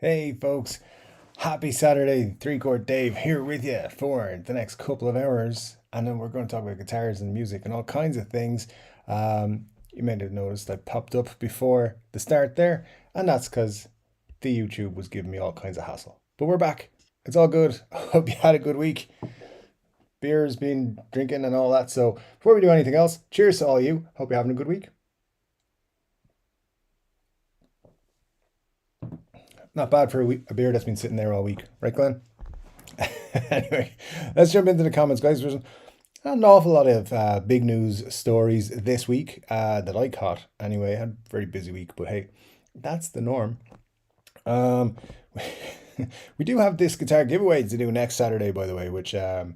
Hey folks, happy Saturday. Chord Dave here with you for the next couple of hours. And then we're going to talk about guitars and music and all kinds of things. You may have noticed I popped up before the start there, and that's because the YouTube was giving me all kinds of hassle. But we're back. It's all good. Hope you had a good week. Beer's been drinking and all that. So before we do anything else, cheers to all you. Hope you're having a good week. Not bad for a beer that's been sitting there all week, right, Glenn? Anyway, let's jump into the comments, guys. There's an awful lot of big news stories this week that I caught. Anyway, I had a very busy week, but hey, that's the norm. Um, we do have this guitar giveaway to do next Saturday, by the way, which for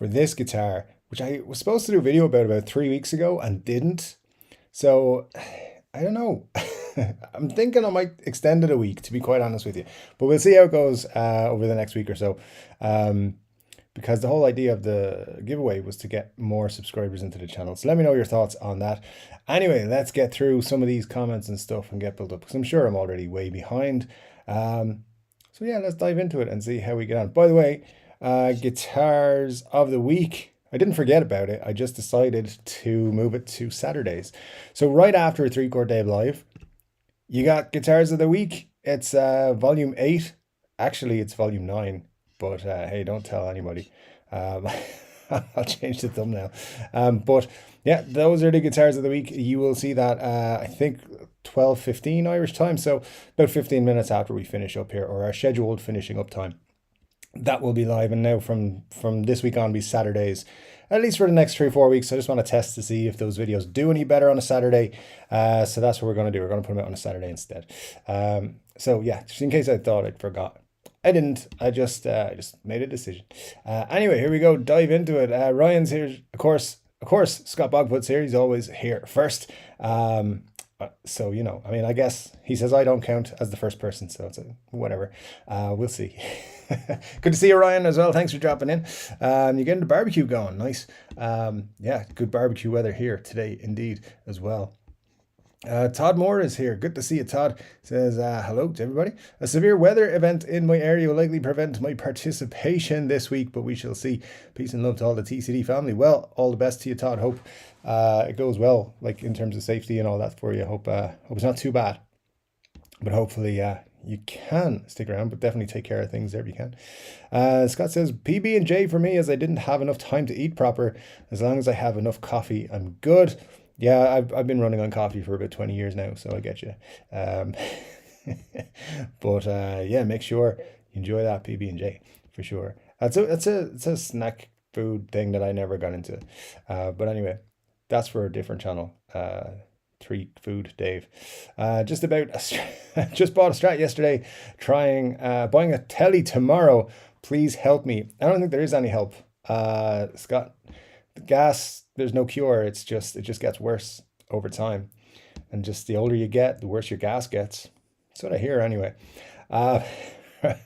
this guitar, which I was supposed to do a video about 3 weeks ago and didn't. So I don't know. I'm thinking I might extend it a week, to be quite honest with you. But we'll see how it goes over the next week or so. Because the whole idea of the giveaway was to get more subscribers into the channel. So let me know your thoughts on that. Anyway, let's get through some of these comments and stuff and get built up, because I'm sure I'm already way behind. So yeah, let's dive into it and see how we get on. By the way, guitars of the week. I didn't forget about it. I just decided to move it to Saturdays. So right after a Chord Dave live, you got guitars of the week. It's volume 8. Actually, it's volume 9. But hey, don't tell anybody. Um, I'll change the thumbnail. But yeah, those are the guitars of the week. You will see that I think 12:15 Irish time. So about 15 minutes after we finish up here, or our scheduled finishing up time. That will be live, and now from this week on be Saturdays, at least for the next 3 or 4 weeks. I just want to test to see if those videos do any better on a Saturday. So that's what we're going to do. We're going to put them out on a Saturday instead. So yeah, just in case I thought I'd forgot, I didn't. I just made a decision. Anyway, here we go. Dive into it. Ryan's here, of course. Of course, Scott Bogfoot's here. He's always here first. So you know, I mean, I guess he says I don't count as the first person, so it's whatever. We'll see. Good to see you, Ryan, as well. Thanks for dropping in. You're getting the barbecue going. Nice. Yeah, good barbecue weather here today, indeed, as well. Todd Moore is here. Good to see you, Todd. Says hello to everybody. A severe weather event in my area will likely prevent my participation this week, but we shall see. Peace and love to all the TCD family. Well, all the best to you, Todd. Hope it goes well, like in terms of safety and all that for you. Hope it's not too bad, but hopefully you can stick around, but definitely take care of things there if you can. Scott says PB&J for me, as I didn't have enough time to eat proper. As long as I have enough coffee, I'm good. Yeah, I've been running on coffee for about 20 years now, so I get you. But yeah, make sure you enjoy that PB&J for sure. It's a snack food thing that I never got into. But anyway, that's for a different channel. Treat food Dave. Just about just bought a Strat yesterday, buying a telly tomorrow. Please help me. I don't think there is any help. Scott, the gas, there's no cure. It just gets worse over time, and just the older you get, the worse your gas gets. That's what I hear anyway. Uh,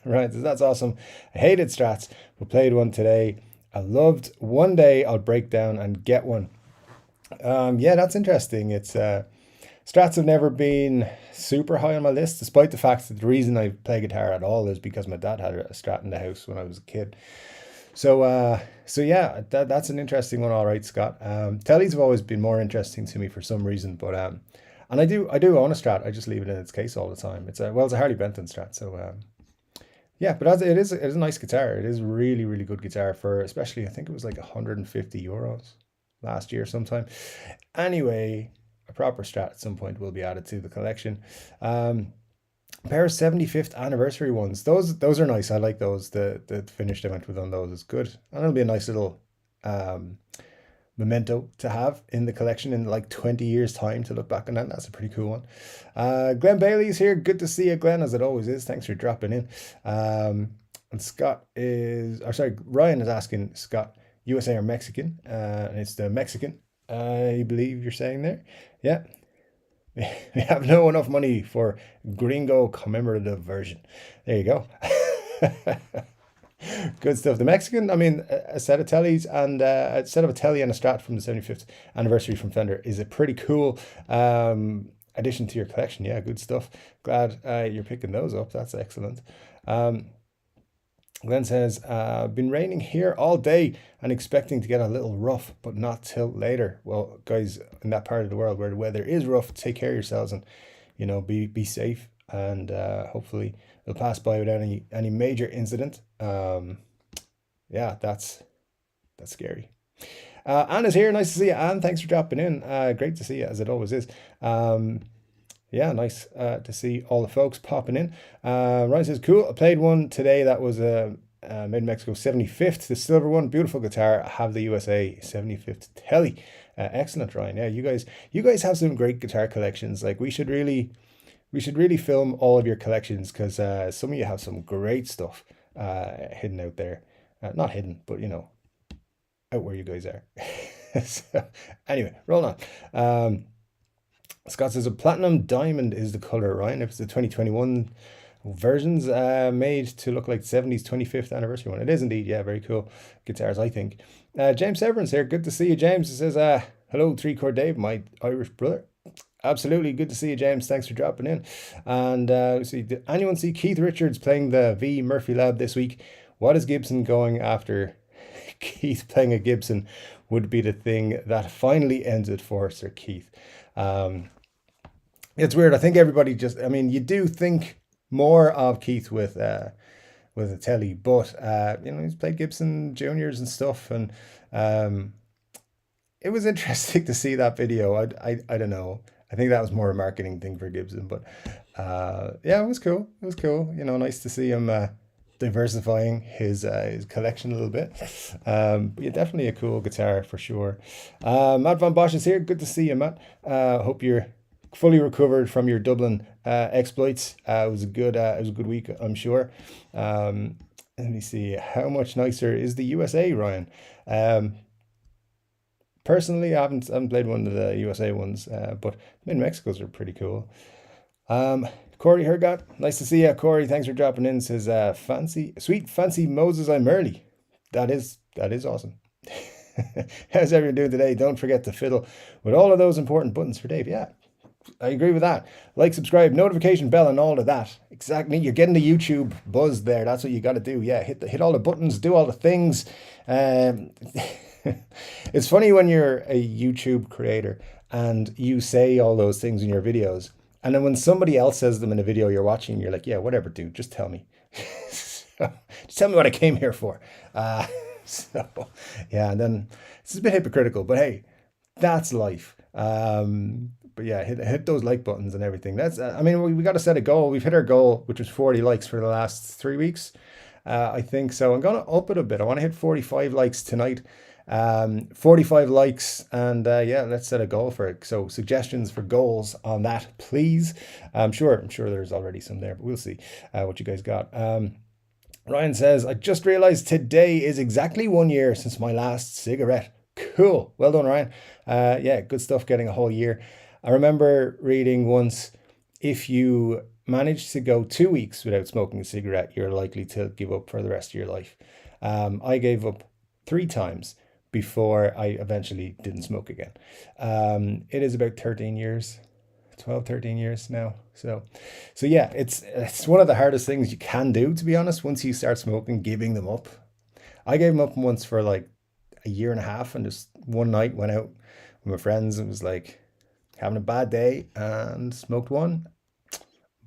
right, that's awesome. I hated Strats, but played one today. I loved. One day I'll break down and get one. Yeah, that's interesting. It's Strats have never been super high on my list, despite the fact that the reason I play guitar at all is because my dad had a Strat in the house when I was a kid. So yeah, that's an interesting one. All right, Scott. Tellies have always been more interesting to me for some reason, but and I do own a Strat. I just leave it in its case all the time. It's a Harley Benton Strat. So yeah, but it is a nice guitar. It is really really good guitar for, especially I think it was like 150 euros last year sometime. Anyway, a proper Strat at some point will be added to the collection. A pair of 75th anniversary ones. Those are nice. I like those. The finished event with on those is good. And it'll be a nice little memento to have in the collection in like 20 years time to look back on that. That's a pretty cool one. Glenn Bailey's here. Good to see you, Glenn, as it always is. Thanks for dropping in. And Ryan is asking, Scott, USA or Mexican? And it's the Mexican, I believe you're saying there. Yeah. We have no enough money for gringo commemorative version. There you go. Good stuff. The Mexican, I mean, a set of tellies and a set of a telly and a Strat from the 75th anniversary from Fender is a pretty cool. addition to your collection. Yeah, good stuff. Glad you're picking those up. That's excellent. Glenn says, been raining here all day and expecting to get a little rough, but not till later. Well, guys, in that part of the world where the weather is rough, take care of yourselves and, you know, be safe, and hopefully it'll pass by without any major incident. Yeah, that's scary. Anna's here. Nice to see you, Anne. Thanks for dropping in. Great to see you, as it always is. Yeah, nice to see all the folks popping in. Ryan says, cool. I played one today that was made in Mexico, 75th, the silver one. Beautiful guitar. I have the USA 75th Tele. Excellent, Ryan. Yeah, you guys have some great guitar collections. Like, we should really film all of your collections, because some of you have some great stuff hidden out there. Not hidden, but, you know, out where you guys are. So, anyway, roll on. Scott says, a platinum diamond is the color, Ryan. If it's the 2021 versions made to look like 70s 25th anniversary one. It is indeed. Yeah, very cool guitars, I think. James Severance here. Good to see you, James. He says, hello, Chord Dave, my Irish brother. Absolutely. Good to see you, James. Thanks for dropping in. And let's see, did anyone see Keith Richards playing the V Murphy Lab this week? What is Gibson going after? Keith playing a Gibson would be the thing that finally ends it for Sir Keith. It's weird. I think everybody just, I mean, you do think more of Keith with a Tele, but you know, he's played Gibson juniors and stuff, and it was interesting to see that video. I don't know. I think that was more a marketing thing for Gibson, but yeah, it was cool. It was cool. You know, nice to see him diversifying his collection a little bit. But yeah, definitely a cool guitar for sure. Matt Van Bosch is here. Good to see you, Matt. Hope you're fully recovered from your Dublin exploits. It was a good week, I'm sure. Let me see. How much nicer is the USA, Ryan? Personally, I haven't played one of the USA ones, but in Mexico's are pretty cool. Corey Hergot, nice to see you, Corey. Thanks for dropping in. Says, sweet fancy Moses, I'm early. That is awesome. How's everyone doing today? Don't forget to fiddle with all of those important buttons for Dave. Yeah, I agree with that. Like, subscribe, notification bell, and all of that. Exactly. You're getting the YouTube buzz there. That's what you got to do. Yeah, hit all the buttons, do all the things. It's funny when you're a YouTube creator and you say all those things in your videos, and then when somebody else says them in a video you're watching, you're like, yeah, whatever, dude, just tell me. So, just tell me what I came here for. So yeah, and then it's a bit hypocritical, but hey, that's life. But yeah, hit those like buttons and everything. That's I mean, we got to set a goal. We've hit our goal, which was 40 likes for the last 3 weeks. I think so. I'm gonna up it a bit. I want to hit 45 likes tonight. 45 likes, and yeah, let's set a goal for it. So suggestions for goals on that, please. I'm sure there's already some there, but we'll see what you guys got. Ryan says, I just realized today is exactly 1 year since my last cigarette. Cool. Well done, Ryan. Yeah, good stuff getting a whole year. I remember reading once, if you manage to go 2 weeks without smoking a cigarette, you're likely to give up for the rest of your life. I gave up 3 times before I eventually didn't smoke again. It is about 13 years, 12, 13 years now. So yeah, it's one of the hardest things you can do, to be honest, once you start smoking, giving them up. I gave them up once for like a year and a half, and just one night went out with my friends and was like having a bad day and smoked one.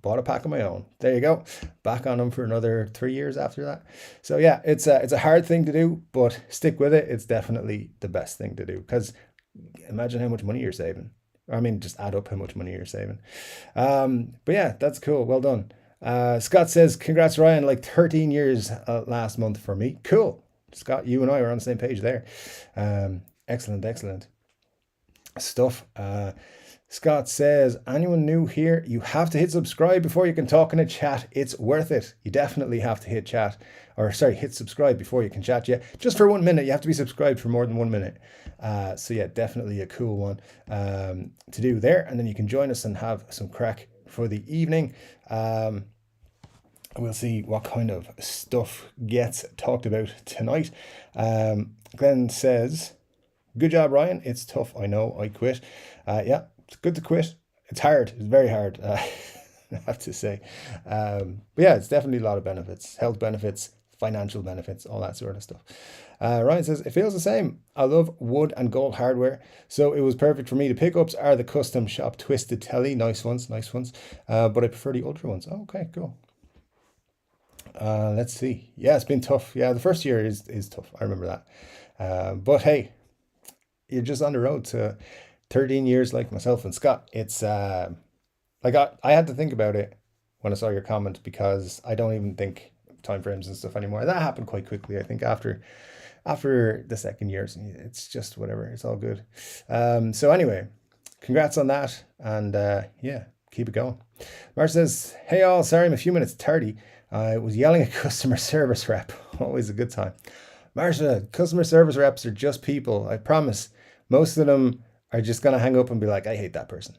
Bought a pack of my own. There you go. Back on them for another 3 years after that. So yeah, it's a hard thing to do, but stick with it. It's definitely the best thing to do, because imagine how much money you're saving. I mean, just add up how much money you're saving. But yeah, that's cool. Well done. Scott says, congrats, Ryan. Like 13 years last month for me. Cool. Scott, you and I are on the same page there. Excellent stuff. Scott says, anyone new here, you have to hit subscribe before you can talk in a chat. It's worth it. You definitely have to hit subscribe before you can chat. Yeah, just for 1 minute. You have to be subscribed for more than 1 minute. So yeah, definitely a cool one to do there. And then you can join us and have some crack for the evening. We'll see what kind of stuff gets talked about tonight. Glenn says, good job, Ryan. It's tough. I know. I quit. Yeah. It's good to quit. it's hard. It's very hard. I have to say. But yeah, it's definitely a lot of benefits, health benefits, financial benefits, all that sort of stuff. Ryan says, it feels the same. I love wood and gold hardware, so it was perfect for me. The pickups are the custom shop twisted telly. Nice ones, nice ones. But I prefer the ultra ones. Oh, okay, cool. Let's see. Yeah, it's been tough. Yeah, the first year is tough. I remember that. But hey, you're just on the road to 13 years like myself and Scott. It's like I had to think about it when I saw your comment because I don't even think timeframes and stuff anymore. That happened quite quickly. I think after the second year, it's just whatever. It's all good. So anyway, congrats on that, and yeah, keep it going. Mark says, "Hey all, sorry I'm a few minutes tardy. I was yelling at customer service rep. Always a good time." Marsha, customer service reps are just people. I promise. Most of them are just gonna hang up and be like, "I hate that person."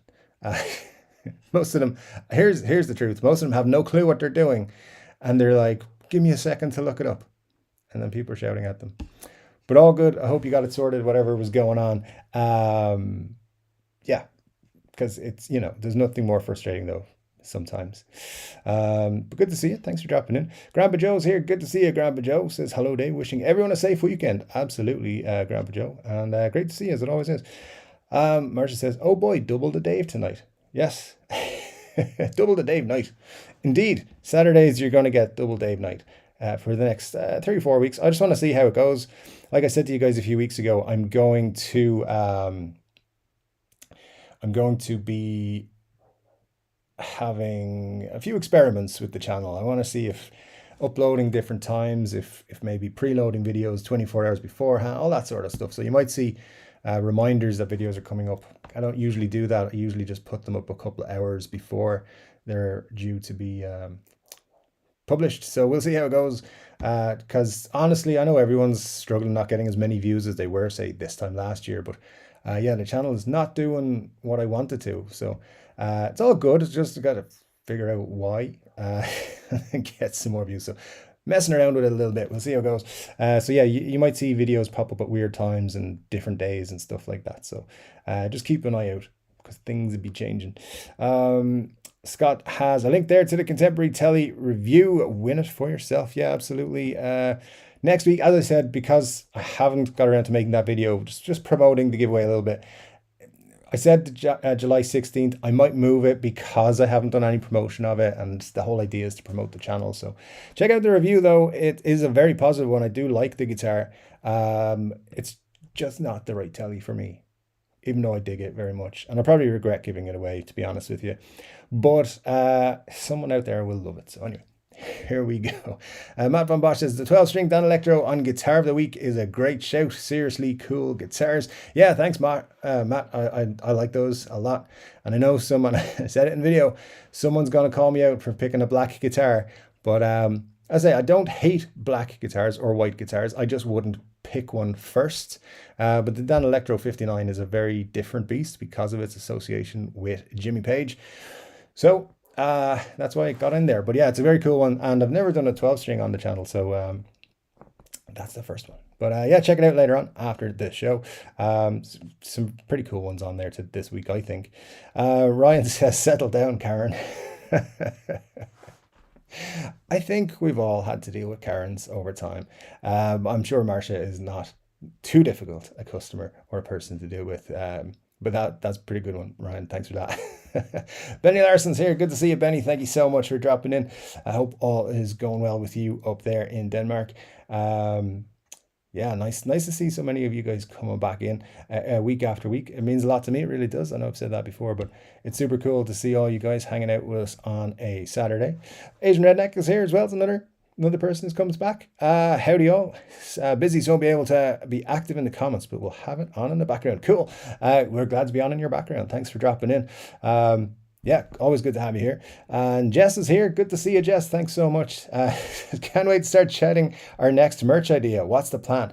Most of them. Here's the truth. Most of them have no clue what they're doing, and they're like, "Give me a second to look it up," and then people are shouting at them. But all good. I hope you got it sorted. Whatever was going on. Yeah, because it's there's nothing more frustrating though sometimes. But good to see you. Thanks for dropping in. Grandpa Joe's here. Good to see you. Grandpa Joe says hello, Dave. Wishing everyone a safe weekend. Absolutely, Grandpa Joe, and great to see you as it always is. Marcia says, "Oh boy, double the Dave tonight." Yes, double the Dave night. Indeed, Saturdays you're going to get double Dave night for the next 3 or 4 weeks. I just want to see how it goes. Like I said to you guys a few weeks ago, I'm going to be having a few experiments with the channel. I want to see if uploading different times, if maybe preloading videos 24 hours beforehand, all that sort of stuff. So you might see reminders that videos are coming up. I don't usually do that. I usually just put them up a couple of hours before they're due to be published. So we'll see how it goes. Because honestly, I know everyone's struggling not getting as many views as they were, say, this time last year. But yeah, the channel is not doing what I wanted to. So it's all good. It's just got to figure out why and get some more views. So messing around with it a little bit. We'll see how it goes. So yeah, you might see videos pop up at weird times and different days and stuff like that. So just keep an eye out because things will be changing. Scott has a link there to the Contemporary Telly review. Win it for yourself. Yeah, absolutely. Next week, as I said, because I haven't got around to making that video, just promoting the giveaway a little bit. I said July 16th. I might move it because I haven't done any promotion of it, and the whole idea is to promote the channel. So check out the review, though. It is a very positive one. I do like the guitar. It's just not the right telly for me, even though I dig it very much. And I probably regret giving it away, to be honest with you. But someone out there will love it. So anyway, here we go. Matt Von Bosch says, the 12-string Dan Electro on Guitar of the Week is a great shout. Seriously cool guitars. Yeah, thanks, Matt. Matt, I like those a lot. And I know someone, I said it in video, someone's going to call me out for picking a black guitar. But as I say, I don't hate black guitars or white guitars. I just wouldn't pick one first. But the Dan Electro 59 is a very different beast because of its association with Jimmy Page. So that's why it got in there. But yeah, it's a very cool one, and I've never done a 12-string on the channel, so that's the first one. But yeah, check it out later on after the show. Some pretty cool ones on there to this week, I think. Ryan says, settle down, Karen. I think we've all had to deal with Karens over time. I'm sure Marcia is not too difficult a customer or a person to deal with. But that's a pretty good one, Ryan. Thanks for that. Benny Larson's here. Good to see you, Benny. Thank you so much for dropping in. I hope all is going well with you up there in Denmark. Yeah, nice to see so many of you guys coming back in week after week. It means a lot to me. It really does. I know I've said that before, but it's super cool to see all you guys hanging out with us on a Saturday. Asian Redneck is here as well. It's another person who comes back. Howdy all. Busy, so won't be able to be active in the comments, but we'll have it on in the background. Cool. We're glad to be on in your background. Thanks for dropping in. Yeah, always good to have you here. And Jess is here. Good to see you, Jess. Thanks so much. Can't wait to start chatting our next merch idea. What's the plan?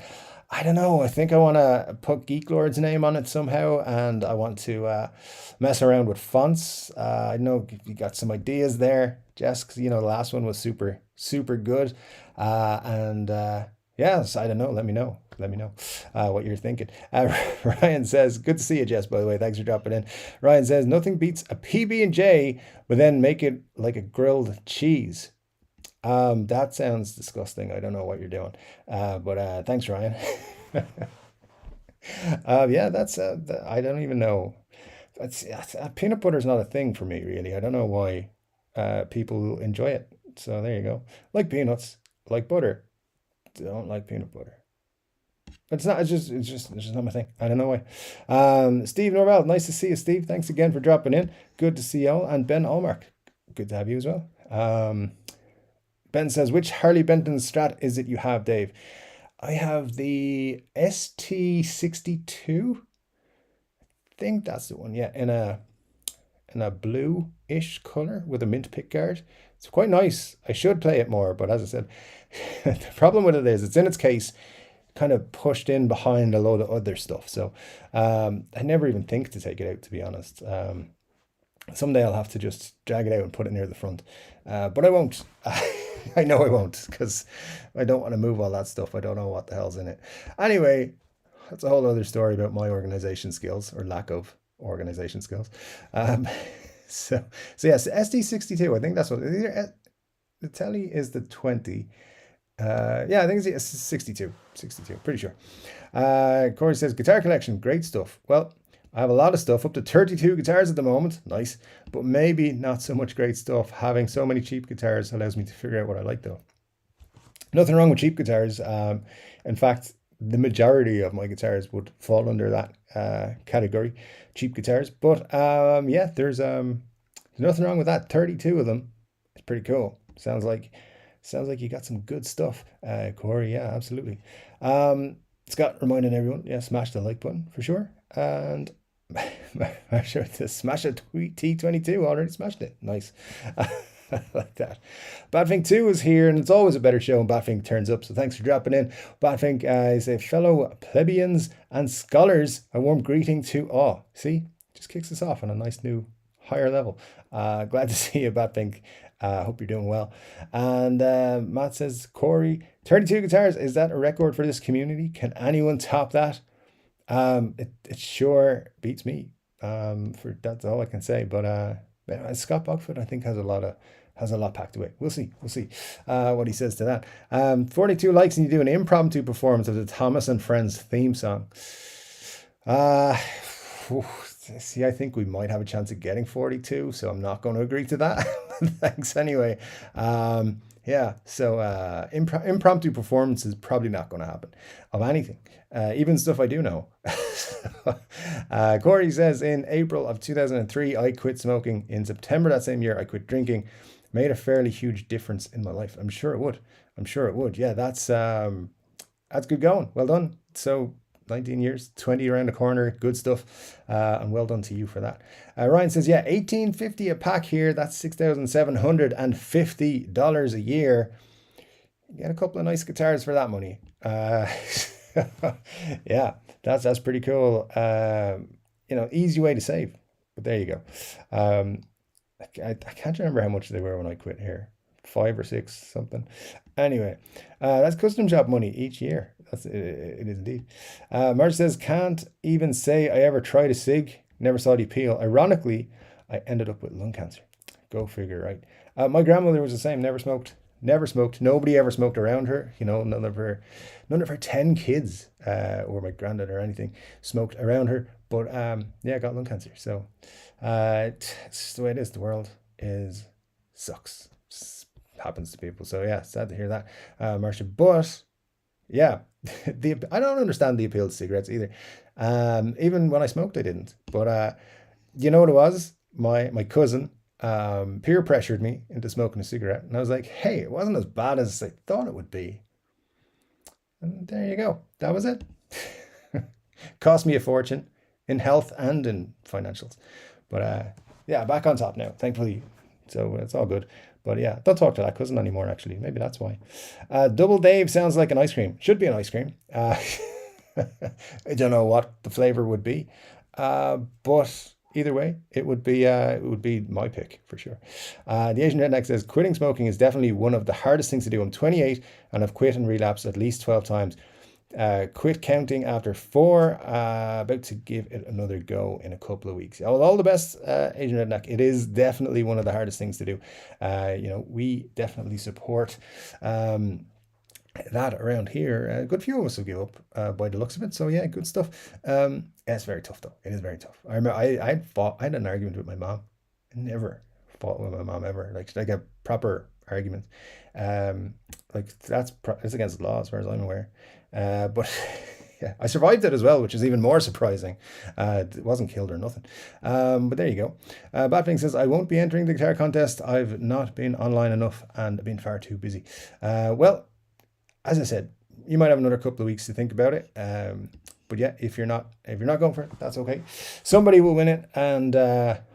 I don't know. I think I want to put Geek Lord's name on it somehow, and I want to mess around with fonts. I know you got some ideas there, Jess, because the last one was super good. Yeah, Yes, I don't know. Let me know. Let me know what you're thinking. Ryan says, good to see you, Jess, by the way. Thanks for dropping in. Ryan says, nothing beats a PB&J, but then make it like a grilled cheese. That sounds disgusting. I don't know what you're doing. But thanks, Ryan. Yeah, that's, I don't even know. Peanut butter is not a thing for me, really. I don't know why people enjoy it. So there you go. Like peanuts, like butter. Don't like peanut butter. It's not. It's just not my thing. I don't know why. Steve Norvell, nice to see you, Steve. Thanks again for dropping in. Good to see you all. And Ben Allmark, good to have you as well. Ben says, which Harley Benton Strat is it you have, Dave? I have the ST62. I think that's the one. Yeah, in a blue-ish color with a mint pick guard. It's quite nice. I should play it more, but as I said, the problem with it is it's in its case, kind of pushed in behind a load of other stuff. So I never even think to take it out, to be honest. Someday I'll have to just drag it out and put it near the front. But I won't. I know I won't, because I don't want to move all that stuff. I don't know what the hell's in it. Anyway, that's a whole other story about my organization skills, or lack of organization skills. So yes, SD62, I think that's what the Tele is, the 20. Yeah, I think it's 62, pretty sure. Corey says, guitar collection, great stuff. Well, I have a lot of stuff, up to 32 guitars at the moment. Nice. But maybe not so much great stuff. Having so many cheap guitars allows me to figure out what I like, though. Nothing wrong with cheap guitars. In fact, the majority of my guitars would fall under that category, cheap guitars. But yeah, there's nothing wrong with that. 32 of them. It's pretty cool. Sounds like you got some good stuff, Corey. Yeah, absolutely. Scott reminding everyone, yeah, smash the like button for sure. And I'm sure to smash a T22, already smashed it. Nice. Like that. Badfink 2 is here, and it's always a better show when Badfink turns up, so thanks for dropping in. Badfink is a fellow plebeians and scholars, a warm greeting to all. See, just kicks us off on a nice new higher level. Glad to see you, Badfink. Hope you're doing well. And Matt says, Corey, 32 guitars, is that a record for this community? Can anyone top that? It sure beats me. That's all I can say. But Scott Bogfoot, I think, has a lot packed away. We'll see what he says to that. 42 likes, and you do an impromptu performance of the Thomas and Friends theme song. See, I think we might have a chance of getting 42, so I'm not going to agree to that. Thanks anyway. Yeah, so impromptu performance is probably not going to happen of anything, even stuff I do know. Corey says, in April of 2003, I quit smoking. In September that same year, I quit drinking. Made a fairly huge difference in my life. I'm sure it would. Yeah, that's good going. Well done. So 19 years, 20 around the corner, good stuff, and well done to you for that. Ryan says, yeah, $18.50 a pack here, that's $6,750 a year. You get a couple of nice guitars for that money. Yeah, that's pretty cool. Easy way to save, but there you go. I can't remember how much they were when I quit here. 5 or 6 something. Anyway, that's custom shop money each year. It is indeed. Marge says, can't even say I ever tried a cig. Never saw the appeal. Ironically, I ended up with lung cancer. Go figure, right? My grandmother was the same. Never smoked. Nobody ever smoked around her. None of her 10 kids or my granddad or anything smoked around her. But yeah, got lung cancer. So it's just the way it is. The world sucks. Happens to people. So yeah, sad to hear that, Marcia. But yeah, I don't understand the appeal to cigarettes either. Even when I smoked, I didn't. But you know what it was? My cousin peer pressured me into smoking a cigarette, and I was like, hey, it wasn't as bad as I thought it would be. And there you go. That was it. Cost me a fortune in health and in financials. But yeah, back on top now, thankfully. So it's all good. But yeah, don't talk to that cousin anymore, actually. Maybe that's why. Double Dave sounds like an ice cream. Should be an ice cream. I don't know what the flavor would be. But either way, it would be my pick for sure. The Asian Redneck says quitting smoking is definitely one of the hardest things to do. I'm 28 and I've quit and relapsed at least 12 times. Quit counting after 4. About to give it another go in a couple of weeks. Oh, all the best, Asian Redneck. It is definitely one of the hardest things to do. We definitely support that around here. A good few of us have given up by the looks of it. So yeah, good stuff. It's very tough though. It is very tough. I remember I had an argument with my mom. I never fought with my mom ever. Like a proper argument. Like that's against the law as far as I'm aware. But yeah, I survived it as well, which is even more surprising. It wasn't killed or nothing. But there you go. Batfing says, I won't be entering the guitar contest. I've not been online enough and been far too busy. Well, as I said, you might have another couple of weeks to think about it. But yeah, if you're not going for it, that's okay. Somebody will win it, and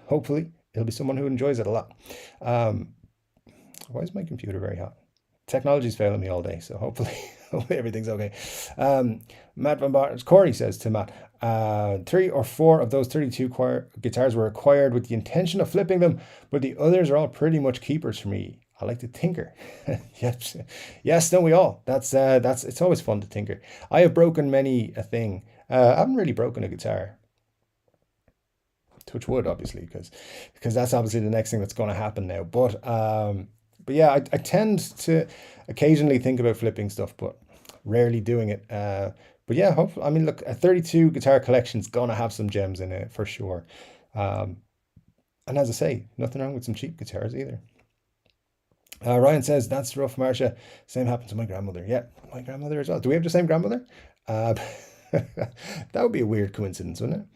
hopefully it'll be someone who enjoys it a lot. Why is my computer very hot? Technology's failing me all day, so hopefully everything's okay. Matt Van Bart, Corey says to Matt, 3 or 4 of those 32 guitars were acquired with the intention of flipping them, but the others are all pretty much keepers for me. I like to tinker. Yes, don't we all? That's it's always fun to tinker. I have broken many a thing. I haven't really broken a guitar. Touch wood, obviously, because that's obviously the next thing that's going to happen now. But yeah, I tend to occasionally think about flipping stuff, but rarely doing it. But yeah, hopefully, I mean, look, a 32 guitar collection's going to have some gems in it for sure. And as I say, nothing wrong with some cheap guitars either. Ryan says, that's rough, Marcia. Same happened to my grandmother. Yeah, my grandmother as well. Do we have the same grandmother? That would be a weird coincidence, wouldn't it?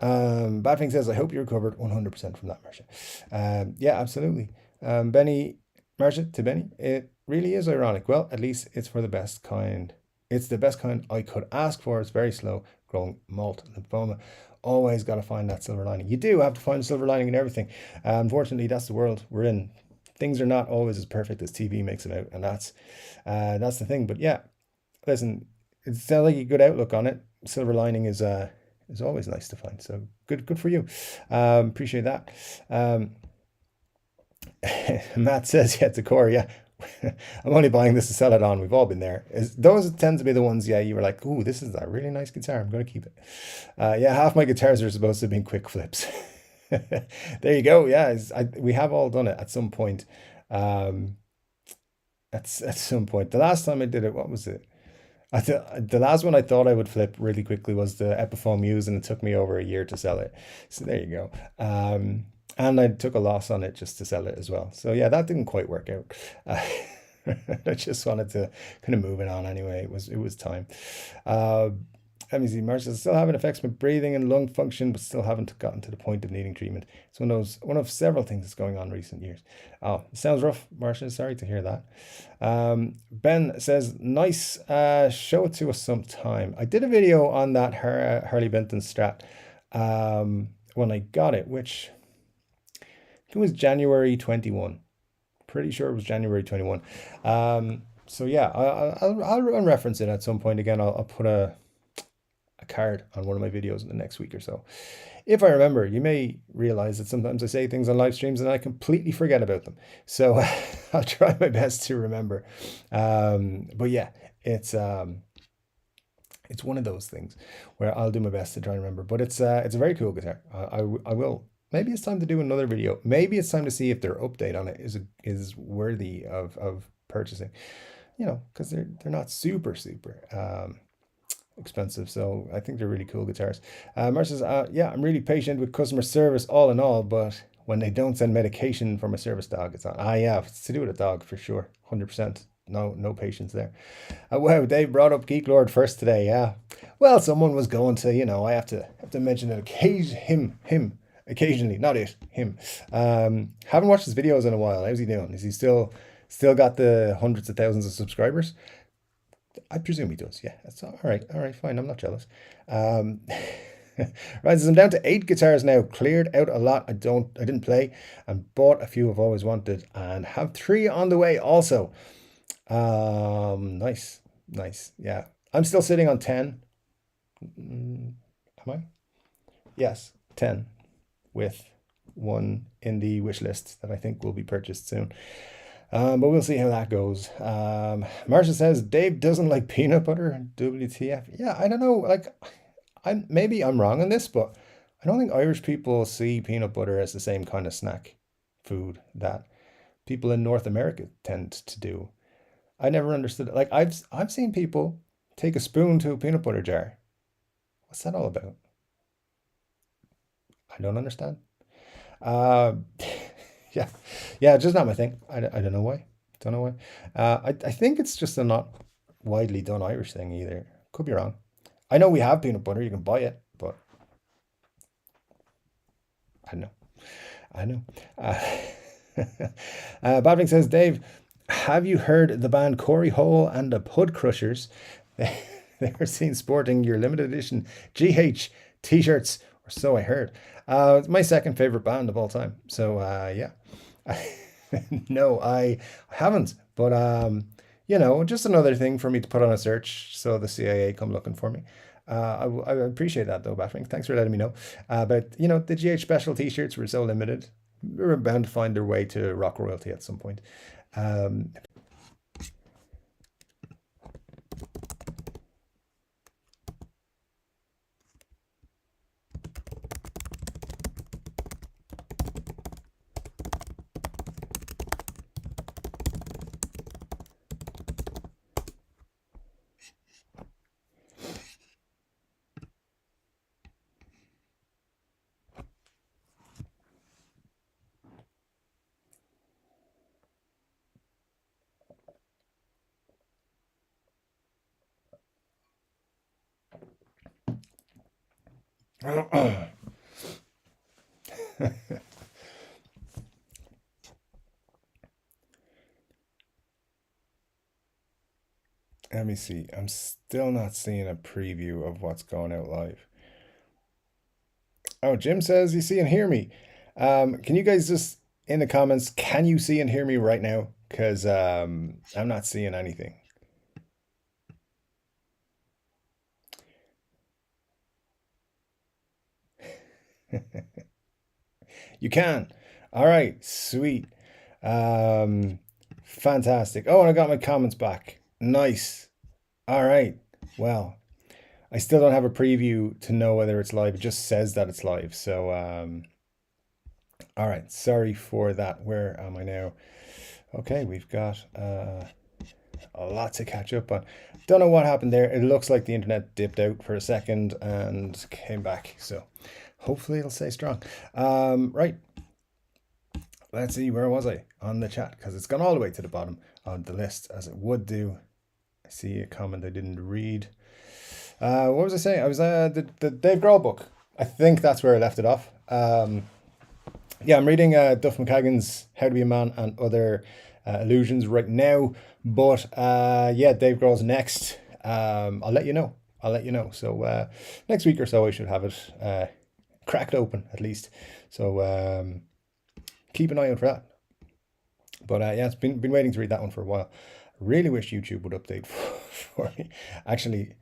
Badfing says, I hope you recovered 100% from that, Marcia. Yeah, absolutely. Marcia, to Benny, it really is ironic. Well, at least it's for the best kind. It's the best kind I could ask for. It's very slow growing malt lymphoma. Always got to find that silver lining. You do have to find a silver lining in everything. Unfortunately, that's the world we're in. Things are not always as perfect as TV makes them out, and that's the thing. But yeah, listen, it sounds like a good outlook on it. Silver lining is always nice to find. So good for you. Appreciate that. Matt says, yeah, to Corey, yeah. I'm only buying this to sell it on. We've all been there. Those tend to be the ones, yeah, you were like, ooh, this is a really nice guitar. I'm going to keep it. Yeah, half my guitars are supposed to have been quick flips. There you go. Yeah, we have all done it at some point. At some point. The last time I did it, what was it? The last one I thought I would flip really quickly was the Epiphone Muse, and it took me over a year to sell it. So there you go. And I took a loss on it just to sell it as well. So yeah, that didn't quite work out. I just wanted to kind of move it on anyway. It was time. Let me see. Marcia still having effects with breathing and lung function, but still haven't gotten to the point of needing treatment. It's one of several things that's going on in recent years. Oh, it sounds rough, Marcia. Sorry to hear that. Ben says, nice. Show it to us sometime. I did a video on that Harley Benton Strat when I got it, which it was January 21. Pretty sure it was January 21. So yeah, I'll reference it at some point again. I'll put a card on one of my videos in the next week or so. If I remember, you may realize that sometimes I say things on live streams and I completely forget about them. So I'll try my best to remember. But yeah, it's one of those things where I'll do my best to try and remember. But it's a very cool guitar. I will. Maybe it's time to do another video. Maybe it's time to see if their update on it is worthy of purchasing. You know, because they're not super expensive, so I think they're really cool guitars. Marcia says, yeah, I'm really patient with customer service all in all, but when they don't send medication for my service dog, it's on. Yeah, it's to do with a dog for sure, 100%. No patience there. Wow, Dave brought up Geek Lord first today. Yeah, well, someone was going to, I have to mention it occasionally, not it, him. Haven't watched his videos in a while. How's he doing? Is he still got the hundreds of thousands of subscribers? I presume he does. Yeah, that's all right. All right, fine. I'm not jealous. Right, so I'm down to 8 guitars now. Cleared out a lot I didn't play, and bought a few I've always wanted, and have 3 on the way also. Nice. Yeah, I'm still sitting on 10. Am I? Yes, 10. with one in the wish list that I think will be purchased soon. But we'll see how that goes. Marcia says Dave doesn't like peanut butter. WTF? Yeah, I don't know. Like, maybe I'm wrong on this, but I don't think Irish people see peanut butter as the same kind of snack food that people in North America tend to do. I never understood it. Like, I've seen people take a spoon to a peanut butter jar. What's that all about? I don't understand. Uh, yeah, yeah, just not my thing. I don't know why. Don't know why. I think it's just a not widely done Irish thing either. Could be wrong. I know we have peanut butter. You can buy it, but I don't know. I know. Babling says, Dave, have you heard the band Corey Hole and the Pud Crushers? They were seen sporting your limited edition GH t-shirts, or so I heard. It's my second favorite band of all time. So yeah. No, I haven't. But just another thing for me to put on a search so the CIA come looking for me. I appreciate that though, Batwing. Thanks for letting me know. But the GH special t-shirts were so limited. We were bound to find their way to rock royalty at some point. Let me see. I'm still not seeing a preview of what's going out live. Oh, Jim says you see and hear me. Can you guys just in the comments, can you see and hear me right now? Because I'm not seeing anything. You can. All right, sweet. Fantastic. Oh, and I got my comments back. Nice. All right. Well, I still don't have a preview to know whether it's live. It just says that it's live. So, all right. Sorry for that. Where am I now? Okay, we've got a lot to catch up on. Don't know what happened there. It looks like the internet dipped out for a second and came back. So hopefully it'll stay strong. Right. Let's see, where was I on the chat? Because it's gone all the way to the bottom of the list, as it would do. I see a comment I didn't read. What was I saying? I was the Dave Grohl book. I think that's where I left it off. Yeah, I'm reading Duff McKagan's How to Be a Man and Other Illusions right now. But yeah, Dave Grohl's next. I'll let you know. So next week or so, I should have it cracked open at least. So keep an eye out for that. But yeah, it's been waiting to read that one for a while. Really wish YouTube would update for me. Actually,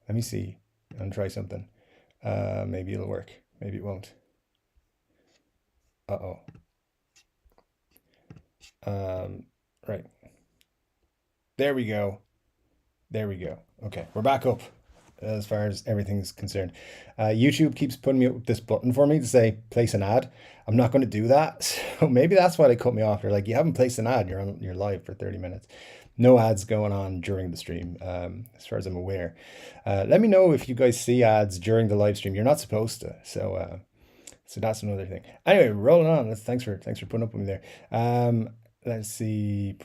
let me see and try something. Maybe it'll work. Maybe it won't. Uh-oh. Right. There we go. Okay, we're back up as far as everything's concerned. YouTube keeps putting me up with this button for me to say place an ad. I'm not going to do that. So maybe that's why they cut me off. They're like, you haven't placed an ad. You're live for 30 minutes. No ads going on during the stream, as far as I'm aware. Let me know if you guys see ads during the live stream. You're not supposed to. So that's another thing. Anyway, rolling on. Thanks for putting up with me there. Let's see.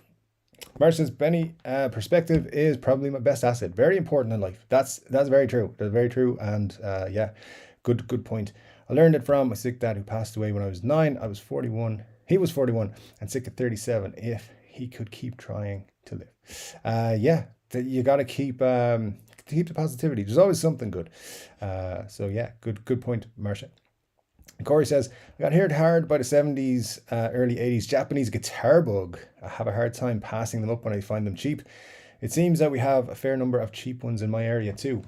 Mark says, Benny, perspective is probably my best asset. Very important in life. That's very true. That's very true. And yeah, good point. I learned it from my sick dad who passed away when I was 9. I was 41. He was 41 and sick at 37. If he could keep trying to live. Yeah, you got to keep the positivity. There's always something good. So yeah, good point, Marcia. Corey says, I got hit hard by the 70s, early 80s Japanese guitar bug. I have a hard time passing them up when I find them cheap. It seems that we have a fair number of cheap ones in my area too.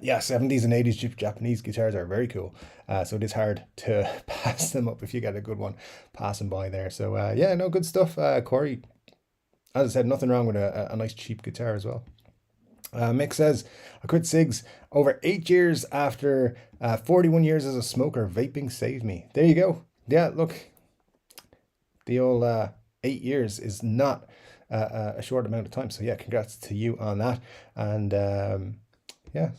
Yeah, 70s and 80s Japanese guitars are very cool. So it is hard to pass them up if you get a good one passing by there. So yeah, no, good stuff. Corey, as I said, nothing wrong with a nice cheap guitar as well. Mick says, I quit cigs over 8 years after 41 years as a smoker. Vaping saved me. There you go. Yeah, look, the old 8 years is not a short amount of time. So yeah, congrats to you on that. And yeah,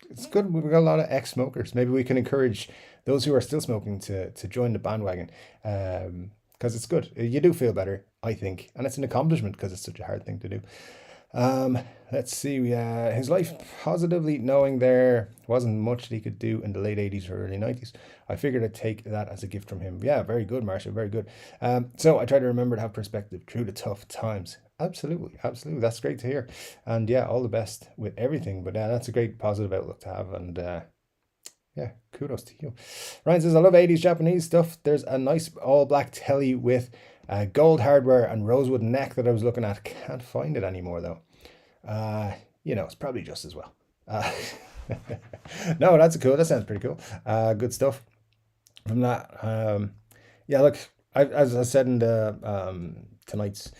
it's good. We've got a lot of ex-smokers. Maybe we can encourage those who are still smoking to join the bandwagon, because it's good. You do feel better, I think, and it's an accomplishment because it's such a hard thing to do. Let's see. His life positively knowing there wasn't much that he could do in the late 80s or early 90s. I figured I'd take that as a gift from him. Yeah, very good, Marcia. Very good. So I try to remember to have perspective through the tough times. Absolutely, absolutely. That's great to hear. And yeah, all the best with everything. But that's a great positive outlook to have. And yeah, kudos to you. Ryan says, I love 80s Japanese stuff. There's a nice all black telly with gold hardware and rosewood neck that I was looking at. Can't find it anymore though. You know, it's probably just as well. No, that's cool. That sounds pretty cool. Good stuff from that. Yeah, look, as I said in the tonight's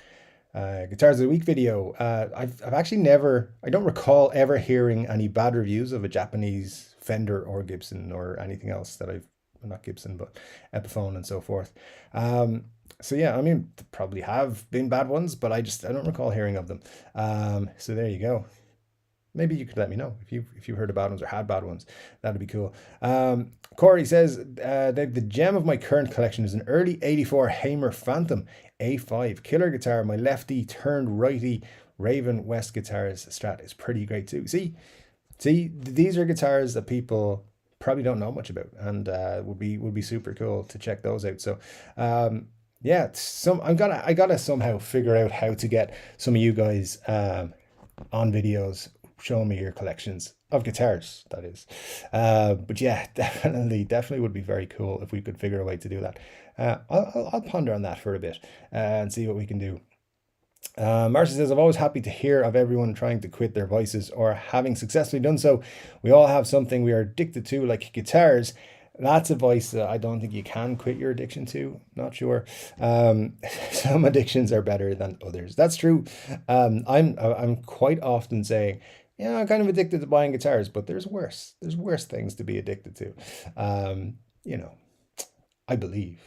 Guitars of the Week video, I've actually never, I don't recall ever hearing any bad reviews of a Japanese Fender or Gibson or anything else that I've, not Gibson, but Epiphone and so forth. So yeah, I mean, probably have been bad ones, but I don't recall hearing of them. So there you go. Maybe you could let me know if you heard of bad ones or had bad ones. That'd be cool. Corey says, the gem of my current collection is an early 84 Hamer Phantom A5 killer guitar. My lefty turned righty Raven West guitarist Strat is pretty great too. See, these are guitars that people probably don't know much about, and would be super cool to check those out. So yeah, I gotta somehow figure out how to get some of you guys on videos showing me your collections of guitars, that is. But yeah, definitely would be very cool if we could figure a way to do that. I'll ponder on that for a bit and see what we can do. Marcia says, I'm always happy to hear of everyone trying to quit their vices or having successfully done so. We all have something we are addicted to, like guitars. That's a vice that I don't think you can quit your addiction to. Not sure. Some addictions are better than others. That's true. I'm quite often saying, yeah, I'm kind of addicted to buying guitars, but there's worse. There's worse things to be addicted to. You know, I believe.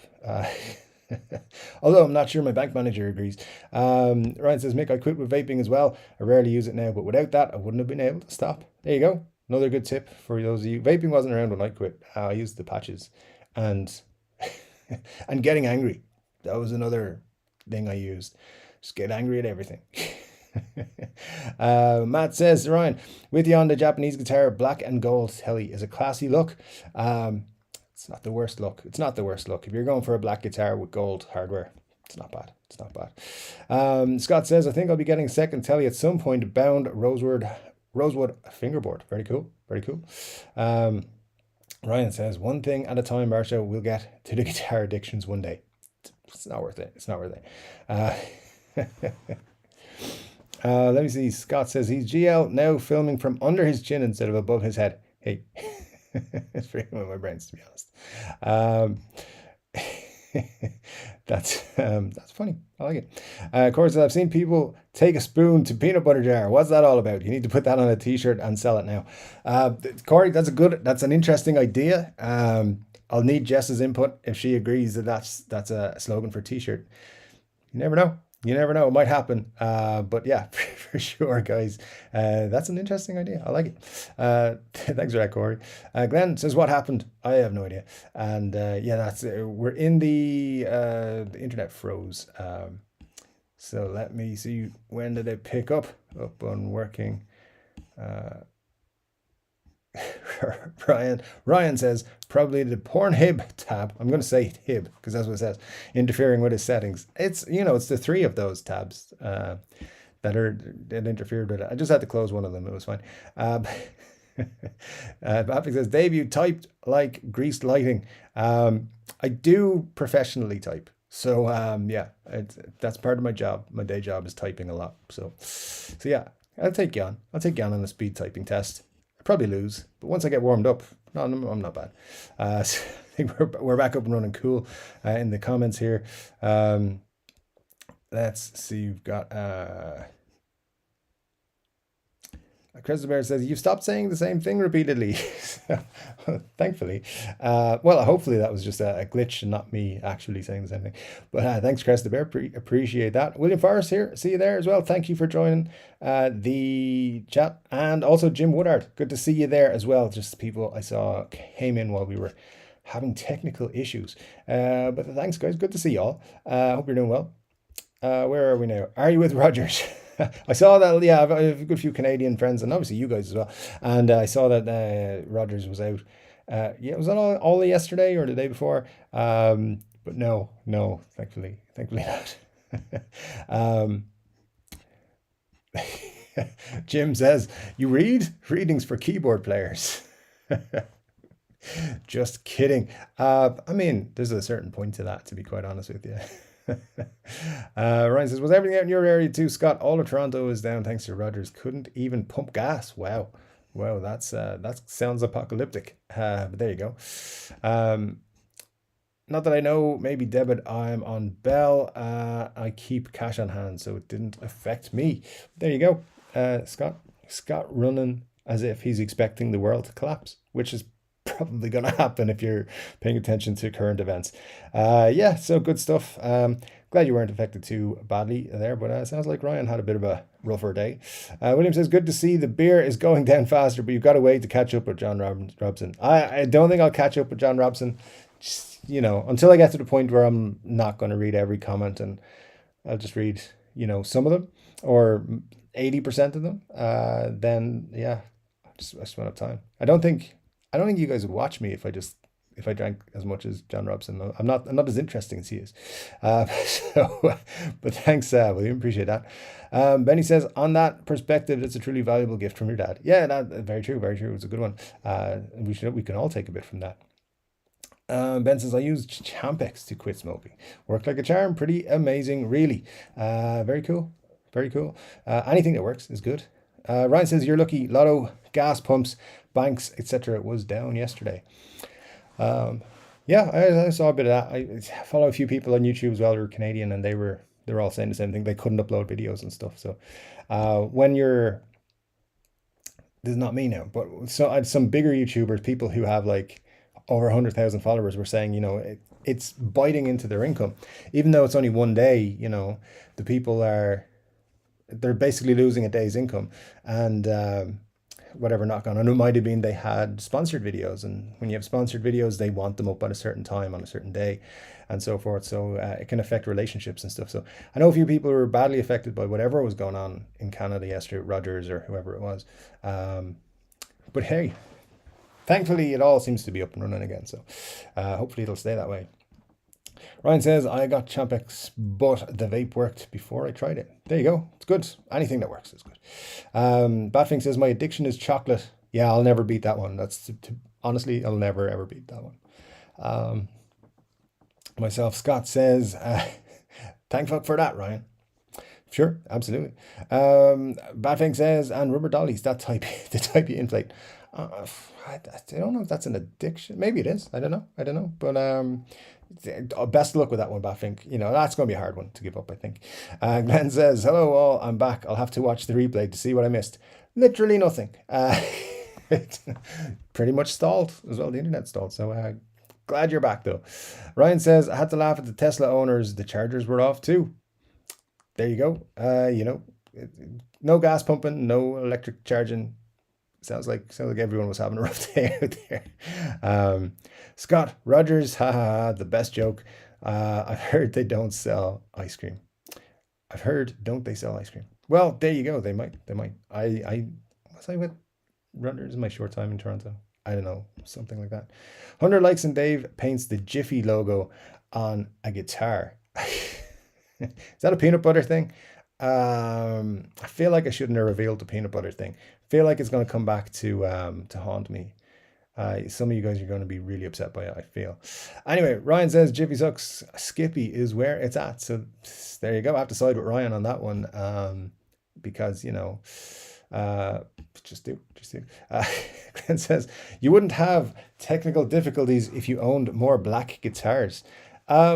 Although I'm not sure my bank manager agrees. Ryan says, Mick, I quit with vaping as well. I rarely use it now, but without that, I wouldn't have been able to stop. There you go. Another good tip for those of you. Vaping wasn't around when I quit. I used the patches and and getting angry. That was another thing I used. Just get angry at everything. Matt says, Ryan, with you on the Japanese guitar, black and gold telly is a classy look. It's not the worst look. It's not the worst look. If you're going for a black guitar with gold hardware, it's not bad. It's not bad. Scott says, I think I'll be getting a second telly at some point. Bound rosewood fingerboard. Very cool. Very cool. Ryan says, one thing at a time, Marcia. We'll get to the guitar addictions one day. It's not worth it. It's not worth it. Let me see. Scott says he's GL now, filming from under his chin instead of above his head. Hey, it's freaking with my brains, to be honest. That's funny. I like it. Of course, I've seen people take a spoon to peanut butter jar. What's that all about? You need to put that on a t-shirt and sell it now. Corey, that's an interesting idea. I'll need Jess's input if she agrees that that's a slogan for a t-shirt. You never know. You never know. It might happen. But yeah, for sure, guys. That's an interesting idea. I like it. Thanks for that, Corey. Glenn says, what happened? I have no idea. And yeah, that's we're in the internet froze. So let me see. When did it pick up? Up on working. Ryan says, probably the Pornhub tab. I'm going to say hib because that's what it says, interfering with his settings. It's, it's the three of those tabs that interfered with it. I just had to close one of them. It was fine. Patrick says, Dave, you typed like greased lighting. I do professionally type. So yeah, that's part of my job. My day job is typing a lot. So yeah, I'll take you on a speed typing test. probably lose. But once I get warmed up, no, I'm not bad. So I think we're back up and running cool in the comments here. Let's see, you've got Chris the Bear says, you've stopped saying the same thing repeatedly. Thankfully. Well, hopefully that was just a glitch and not me actually saying the same thing. But thanks, Chris the Bear. Appreciate that. William Forrest here. See you there as well. Thank you for joining the chat. And also Jim Woodard. Good to see you there as well. Just people I saw came in while we were having technical issues. But thanks, guys. Good to see you all. Hope you're doing well. Where are we now? Are you with Rogers? I saw that, yeah, I have a good few Canadian friends and obviously you guys as well. And I saw that Rogers was out. Yeah, was that all yesterday or the day before? But no, thankfully not. Jim says, you read? Readings for keyboard players. Just kidding. I mean, there's a certain point to that, to be quite honest with you. Ryan says, was everything out in your area too, Scott? All of Toronto is down thanks to Rogers. Couldn't even pump gas. Wow, that sounds apocalyptic. But there you go. Not that I know, maybe debit. I'm on Bell. I keep cash on hand, so it didn't affect me. There you go. Scott running as if he's expecting the world to collapse, which is probably going to happen if you're paying attention to current events. Yeah, so good stuff. Glad you weren't affected too badly there, but it sounds like Ryan had a bit of a rougher day. William says, good to see the beer is going down faster, but you've got to wait to catch up with John Robson. I don't think I'll catch up with John Robson, just, until I get to the point where I'm not going to read every comment, and I'll just read, some of them or 80% of them. Then yeah, I just won't have time. I don't think you guys would watch me if I drank as much as John Robson. I'm not as interesting as he is. But thanks, William. Appreciate that. Benny says, on that perspective, it's a truly valuable gift from your dad. Yeah, very true. Very true. It's a good one. We can all take a bit from that. Ben says, I use Champex to quit smoking. Worked like a charm. Pretty amazing, really. Very cool. Very cool. Anything that works is good. Ryan says, you're lucky. Lotto, gas pumps, banks, etc. was down yesterday. Yeah, I saw a bit of that. I follow a few people on YouTube as well who are Canadian, and they're all saying the same thing. They couldn't upload videos and stuff. So when you're, this is not me now, but some bigger YouTubers, people who have like over 100,000 followers, were saying, it's biting into their income, even though it's only one day. The people they're basically losing a day's income, and whatever, knock on. And it might have been they had sponsored videos, and when you have sponsored videos, they want them up at a certain time on a certain day and so forth. So it can affect relationships and stuff. So I know a few people who were badly affected by whatever was going on in Canada yesterday, Rogers or whoever it was. But hey, thankfully it all seems to be up and running again. So hopefully it'll stay that way. Ryan says, I got Champex, but the vape worked before I tried it. There you go. It's good. Anything that works is good. Batfink says, my addiction is chocolate. Yeah, I'll never beat that one. Honestly, I'll never, ever beat that one. Myself, Scott says, thank fuck for that, Ryan. Sure, absolutely. Batfink says, and rubber dollies, the type you inflate. I don't know if that's an addiction. Maybe it is. I don't know. But best of luck with that one, Batfink. That's going to be a hard one to give up, I think. Glenn says, hello all, I'm back. I'll have to watch the replay to see what I missed. Literally nothing. It pretty much stalled as well. The internet stalled. So glad you're back though. Ryan says, I had to laugh at the Tesla owners. The chargers were off too. There you go. No gas pumping, no electric charging. Sounds like everyone was having a rough day out there. Scott Rogers, the best joke. I've heard they don't sell ice cream. Don't they sell ice cream? Well, there you go. They might. I was with Rogers in my short time in Toronto. I don't know, something like that. 100 likes and Dave paints the Jiffy logo on a guitar. Is that a peanut butter thing? I feel like I shouldn't have revealed the peanut butter thing. I feel like it's going to come back to haunt me. Some of you guys are going to be really upset by it, I feel. Anyway, Ryan says Jiffy sucks. Skippy is where it's at. So there you go. I have to side with Ryan on that one, because Just do. Glenn says, you wouldn't have technical difficulties if you owned more black guitars. I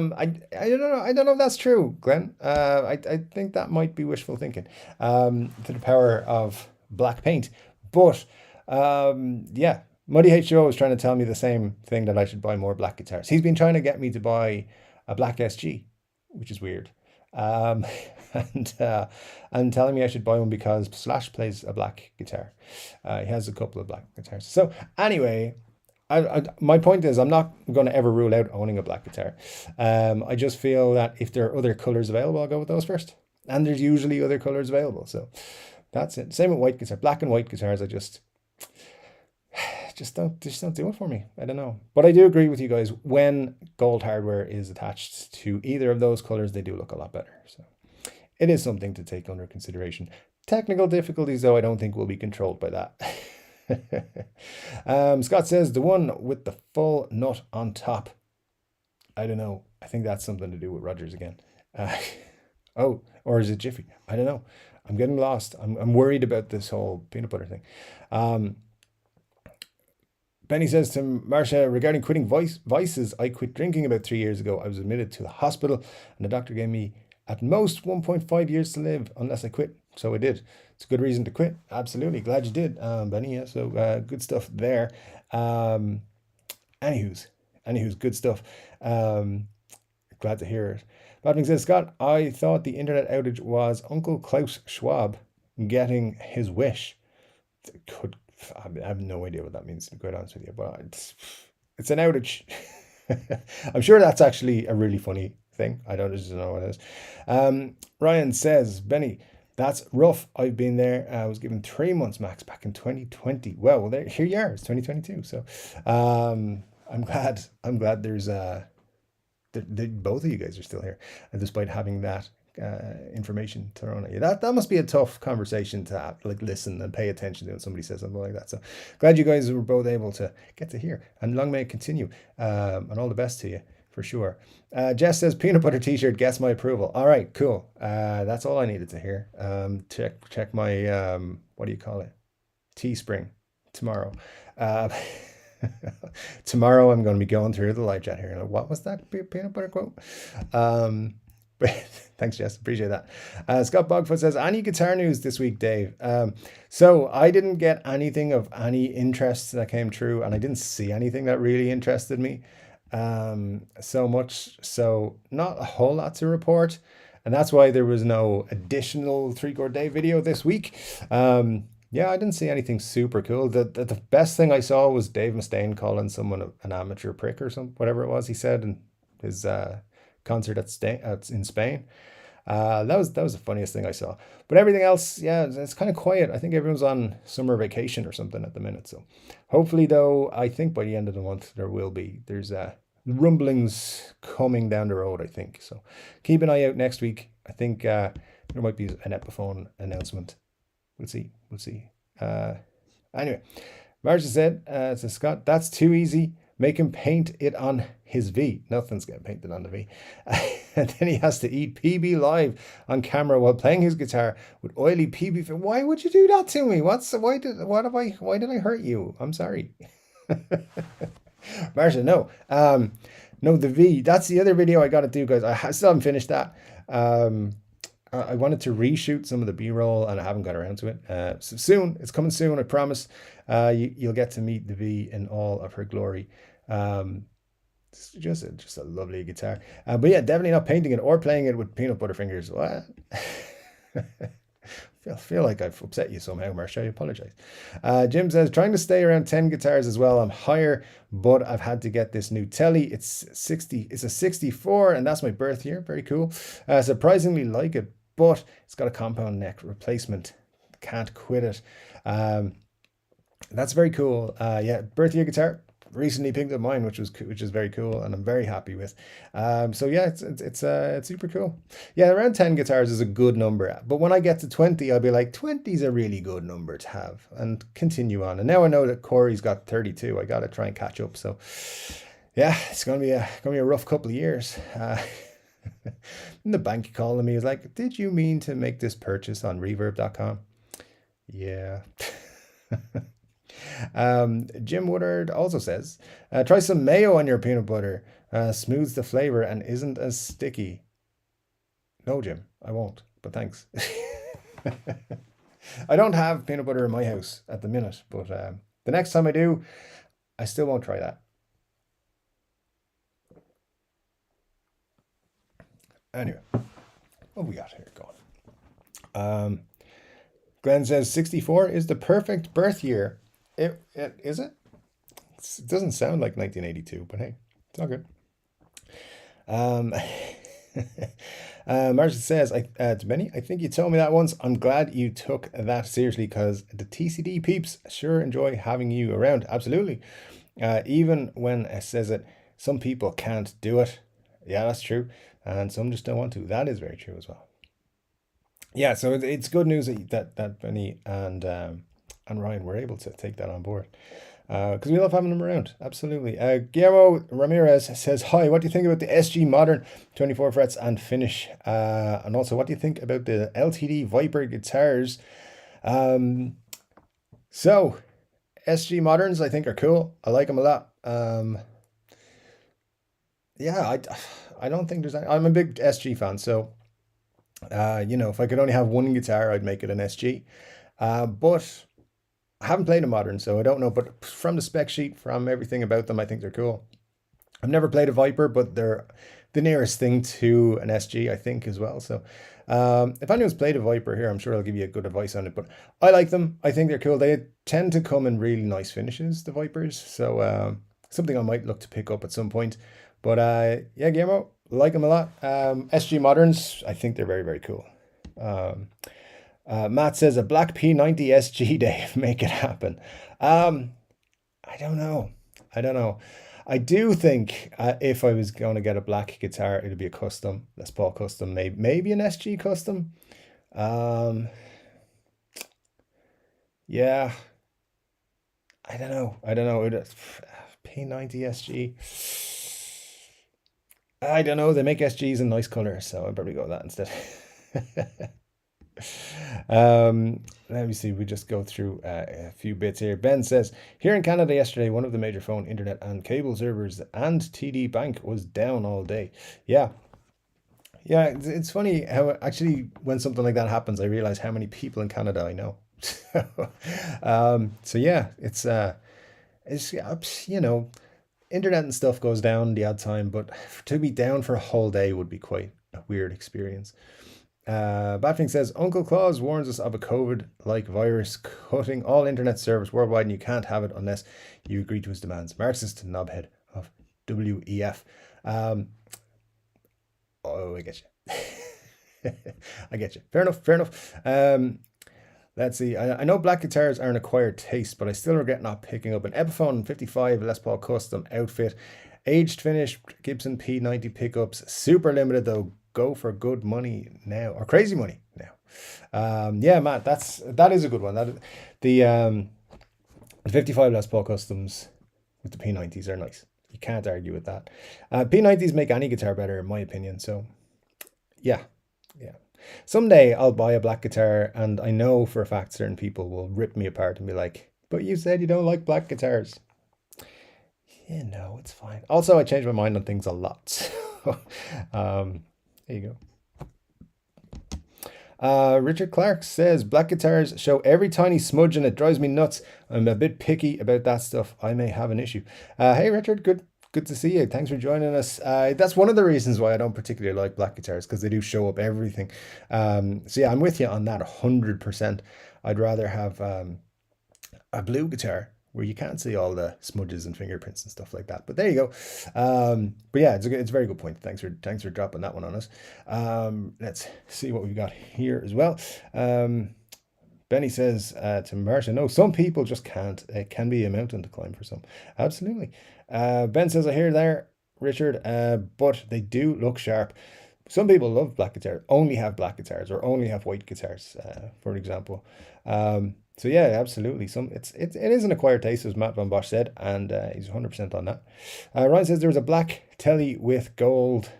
don't know. I don't know if that's true, Glenn. I think that might be wishful thinking, to the power of black paint. But, yeah, Muddy HO is trying to tell me the same thing, that I should buy more black guitars. He's been trying to get me to buy a black SG, which is weird. Um, and telling me I should buy one because Slash plays a black guitar. He has a couple of black guitars. So anyway, my point is, I'm not going to ever rule out owning a black guitar. I just feel that if there are other colors available, I'll go with those first. And there's usually other colors available. So that's it. Same with white guitar, black and white guitars. I just don't do it for me. I don't know. But I do agree with you guys. When gold hardware is attached to either of those colors, they do look a lot better. So it is something to take under consideration. Technical difficulties, though, I don't think will be controlled by that. Scott says, the one with the full nut on top. I don't know. I think that's something to do with Rogers again. Oh, or is it Jiffy? I don't know. I'm getting lost. I'm worried about this whole peanut butter thing. Benny says to Marcia, regarding quitting vices, I quit drinking about 3 years ago. I was admitted to the hospital and the doctor gave me at most 1.5 years to live unless I quit. So I did. It's a good reason to quit. Absolutely. Glad you did, Benny. Yeah, so good stuff there. Anywho's good stuff. Glad to hear it. Badming says, Scott, I thought the internet outage was Uncle Klaus Schwab getting his wish. I have no idea what that means, to be quite honest with you, but it's an outage. I'm sure that's actually a really funny thing. I don't just know what it is. Ryan says, Benny, that's rough. I've been there. I was given 3 months max back in 2020. Well, here you are. It's 2022. So I'm glad there's both of you guys are still here, and despite having that information thrown at you. That must be a tough conversation to have, like, listen and pay attention to when somebody says something like that. So glad you guys were both able to get to hear, and long may it continue, and all the best to you for sure. Jess says, peanut butter t-shirt gets my approval. All right, cool. That's all I needed to hear. Check my what do you call it, Teespring tomorrow. Tomorrow I'm going to be going through the live chat here. What was that peanut butter quote? Thanks, Jess. Appreciate that. Scott Bogfoot says, any guitar news this week, Dave? So I didn't get anything of any interest that came true, and I didn't see anything that really interested me. So much, so not a whole lot to report. And that's why there was no additional 3-Chord Dave video this week. Yeah, I didn't see anything super cool. The best thing I saw was Dave Mustaine calling someone an amateur prick or something, whatever it was he said in his concert in Spain. That was the funniest thing I saw. But everything else, yeah, it's kind of quiet. I think everyone's on summer vacation or something at the minute. So hopefully, though, I think by the end of the month there's rumblings coming down the road, I think. So keep an eye out next week. I think there might be an Epiphone announcement. We'll see. Anyway, Marcia said to Scott, that's too easy. Make him paint it on his V. Nothing's getting painted on the V. And then he has to eat PB live on camera while playing his guitar with oily PB. Why would you do that to me? Why did I hurt you? I'm sorry. Marcia, no. No, the V. That's the other video I got to do, guys. I still haven't finished that. I wanted to reshoot some of the B-roll and I haven't got around to it. So soon, it's coming soon, I promise. You'll get to meet the V in all of her glory. It's just a lovely guitar. But yeah, definitely not painting it or playing it with peanut butter fingers. What? I feel like I've upset you somehow, Marcia. I apologize. Jim says, trying to stay around 10 guitars as well. I'm higher, but I've had to get this new Tele. It's a 64, and that's my birth year. Very cool. Surprisingly like it, but it's got a compound neck replacement. Can't quit it. That's very cool. Yeah, birth year guitar. Recently picked up mine, which is very cool, and I'm very happy with. So yeah, it's super cool. Yeah, around 10 guitars is a good number, but when I get to 20, I'll be like, 20 is a really good number to have, and continue on. And now I know that Corey's got 32. I got to try and catch up. So yeah, it's gonna be a rough couple of years. And the bank calling me is like, did you mean to make this purchase on reverb.com? Yeah. Jim Woodard also says, try some mayo on your peanut butter. Smooths the flavor and isn't as sticky. No, Jim, I won't, but thanks. I don't have peanut butter in my house at the minute, but the next time I do, I still won't try that. Anyway, what we got here going? Glenn says 64 is the perfect birth year. It is it? It doesn't sound like 1982, but hey, it's all good. Marcia says, to Benny, I think you told me that once. I'm glad you took that seriously because the TCD peeps sure enjoy having you around. Absolutely. Even when it says it, some people can't do it. Yeah, that's true. And some just don't want to. That is very true as well. Yeah, so it's good news that Benny and Ryan were able to take that on board. Because we love having them around. Absolutely. Guillermo Ramirez says, hi, what do you think about the SG Modern 24 frets and finish? And also, what do you think about the LTD Viper guitars? So, SG Moderns, I think, are cool. I like them a lot. Yeah, I don't think there's any, I'm a big SG fan, so if I could only have one guitar, I'd make it an SG. But I haven't played a modern, so I don't know. But from the spec sheet, from everything about them, I think they're cool. I've never played a Viper, but they're the nearest thing to an SG, I think, as well. So if anyone's played a Viper here, I'm sure I'll give you a good advice on it. But I like them. I think they're cool. They tend to come in really nice finishes, the Vipers. So something I might look to pick up at some point. But yeah, Guillermo, like them a lot. SG Moderns, I think they're very, very cool. Matt says a black P90 SG, Dave, make it happen. I don't know. I do think if I was going to get a black guitar, it'd be a custom, Les Paul custom, maybe an SG custom. Yeah, I don't know. P90 SG. I don't know. They make SGs in nice color, so I'd probably go with that instead. Let me see. We just go through a few bits here. Ben says, here in Canada yesterday, one of the major phone, internet, and cable servers and TD Bank was down all day. Yeah. Yeah, it's funny how actually when something like that happens, I realize how many people in Canada I know. So yeah, it's internet and stuff goes down the odd time, but to be down for a whole day would be quite a weird experience. Batfing says, Uncle Claus warns us of a COVID-like virus cutting all internet service worldwide, and you can't have it unless you agree to his demands. Marxist knobhead of WEF. I get you. I get you. Fair enough. Let's see. I know black guitars are an acquired taste, but I still regret not picking up an Epiphone 55 Les Paul custom outfit. Aged finished Gibson P90 pickups. Super limited though. Go for good money now, or crazy money now. Yeah, Matt, that is a good one. The 55 Les Paul customs with the P90s are nice. You can't argue with that. P90s make any guitar better, in my opinion. So, yeah. Someday I'll buy a black guitar, and I know for a fact certain people will rip me apart and be like, "But you said you don't like black guitars." Yeah, no, it's fine. Also, I change my mind on things a lot. So, there you go. Richard Clark says, black guitars show every tiny smudge and it drives me nuts. I'm a bit picky about that stuff. I may have an issue. Hey, Richard, good to see you. Thanks for joining us. That's one of the reasons why I don't particularly like black guitars, because they do show up everything. So yeah, I'm with you on that 100%. I'd rather have a blue guitar where you can't see all the smudges and fingerprints and stuff like that. But there you go. But yeah, it's a very good point. Thanks for dropping that one on us. Let's see what we've got here as well. Benny says to Marcia, no, some people just can't. It can be a mountain to climb for some. Absolutely. Ben says, I hear there, Richard, but they do look sharp. Some people love black guitars, only have black guitars, or only have white guitars, for example. So yeah, absolutely. It is an acquired taste, as Matt Van Bosch said, and he's 100% on that. Ryan says there was a black telly with gold.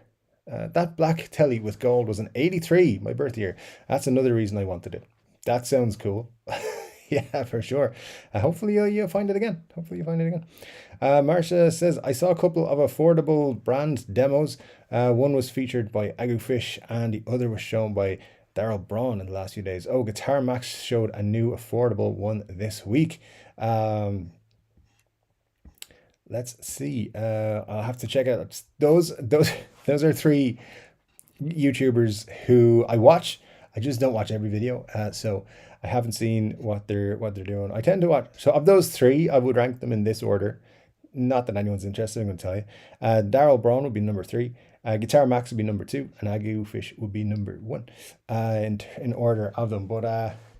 That black telly with gold was an 83, my birth year. That's another reason I wanted it. That sounds cool. Yeah, for sure. Hopefully you'll find it again. Hopefully you find it again. Marcia says, I saw a couple of affordable brand demos. One was featured by Agu Fish and the other was shown by Daryl Braun in the last few days. Oh, Guitar Max showed a new affordable one this week. Let's see. I'll have to check out those are three YouTubers who I watch. I just don't watch every video, so I haven't seen what they're doing. I tend to watch. So of those three, I would rank them in this order. Not that anyone's interested, I'm going to tell you. Daryl Braun would be number 3. Guitar Max would be number 2, and Agu Fish would be number 1, in order of them. But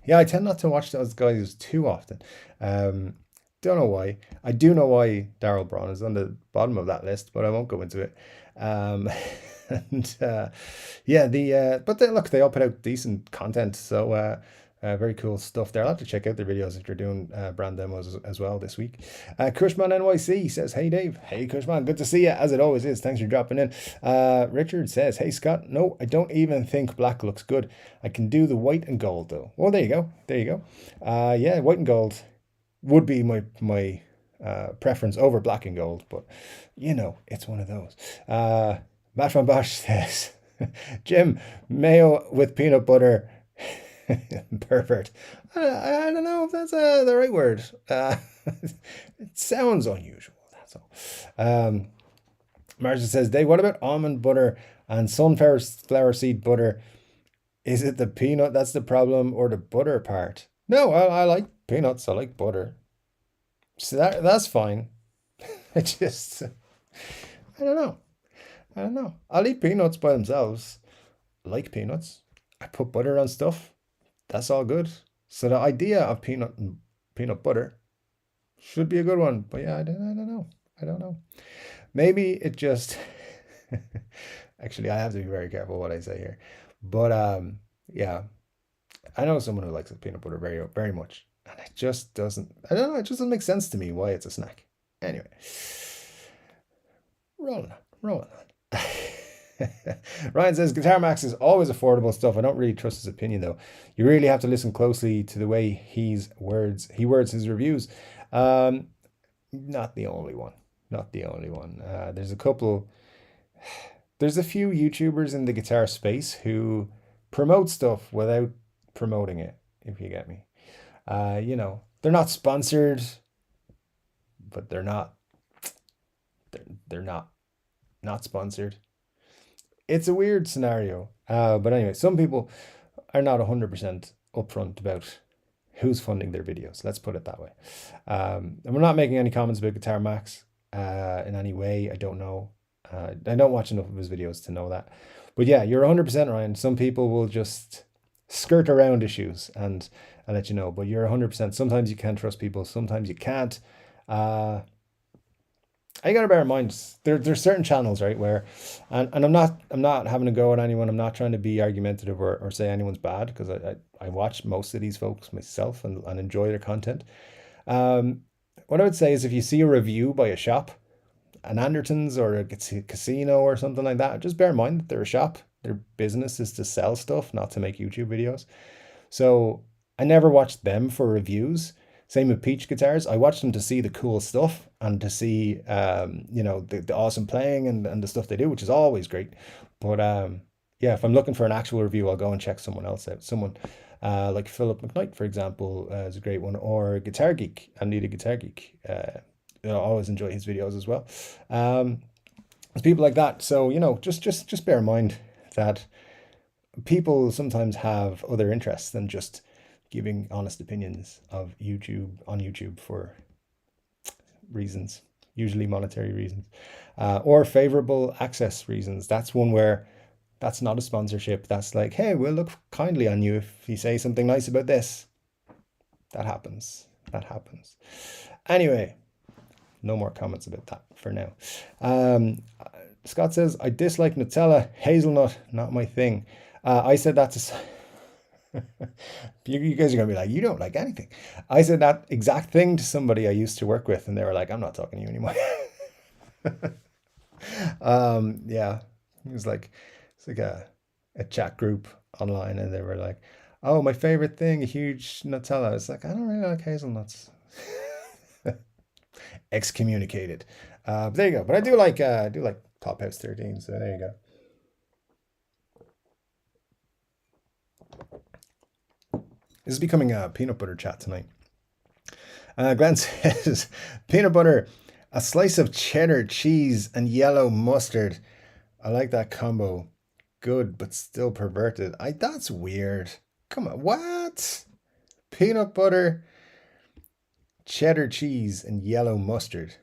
yeah, I tend not to watch those guys too often. Don't know why. I do know why Daryl Braun is on the bottom of that list, but I won't go into it. And yeah, but look, they all put out decent content, so very cool stuff there. I'll have to check out their videos if they're doing brand demos as well this week. Cushman NYC says, hey Dave. Hey Cushman, good to see you, as it always is. Thanks for dropping in. Richard says, hey Scott, no, I don't even think black looks good. I can do the white and gold though. Well, there you go. There you go. Yeah, white and gold would be my preference over black and gold, but you know, it's one of those. Matt van Bosch says, Jim, mayo with peanut butter. Pervert. I don't know if that's the right word. It sounds unusual, that's all. Marcia says, Dave, what about almond butter and sunflower seed butter? Is it the peanut that's the problem or the butter part? No, I like peanuts. I like butter. So that's fine. I just, I don't know. I don't know. I'll eat peanuts by themselves. I like peanuts. I put butter on stuff. That's all good. So the idea of peanut and peanut butter should be a good one. But yeah, I don't know. I don't know. Maybe it just actually I have to be very careful what I say here. But yeah. I know someone who likes peanut butter very, very much. And it just doesn't, I don't know, it just doesn't make sense to me why it's a snack. Anyway. Rolling on. Ryan says, Guitar Max is always affordable stuff. I don't really trust his opinion though. You really have to listen closely to the way he words his reviews. Not the only one. Not the only one. There's a few YouTubers in the guitar space who promote stuff without promoting it, if you get me. You know, they're not sponsored, but they're not sponsored. It's a weird scenario. But anyway, some people are not 100% upfront about who's funding their videos. Let's put it that way. And we're not making any comments about Guitar Max in any way. I don't know. I don't watch enough of his videos to know that. But yeah, you're 100% Ryan. Some people will just skirt around issues, and I'll let you know. But you're 100%. Sometimes you can trust people. Sometimes you can't. I gotta bear in mind there's certain channels, right, where and I'm not having to go at anyone. I'm not trying to be argumentative or say anyone's bad, because I watch most of these folks myself and enjoy their content. What I would say is, if you see a review by a shop, an Anderton's or a casino or something like that, just bear in mind that they're a shop. Their business is to sell stuff, not to make YouTube videos. So I never watched them for reviews. Same with Peach Guitars. I watched them to see the cool stuff and to see, you know, the awesome playing and the stuff they do, which is always great. But yeah, if I'm looking for an actual review, I'll go and check someone else out. Someone like Philip McKnight, for example, is a great one, or Guitar Geek. I need a Guitar Geek. I always enjoy his videos as well. There's people like that. So, you know, just bear in mind that people sometimes have other interests than just giving honest opinions of on YouTube for reasons, usually monetary reasons, or favorable access reasons. That's one where that's not a sponsorship. That's like, hey, we'll look kindly on you if you say something nice about this. That happens. Anyway, no more comments about that for now. Scott says, I dislike Nutella, hazelnut, not my thing. I said that to you guys are gonna be like, you don't like anything. I said that exact thing to somebody I used to work with, and they were like, I'm not talking to you anymore. Yeah, it's like a chat group online, and they were like, Oh, my favorite thing, a huge Nutella. It's like, I don't really like hazelnuts. Excommunicated. But there you go. But I do like Top House 13. So there you go. This is becoming a peanut butter chat tonight. Glenn says, peanut butter, a slice of cheddar cheese, and yellow mustard. I like that combo. Good, but still perverted. That's weird. Come on, what? Peanut butter, cheddar cheese, and yellow mustard.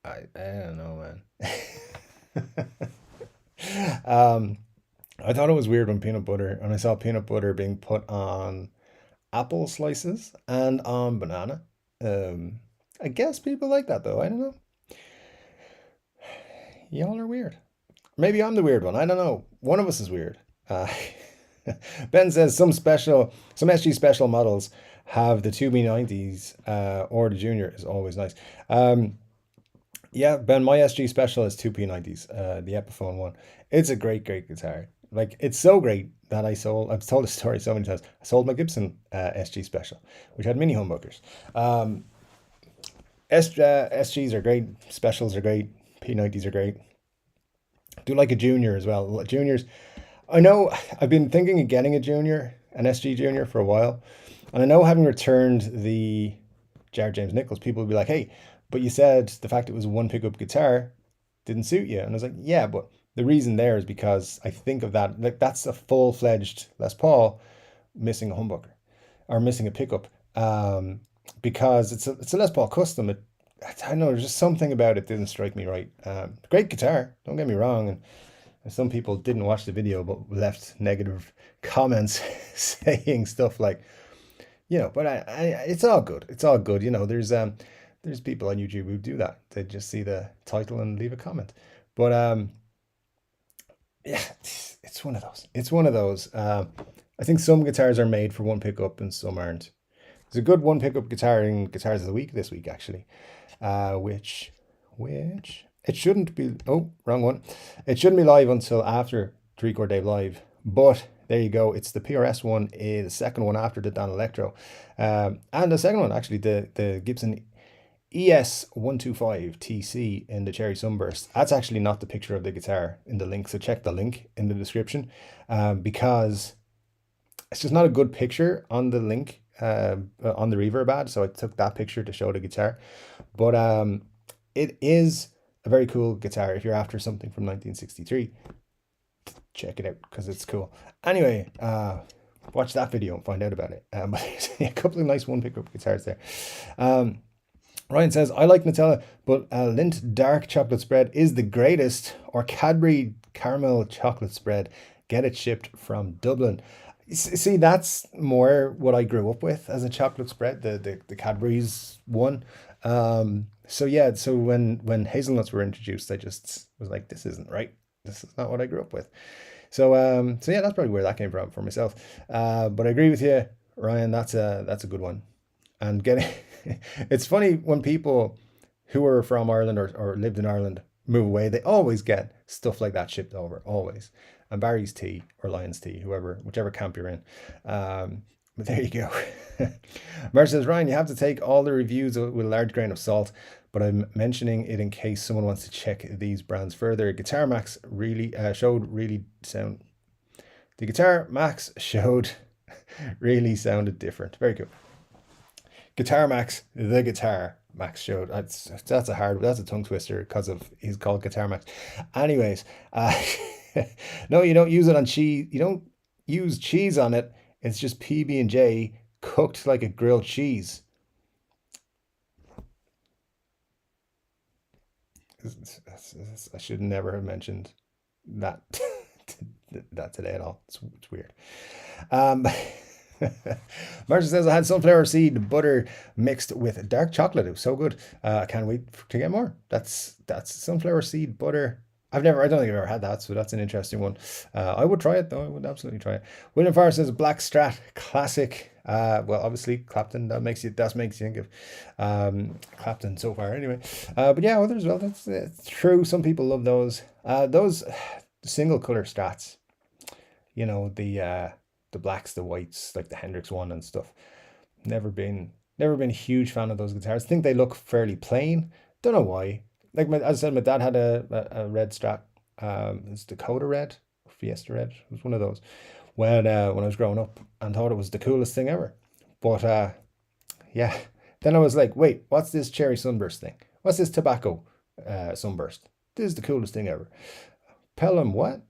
I don't know, man. I thought it was weird when I saw peanut butter being put on apple slices and on banana. I guess people like that though. I don't know. Y'all are weird. Maybe I'm the weird one. I don't know. One of us is weird. Ben says some SG special models have the 2B90s or the Junior is always nice. Yeah, Ben, my SG special is 2P90s, the Epiphone one. It's a great guitar. Like, it's so great that I've told this story so many times. I sold my Gibson SG special, which had mini humbuckers. SGs are great, specials are great, P90s are great. I do like a Junior as well. Juniors, I know I've been thinking of getting a Junior, an SG Junior for a while. And I know having returned the Jared James Nichols, people would be like, hey, but you said the fact it was a one pickup guitar didn't suit you. And I was like, yeah, but the reason there is because I think of that, like that's a full-fledged Les Paul missing a humbucker or missing a pickup. Because it's a Les Paul custom. I don't know, there's just something about it didn't strike me right. Great guitar, don't get me wrong. And some people didn't watch the video but left negative comments saying stuff like, but it's all good. It's all good. There's people on YouTube who do that. They just see the title and leave a comment. But yeah, it's one of those. It's one of those. I think some guitars are made for one pickup and some aren't. There's a good one pickup guitar in Guitars of the Week this week, actually. Which it shouldn't be. Oh, wrong one. It shouldn't be live until after Chord Dave Live. But there you go. It's the PRS one, the second one after the Dan Electro, and the second one actually the Gibson ES125 TC in the Cherry Sunburst. That's actually not the picture of the guitar in the link, so check the link in the description, because it's just not a good picture on the link on the reverb ad. So I took that picture to show the guitar, but it is a very cool guitar. If you're after something from 1963, check it out because it's cool. Anyway, watch that video and find out about it. But there's a couple of nice one pickup guitars there. Ryan says, I like Nutella, but Lindt dark chocolate spread is the greatest, or Cadbury caramel chocolate spread. Get it shipped from Dublin. See, that's more what I grew up with as a chocolate spread, the Cadbury's one. So yeah, so when hazelnuts were introduced, I just was like, this isn't right. This is not what I grew up with. So yeah, that's probably where that came from for myself. But I agree with you, Ryan. That's a good one. And it's funny when people who are from Ireland or lived in Ireland move away, they always get stuff like that shipped over, always. And Barry's Tea or Lion's Tea, whichever camp you're in. But there you go. Mer says, Ryan, you have to take all the reviews with a large grain of salt, but I'm mentioning it in case someone wants to check these brands further. Guitar Max really sounded different. Very cool. Guitar Max, the Guitar Max showed. That's a tongue twister because he's called Guitar Max. Anyways, no, you don't use it on cheese. You don't use cheese on it. It's just PB&J cooked like a grilled cheese. I should never have mentioned that today at all. It's weird. Marcia says, I had sunflower seed butter mixed with dark chocolate. It was so good. I can't wait to get more. That's sunflower seed butter. I don't think I've ever had that, so that's an interesting one. I would try it though. I would absolutely try it. William Farr says, Black Strat classic. Well, obviously Clapton. That makes you think of Clapton so far. Anyway, but yeah, others as well. That's true. Some people love those. Those single color Strats. you know, the blacks, the whites, like the Hendrix one and stuff. Never been a huge fan of those guitars. I think they look fairly plain. Don't know why. Like as I said, my dad had a red Strat. It's Dakota Red, Fiesta Red. It was one of those when I was growing up, and thought it was the coolest thing ever. But yeah, then I was like, wait, what's this cherry sunburst thing? What's this tobacco sunburst? This is the coolest thing ever. Pelham, what?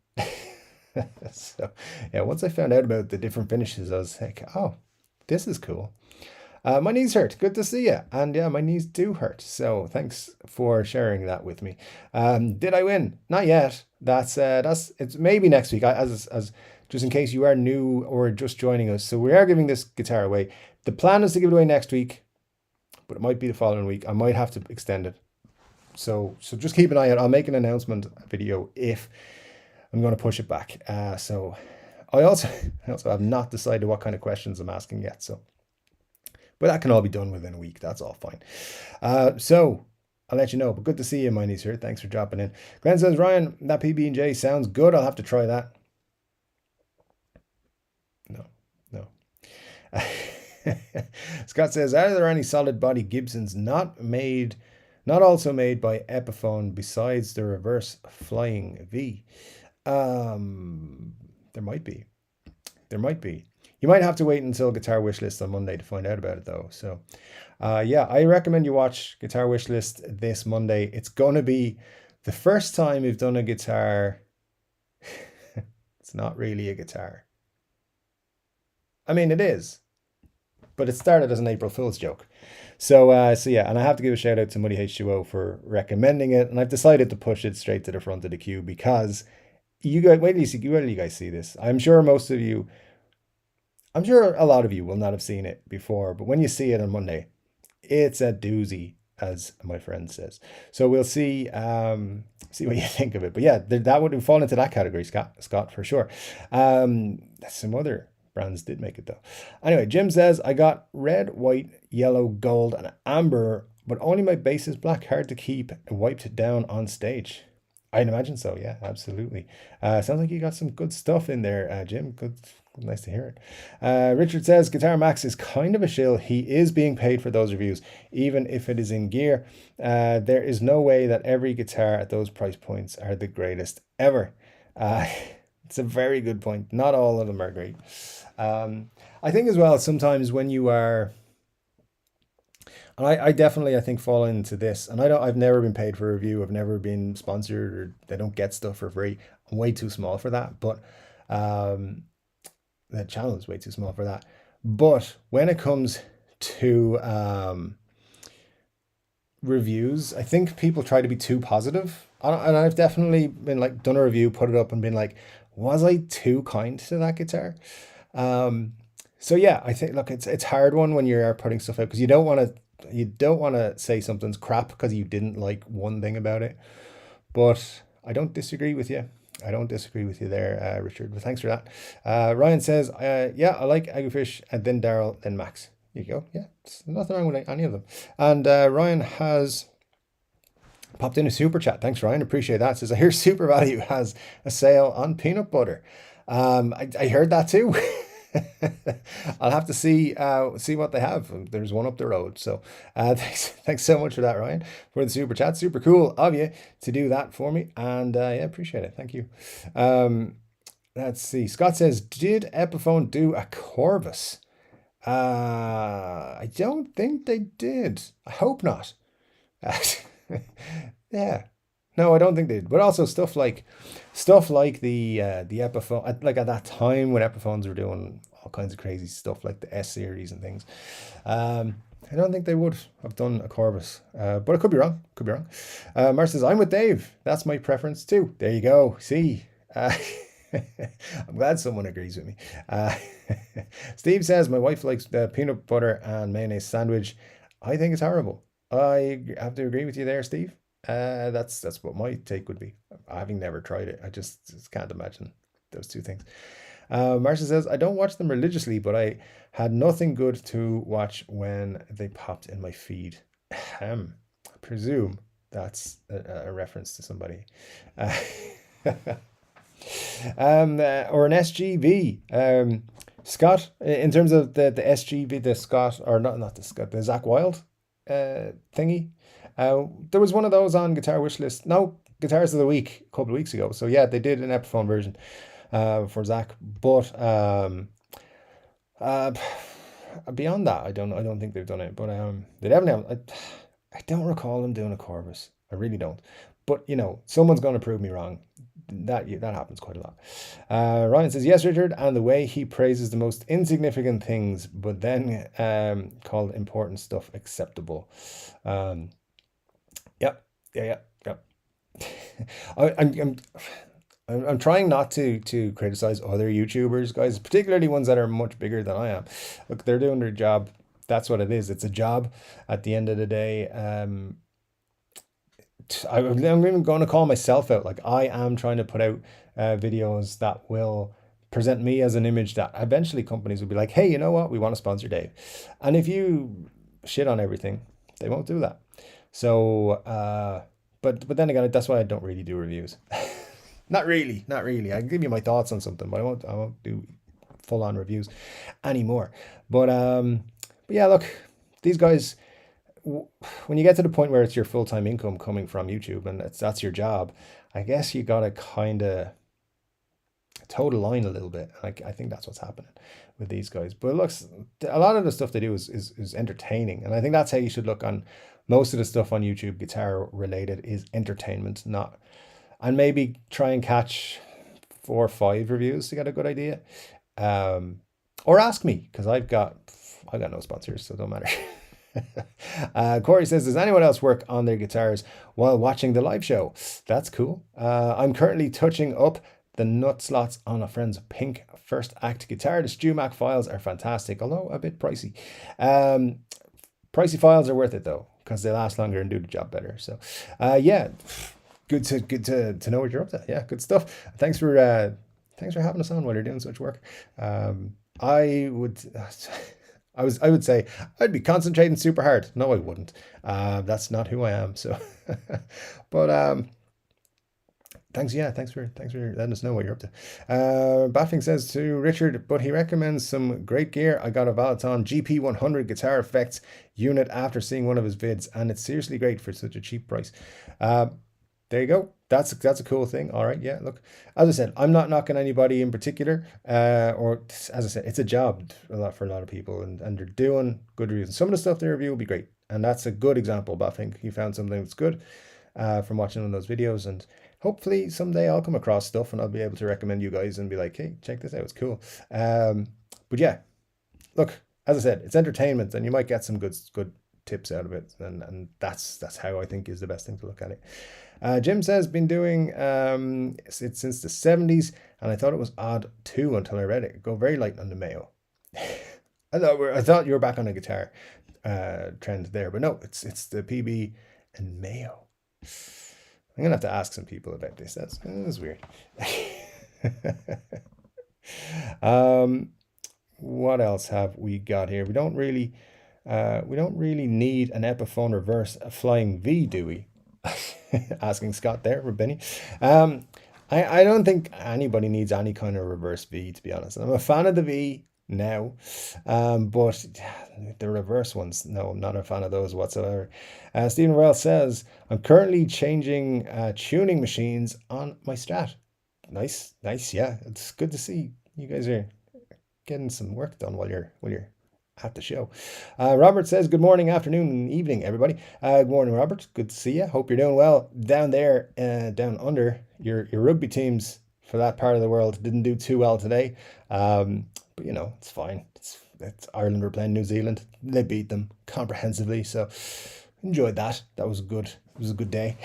So yeah, once I found out about the different finishes, I was like, oh, this is cool. My knees hurt. Good to see you. And yeah, my knees do hurt. So thanks for sharing that with me. Did I win? Not yet. That's it's maybe next week. As just in case you are new or just joining us. So we are giving this guitar away. The plan is to give it away next week, but it might be the following week. I might have to extend it. So just keep an eye out. I'll make an announcement video if I'm going to push it back. So I also have not decided what kind of questions I'm asking yet. So. But that can all be done within a week. That's all fine. So I'll let you know. But good to see you, my niece here. Thanks for dropping in. Glenn says, Ryan, that PB&J sounds good. I'll have to try that. No. Scott says, are there any solid body Gibsons not also made by Epiphone besides the reverse flying V? There might be. You might have to wait until Guitar Wishlist on Monday to find out about it, though. So, yeah, I recommend you watch Guitar Wishlist this Monday. It's going to be the first time we've done a guitar. It's not really a guitar. I mean, it is, but it started as an April Fool's joke. So yeah, and I have to give a shout out to Muddy H2O for recommending it, and I've decided to push it straight to the front of the queue because you guys, wait till you guys see this. I'm sure a lot of you will not have seen it before, but when you see it on Monday, it's a doozy, as my friend says. So we'll see what you think of it. But yeah, that would fall into that category, Scott, for sure. Some other brands did make it though. Anyway, Jim says, I got red, white, yellow, gold, and amber, but only my bass is black. Hard to keep wiped down on stage. I'd imagine so. Yeah, absolutely. Sounds like you got some good stuff in there, Jim. Good. Nice to hear it. Richard says, Guitar Max is kind of a shill. He is being paid for those reviews, even if it is in gear. There is no way that every guitar at those price points are the greatest ever. It's a very good point. Not all of them are great. I think as well, sometimes when you are, and I definitely, I think, fall into this, and I've never been paid for a review. I've never been sponsored, or they don't get stuff for free. I'm way too small for that, but the channel is way too small for that. But when it comes to reviews, I think people try to be too positive. And I've definitely been like, done a review, put it up and been like, was I too kind to that guitar? So yeah, I think, look, it's hard one when you're putting stuff out, because you don't want to say something's crap because you didn't like one thing about it. But I don't disagree with you. I don't disagree with you there, Richard, but thanks for that. Ryan says, yeah, I like Agrifish, and then Daryl, then Max. There you go. Yeah, there's nothing wrong with any of them. And Ryan has popped in a super chat. Thanks, Ryan. Appreciate that. Says, I hear Super Value has a sale on peanut butter. I heard that too. I'll have to see what they have. There's one up the road. So thanks so much for that, Ryan, for the super chat. Super cool of you to do that for me. And yeah, appreciate it. Thank you. Let's see. Scott says, did Epiphone do a Corvus? I don't think they did. I hope not. Yeah. No, I don't think they did. But also stuff like the Epiphone, like at that time when Epiphones were doing all kinds of crazy stuff like the S series and things. I don't think they would have done a Corvus, but I could be wrong. Mar says, I'm with Dave. That's my preference too. There you go. See, I'm glad someone agrees with me. Steve says, my wife likes the peanut butter and mayonnaise sandwich. I think it's horrible. I have to agree with you there, Steve. That's what my take would be. Having never tried it, I just can't imagine those two things. Marcia says, I don't watch them religiously, but I had nothing good to watch when they popped in my feed. I presume that's a reference to somebody. Or an SGV. Scott, in terms of the SGV, the Scott, or not the Scott, the Zach Wild thingy. There was one of those on Guitar Wishlist. No, Guitars of the Week a couple of weeks ago. So yeah, they did an Epiphone version for Zach. But uh, beyond that, I don't think they've done it. But they definitely have. I don't recall them doing a Corvus. I really don't. But you know, someone's going to prove me wrong. That happens quite a lot. Ryan says, yes, Richard, and the way he praises the most insignificant things, but then called important stuff acceptable. Yep, yeah. I'm trying not to criticize other YouTubers, guys, particularly ones that are much bigger than I am. Look, they're doing their job. That's what it is. It's a job at the end of the day. I'm even going to call myself out. Like, I am trying to put out videos that will present me as an image that eventually companies will be like, hey, you know what? We want to sponsor Dave. And if you shit on everything, they won't do that. So, but then again, that's why I don't really do reviews. Not really. I can give you my thoughts on something, but I won't do full on reviews anymore. But yeah, look, these guys, when you get to the point where it's your full-time income coming from YouTube and that's your job, I guess you gotta kind of toe the line a little bit. Like, I think that's what's happening with these guys. But it looks, a lot of the stuff they do is entertaining, and I think that's how you should look on most of the stuff on YouTube. Guitar related is entertainment, not, and maybe try and catch 4 or 5 reviews to get a good idea. Or ask me, because I got no sponsors, so it don't matter. Corey says, does anyone else work on their guitars while watching the live show? That's cool. I'm currently touching up the nut slots on a friend's pink first act guitar. The StewMac files are fantastic, although a bit pricey. Pricey files are worth it though, because they last longer and do the job better. So yeah, good to know what you're up to. Yeah, good stuff. Thanks for having us on while you're doing such work. I would say I'd be concentrating super hard. No, I wouldn't. That's not who I am. So, but thanks. Yeah, thanks for letting us know what you're up to. Baffling says to Richard, but he recommends some great gear. I got a Valaton GP100 guitar effects unit after seeing one of his vids, and it's seriously great for such a cheap price. There you go. That's a cool thing. All right. Yeah. Look, as I said, I'm not knocking anybody in particular. Or as I said, it's a job for a lot of people, and they're doing good reviews. Some of the stuff they review will be great, and that's a good example. But I think you found something that's good from watching one of those videos, and hopefully someday I'll come across stuff and I'll be able to recommend you guys and be like, hey, check this out. It's cool. But yeah, look, as I said, it's entertainment, and you might get some good tips out of it, and that's how I think is the best thing to look at it. Jim says, been doing it since the 70s, and I thought it was odd too until I read it. Go very light on the Mayo. I thought you were back on a guitar trend there, but no, it's the PB and Mayo. I'm gonna have to ask some people about this. That's weird. What else have we got here? We don't really need an Epiphone reverse flying V, do we? Asking Scott there for Benny. I don't think anybody needs any kind of reverse V, to be honest. I'm a fan of the V now, but the reverse ones, no, I'm not a fan of those whatsoever. Stephen Well says, I'm currently changing tuning machines on my Strat. Nice, yeah, it's good to see you guys are getting some work done while you're at the show. Robert says, good morning, afternoon, and evening, everybody. Good morning, Robert. Good to see you. Hope you're doing well down there, down under. Your rugby teams for that part of the world didn't do too well today. But you know, it's fine. It's Ireland were playing New Zealand. They beat them comprehensively. So enjoyed that. That was good. It was a good day.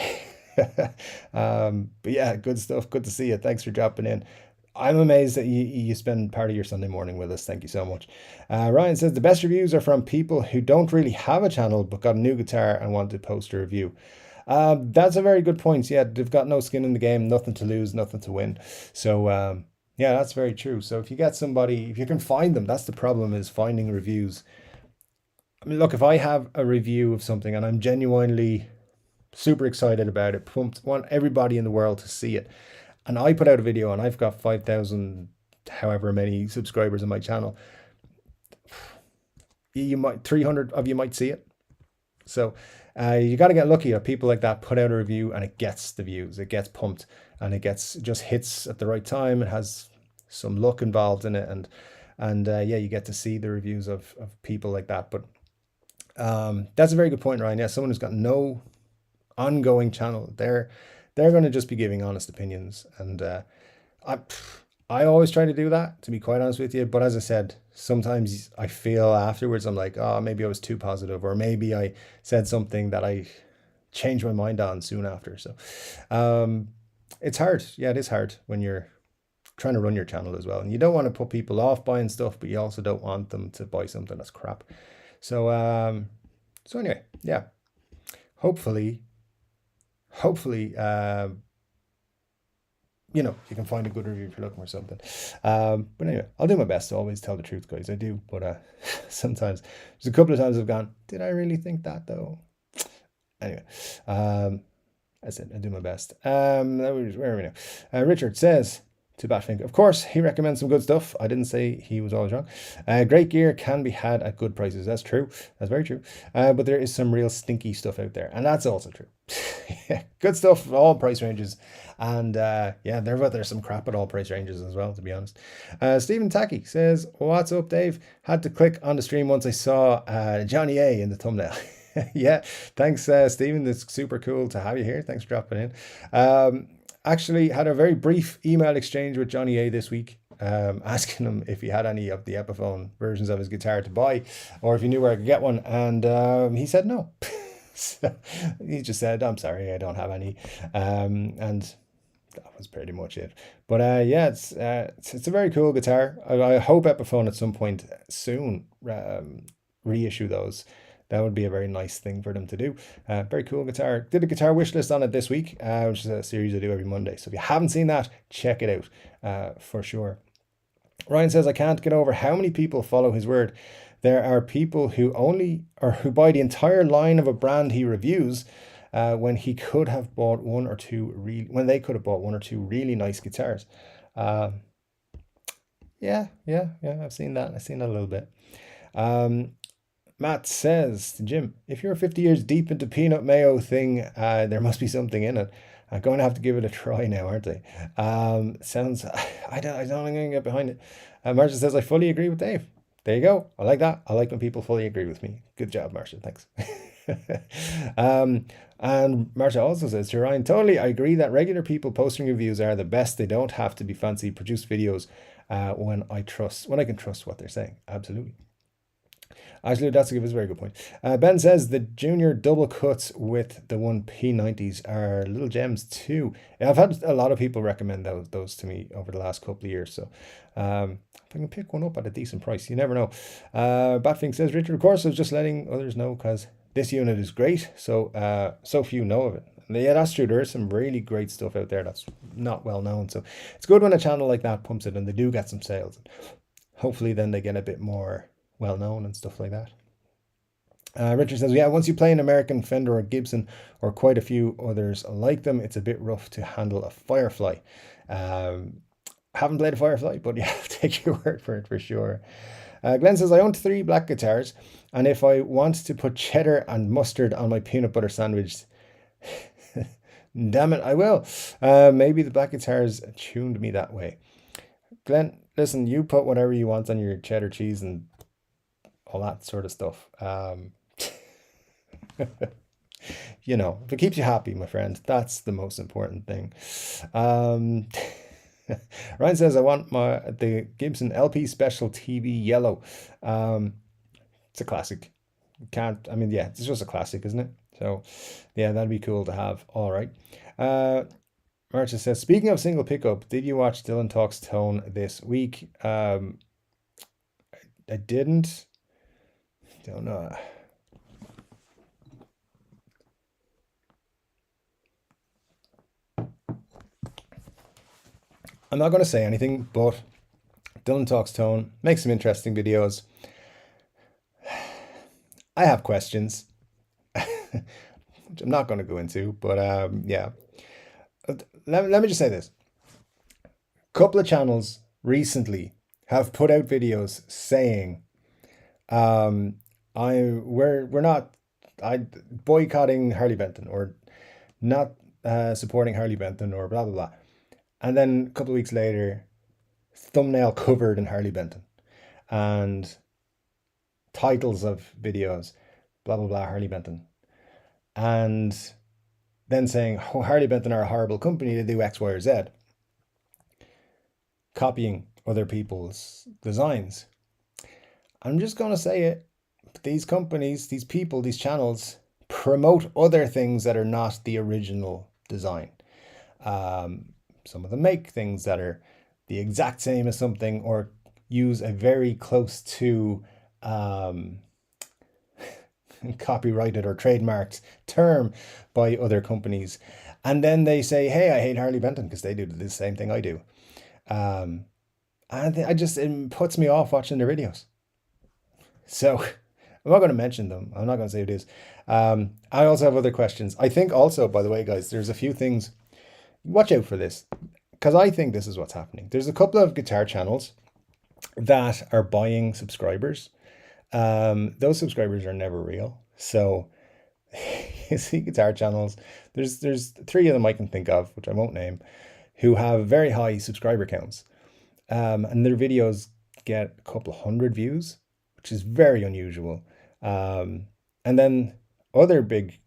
But yeah, good stuff. Good to see you. Thanks for dropping in. I'm amazed that you spend part of your Sunday morning with us. Thank you so much. Ryan says, the best reviews are from people who don't really have a channel but got a new guitar and want to post a review. That's a very good point. Yeah, they've got no skin in the game, nothing to lose, nothing to win. So yeah, that's very true. So if you get somebody, if you can find them, that's the problem, is finding reviews. I mean, look, if I have a review of something and I'm genuinely super excited about it, pumped, want everybody in the world to see it, and I put out a video and I've got 5,000 however many subscribers on my channel, you might 300 of you might see it. So you got to get lucky, or people like that put out a review and it gets the views, it gets pumped, and it gets just hits at the right time. It has some luck involved in it, and yeah, you get to see the reviews of people like that. But that's a very good point, Ryan. Yeah, someone who's got no ongoing channel, they're going to just be giving honest opinions, and I always try to do that, to be quite honest with you. But as I said, sometimes I feel afterwards, I'm like, oh, maybe I was too positive, or maybe I said something that I changed my mind on soon after. So it's hard. Yeah, it is hard when you're trying to run your channel as well. And you don't want to put people off buying stuff, but you also don't want them to buy something that's crap. So so anyway, yeah. Hopefully, you know, you can find a good review if you're looking for something. But anyway, I'll do my best to always tell the truth, guys. I do, but sometimes there's a couple of times I've gone, did I really think that though? Anyway, that's it. I do my best. Where are we now? Richard says to Batfink, of course, he recommends some good stuff. I didn't say he was always wrong. Great gear can be had at good prices. That's true. That's very true. But there is some real stinky stuff out there, and that's also true. Yeah, good stuff, all price ranges. And yeah, there's some crap at all price ranges as well, to be honest. Stephen Tacky says, what's up, Dave? Had to click on the stream once I saw Johnny A in the thumbnail. Yeah, thanks, Stephen. It's super cool to have you here. Thanks for dropping in. Actually had a very brief email exchange with Johnny A this week, asking him if he had any of the Epiphone versions of his guitar to buy, or if he knew where I could get one, and he said no. So he just said, I'm sorry, I don't have any, and that was pretty much it. But yeah, it's a very cool guitar. I hope Epiphone at some point soon reissue those. That would be a very nice thing for them to do. Very cool guitar. Did a guitar wish list on it this week, which is a series I do every Monday. So if you haven't seen that, check it out for sure. Ryan says, I can't get over how many people follow his word. There are people who buy the entire line of a brand he reviews when he could have bought one or two really nice guitars. Yeah, I've seen that. I've seen that a little bit. Matt says to Jim, if you're 50 years deep into peanut mayo thing, there must be something in it. I'm going to have to give it a try now, aren't I? Sounds, I don't think I can get behind it. Marcia says, I fully agree with Dave. There you go. I like that. I like when people fully agree with me. Good job, Marcia. Thanks. And Marcia also says to Ryan, totally, I agree that regular people posting reviews are the best. They don't have to be fancy produced videos when I can trust what they're saying. Absolutely. Actually, that's a very good point. Ben says the junior double cuts with the 1P90s are little gems too. Yeah, I've had a lot of people recommend those to me over the last couple of years. So if I can pick one up at a decent price, you never know. Batfink says, Richard, of course, I was just letting others know because this unit is great. So so few know of it. And yeah, that's true. There is some really great stuff out there that's not well known. So it's good when a channel like that pumps it and they do get some sales. Hopefully then they get a bit more well known and stuff like that. Richard says, yeah, once you play an American Fender or Gibson or quite a few others like them, it's a bit rough to handle a Firefly. Haven't played a Firefly, but yeah, I'll take your word for it for sure. Glenn says, I own 3 black guitars, and if I want to put cheddar and mustard on my peanut butter sandwich, damn it, I will. Maybe the black guitars tuned me that way. Glenn, listen, you put whatever you want on your cheddar cheese and all that sort of stuff. You know, if it keeps you happy, my friend, that's the most important thing. Ryan says, I want the Gibson LP Special TV Yellow. It's a classic. Yeah, it's just a classic, isn't it? So yeah, that'd be cool to have. All right. Marcia says, speaking of single pickup, did you watch Dylan Talks Tone this week? I didn't. Don't know. I'm not going to say anything, but Dylan Talks Tone makes some interesting videos. I have questions, which I'm not going to go into, but yeah. Let me just say this. couple of channels recently have put out videos saying, we're not boycotting Harley Benton, or not supporting Harley Benton, or blah blah blah. And then a couple of weeks later, thumbnail covered in Harley Benton, and titles of videos, blah blah blah, Harley Benton, and then saying, oh, Harley Benton are a horrible company to do X, Y, or Z, copying other people's designs. I'm just going to say it. These companies, these people, these channels promote other things that are not the original design. Some of them make things that are the exact same as something, or use a very close to copyrighted or trademarked term by other companies. And then they say, hey, I hate Harley Benton because they do the same thing I do. And it puts me off watching their videos. So I'm not going to mention them. I'm not going to say who it is. I also have other questions. I think also, by the way, guys, there's a few things. Watch out for this, because I think this is what's happening. There's a couple of guitar channels that are buying subscribers. Those subscribers are never real. So you see guitar channels, there's 3 of them I can think of, which I won't name, who have very high subscriber counts. And their videos get a couple of hundred views, which is very unusual. And then other big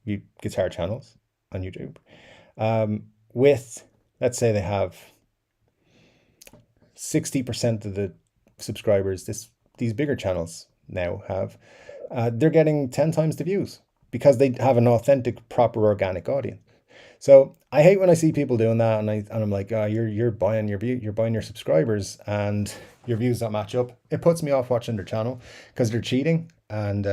guitar channels on YouTube, with, let's say they have 60% of the subscribers these bigger channels now have, they're getting 10 times the views because they have an authentic, proper, organic audience. So I hate when I see people doing that, and I'm like, oh, you're buying your subscribers, and your views don't match up. It puts me off watching their channel because they're cheating, and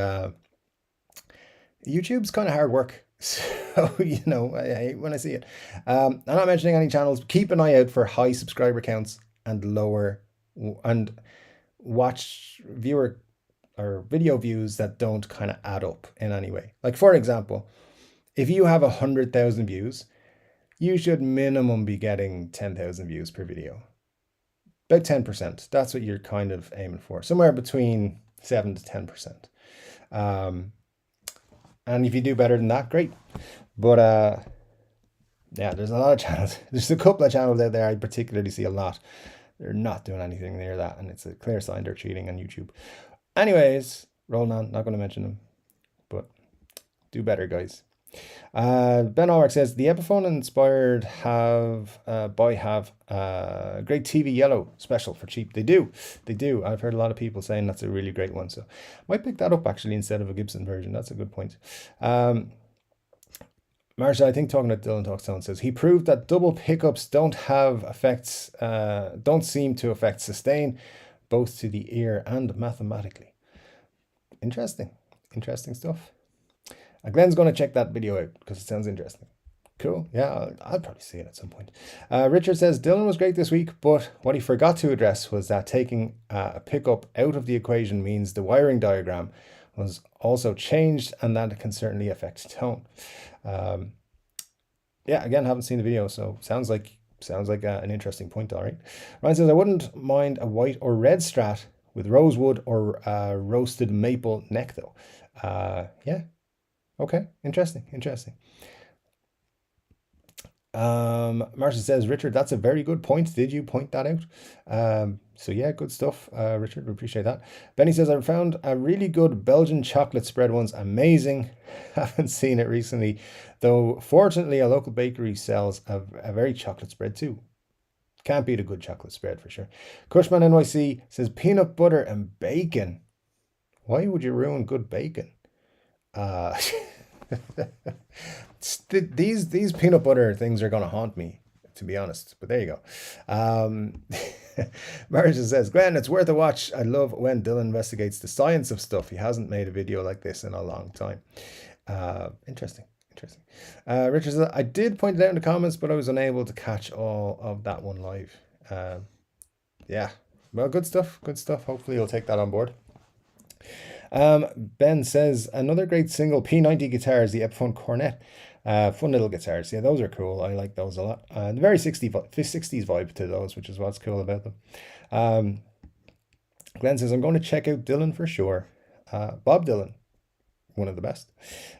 YouTube's kind of hard work. So, you know, I hate when I see it. I'm not mentioning any channels. Keep an eye out for high subscriber counts and lower, and watch viewer or video views that don't kind of add up in any way. Like, for example, if you have 100,000 views, you should minimum be getting 10,000 views per video. About 10%. That's what you're kind of aiming for. Somewhere between 7 to 10%. And if you do better than that, great. But yeah, there's a lot of channels. There's a couple of channels out there I particularly see a lot. They're not doing anything near that, and it's a clear sign they're cheating on YouTube. Anyways, rolling on, not going to mention them, but do better, guys. Ben Ulrich says the Epiphone inspired have great TV yellow special for cheap. They do. I've heard a lot of people saying that's a really great one, so might pick that up actually instead of a Gibson version. That's a good point. Marsha, I think talking about Dylan Talkstone, says he proved that double pickups don't seem to affect sustain, both to the ear and mathematically. Interesting stuff. Glenn's going to check that video out because it sounds interesting. Cool. Yeah, I'll probably see it at some point. Richard says Dylan was great this week, but what he forgot to address was that taking a pickup out of the equation means the wiring diagram was also changed, and that can certainly affect tone. Yeah, again, haven't seen the video, so sounds like an interesting point. All right. Ryan says I wouldn't mind a white or red Strat with rosewood or roasted maple neck though. Yeah. Okay, interesting. Marcia says, Richard, that's a very good point. Did you point that out? So yeah, good stuff, Richard. We appreciate that. Benny says, I found a really good Belgian chocolate spread once. Amazing. Haven't seen it recently, though. Fortunately, a local bakery sells a very chocolate spread too. Can't beat a good chocolate spread for sure. Cushman NYC says, peanut butter and bacon. Why would you ruin good bacon? These peanut butter things are going to haunt me, to be honest, but there you go. Marcia says, Glenn, it's worth a watch. I love when Dylan investigates the science of stuff. He hasn't made a video like this in a long time. Interesting. Richard says, I did point it out in the comments, but I was unable to catch all of that one live. Yeah, well, good stuff. Hopefully you'll take that on board. Ben says, another great single P90 guitar is the Epiphone Cornet. Fun little guitars. Yeah, those are cool. I like those a lot. The very 60s vibe to those, which is what's cool about them. Glenn says, I'm going to check out Dylan for sure. Bob Dylan, one of the best.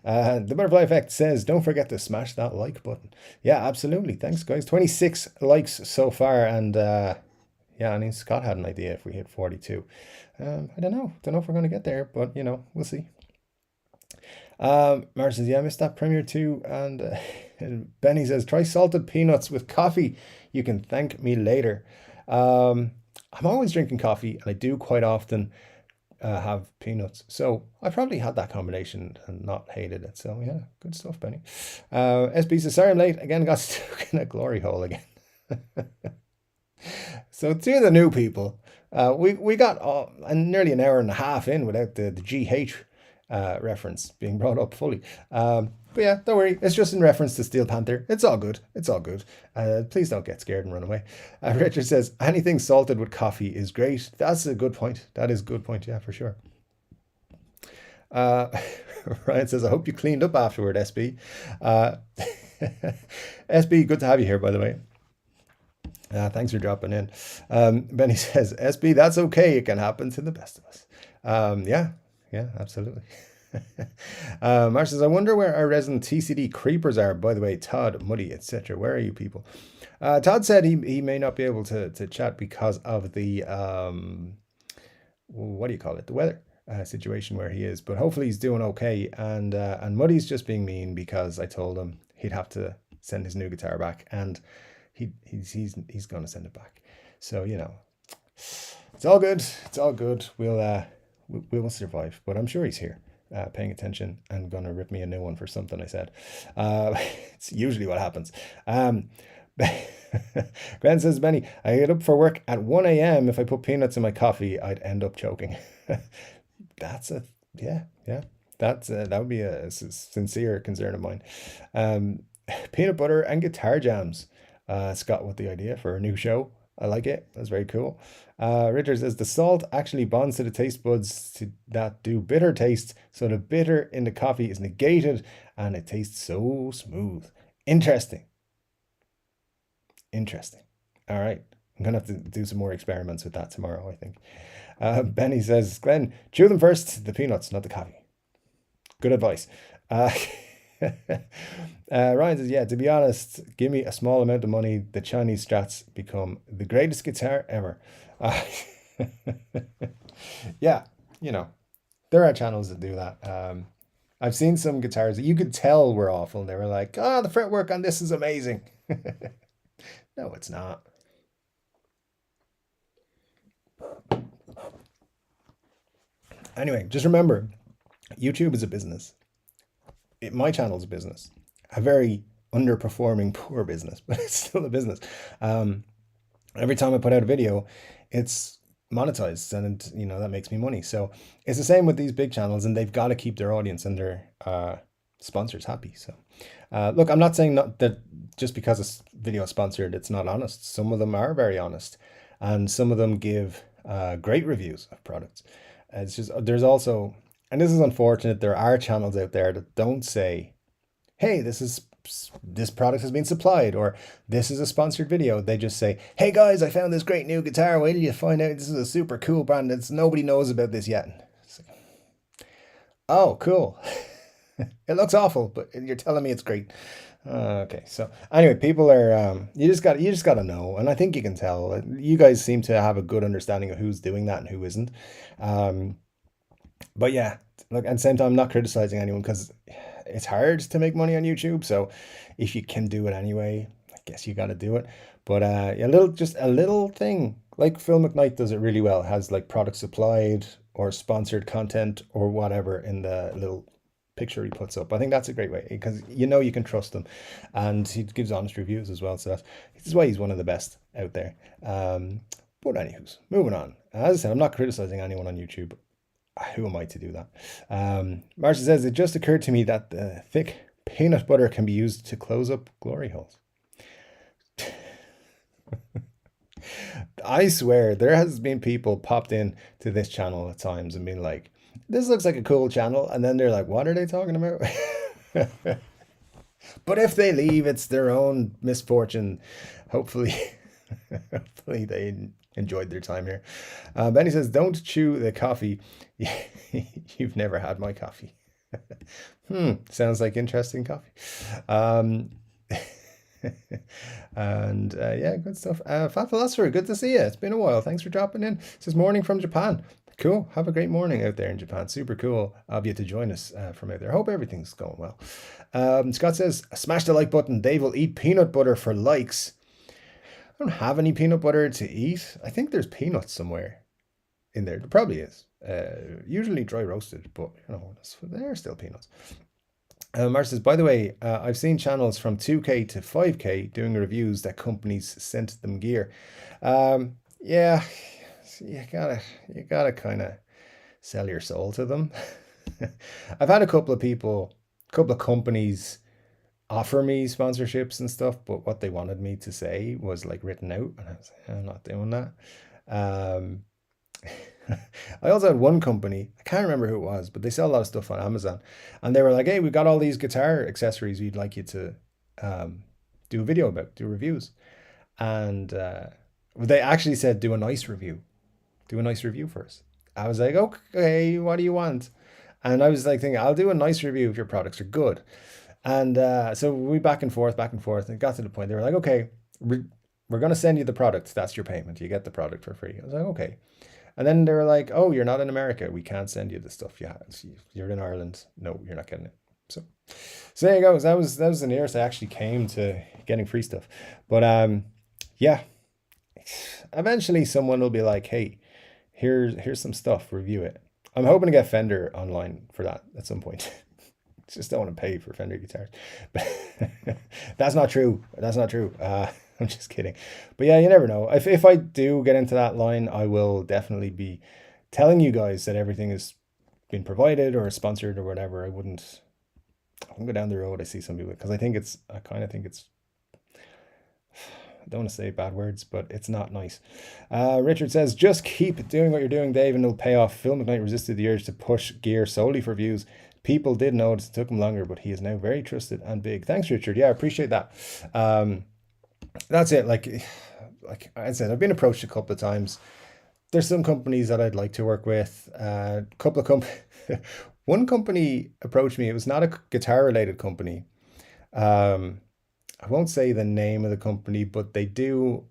The Butterfly Effect says, don't forget to smash that like button. Yeah, absolutely. Thanks, guys. 26 likes so far. And yeah, I mean, Scott had an idea if we hit 42. I don't know. Don't know if we're going to get there, but, you know, we'll see. Mar says, yeah, I missed that premiere too. And Benny says, try salted peanuts with coffee. You can thank me later. I'm always drinking coffee, and I do quite often have peanuts. So I probably had that combination and not hated it. So yeah, good stuff, Benny. SB says, sorry I'm late. Again, got stuck in a glory hole again. So to the new people, we got nearly an hour and a half in without the GH reference being brought up fully. But yeah, don't worry. It's just in reference to Steel Panther. It's all good. It's all good. Please don't get scared and run away. Richard says, anything salted with coffee is great. That's a good point. That is a good point. Yeah, for sure. Ryan says, I hope you cleaned up afterward, SB. SB, good to have you here, by the way. Thanks for dropping in. Benny says, SB, that's okay. It can happen to the best of us. Yeah, absolutely. Marsh says, I wonder where our resident TCD creepers are. By the way, Todd, Muddy, etc. Where are you people? Todd said he may not be able to chat because of the what do you call it? The weather situation where he is. But hopefully he's doing okay. And Muddy's just being mean because I told him he'd have to send his new guitar back, and he's going to send it back. So you know, it's all good. It's all good. We will survive. But I'm sure he's here. Paying attention and gonna rip me a new one for something I said. It's usually what happens. Glenn says, Benny, I get up for work at 1 a.m. If I put peanuts in my coffee, I'd end up choking. That's a that would be a sincere concern of mine. Peanut butter and guitar jams. Scott with the idea for a new show. I like it. That's very cool. Richard says, the salt actually bonds to the taste buds that do bitter taste, so the bitter in the coffee is negated and it tastes so smooth. Interesting. All right. I'm going to have to do some more experiments with that tomorrow, I think. Benny says, Glenn, chew them first, the peanuts, not the coffee. Good advice. Ryan says, yeah, to be honest, give me a small amount of money, the Chinese Strats become the greatest guitar ever. Yeah, you know, there are channels that do that. I've seen some guitars that you could tell were awful. They were like, oh, the fretwork on this is amazing. No, it's not. Anyway, just remember, YouTube is a business. My channel is a business, a very underperforming, poor business, but it's still a business. Every time I put out a video, it's monetized, and you know that makes me money. So it's the same with these big channels, and they've got to keep their audience and their sponsors happy. So look, I'm not saying that just because a video is sponsored, it's not honest. Some of them are very honest, and some of them give great reviews of products. It's just there's also. And this is unfortunate. There are channels out there that don't say, hey, this product has been supplied, or this is a sponsored video. They just say, hey guys, I found this great new guitar. Wait till you find out this is a super cool brand. Nobody knows about this yet. Like, oh, cool. It looks awful, but you're telling me it's great. Okay, so anyway, people are you just got to know, and I think you can tell. You guys seem to have a good understanding of who's doing that and who isn't. But yeah, look, at the same time, I'm not criticizing anyone because it's hard to make money on YouTube. So if you can do it anyway, I guess you got to do it. But a little thing like Phil McKnight does it really well. It has like product supplied or sponsored content or whatever in the little picture he puts up. I think that's a great way because you know you can trust him, and he gives honest reviews as well. So this is why he's one of the best out there. But anywho's, moving on. As I said, I'm not criticizing anyone on YouTube. Who am I to do that? Marcia says, it just occurred to me that the thick peanut butter can be used to close up glory holes. I swear there has been people popped in to this channel at times and been like, this looks like a cool channel. And then they're like, what are they talking about? But if they leave, it's their own misfortune. Hopefully, hopefully they enjoyed their time here. Benny says, "Don't chew the coffee. You've never had my coffee." Sounds like interesting coffee. Um, and yeah, good stuff. Fat Philosopher, good to see you. It's been a while. Thanks for dropping in. It says morning from Japan. Cool. Have a great morning out there in Japan. Super cool of you to join us from out there. Hope everything's going well. Scott says, smash the like button. Dave will eat peanut butter for likes. I don't have any peanut butter to eat. I think there's peanuts somewhere in there. There probably is. Usually dry roasted, but you know, there are still peanuts. Mark says, by the way, I've seen channels from 2K to 5K doing reviews that companies sent them gear. Yeah, you gotta kind of sell your soul to them. I've had a couple of companies offer me sponsorships and stuff, but what they wanted me to say was like written out, and I was like, I'm not doing that. I also had one company, I can't remember who it was, but they sell a lot of stuff on Amazon, and they were like, hey, we've got all these guitar accessories we'd like you to do a video about, do reviews. And they actually said, do a nice review first. I was like, okay, what do you want? And I was like thinking, I'll do a nice review if your products are good. And so we back and forth, and it got to the point they were like, okay, we're going to send you the product. That's your payment. You get the product for free. I was like, okay. And then they were like, oh, you're not in America. We can't send you the stuff you have. You're in Ireland. No, you're not getting it. So there you go. That was the nearest I actually came to getting free stuff. But yeah, eventually someone will be like, hey, here's some stuff, review it. I'm hoping to get Fender online for that at some point. Just don't want to pay for Fender guitars. But that's not true. I'm just kidding. But yeah, you never know. If I do get into that line, I will definitely be telling you guys that everything has been provided or sponsored or whatever. I wouldn't go down the road. I see some people, because I kind of think it's, I don't want to say bad words, but it's not nice. Richard says, just keep doing what you're doing, Dave, and it'll pay off. Phil McKnight resisted the urge to push gear solely for views. People did notice it took him longer, but he is now very trusted and big. Thanks, Richard. Yeah, I appreciate that. That's it. Like I said, I've been approached a couple of times. There's some companies that I'd like to work with. One company approached me. It was not a guitar related company. I won't say the name of the company, but they do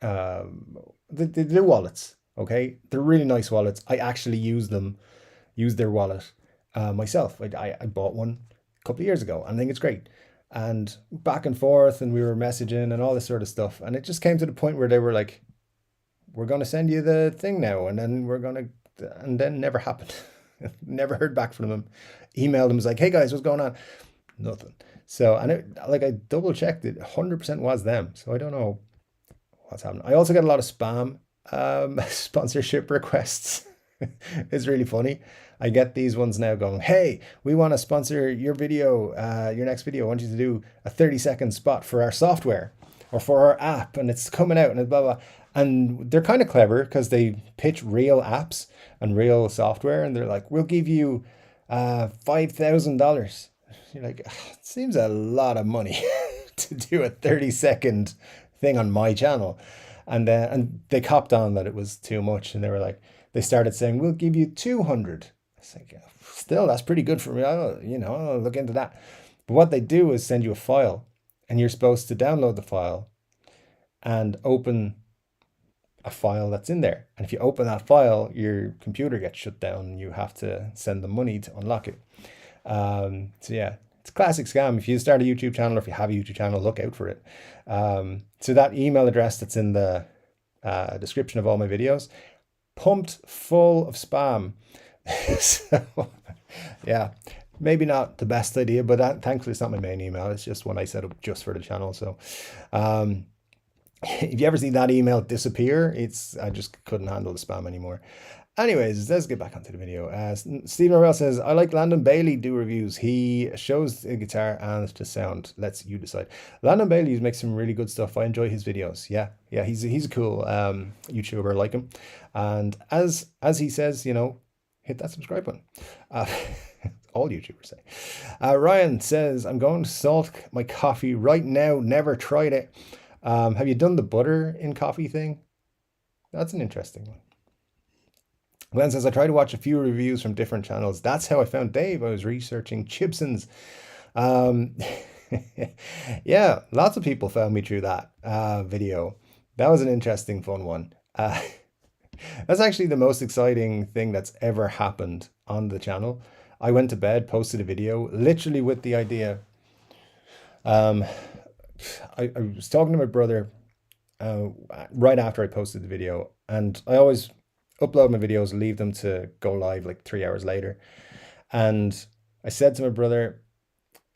they do wallets. Okay, they're really nice wallets. I actually use their wallet myself. I bought one a couple of years ago, and I think it's great. And back and forth, and we were messaging and all this sort of stuff, and it just came to the point where they were like, we're going to send you the thing now, and then never happened. Never heard back from them. Emailed them, was like, hey guys, what's going on? Nothing. So, and I double checked it, 100% was them. So I don't know what's happening. I also get a lot of spam sponsorship requests. It's really funny. I get these ones now going, hey, we want to sponsor your video, your next video. I want you to do a 30-second spot for our software or for our app, and it's coming out and blah, blah. And they're kind of clever because they pitch real apps and real software, and they're like, we'll give you $5,000. You're like, it seems a lot of money to do a 30-second thing on my channel. And they copped on that it was too much, and they started saying, we'll give you 200. It's like, still, that's pretty good for me. I'll look into that. But what they do is send you a file, and you're supposed to download the file and open a file that's in there. And if you open that file, your computer gets shut down, and you have to send them money to unlock it. So yeah, it's a classic scam. If you start a YouTube channel, or if you have a YouTube channel, look out for it. So that email address that's in the description of all my videos, pumped full of spam. So yeah, maybe not the best idea, but thankfully it's not my main email. It's just one I set up just for the channel. So if you ever see that email disappear, I just couldn't handle the spam anymore. Anyways, let's get back onto the video. Stephen Orwell says, I like Landon Bailey do reviews. He shows the guitar and the sound. Lets you decide. Landon Bailey makes some really good stuff. I enjoy his videos. Yeah, he's a cool YouTuber. I like him. And as he says, hit that subscribe button. all YouTubers say. Ryan says, I'm going to salt my coffee right now. Never tried it. Have you done the butter in coffee thing? That's an interesting one. Glenn says, I try to watch a few reviews from different channels. That's how I found Dave. I was researching Gibsons. Yeah, lots of people found me through that video. That was an interesting, fun one. That's actually the most exciting thing that's ever happened on the channel. I went to bed, posted a video, literally with the idea. I was talking to my brother right after I posted the video, and I always upload my videos, leave them to go live like 3 hours later. And I said to my brother,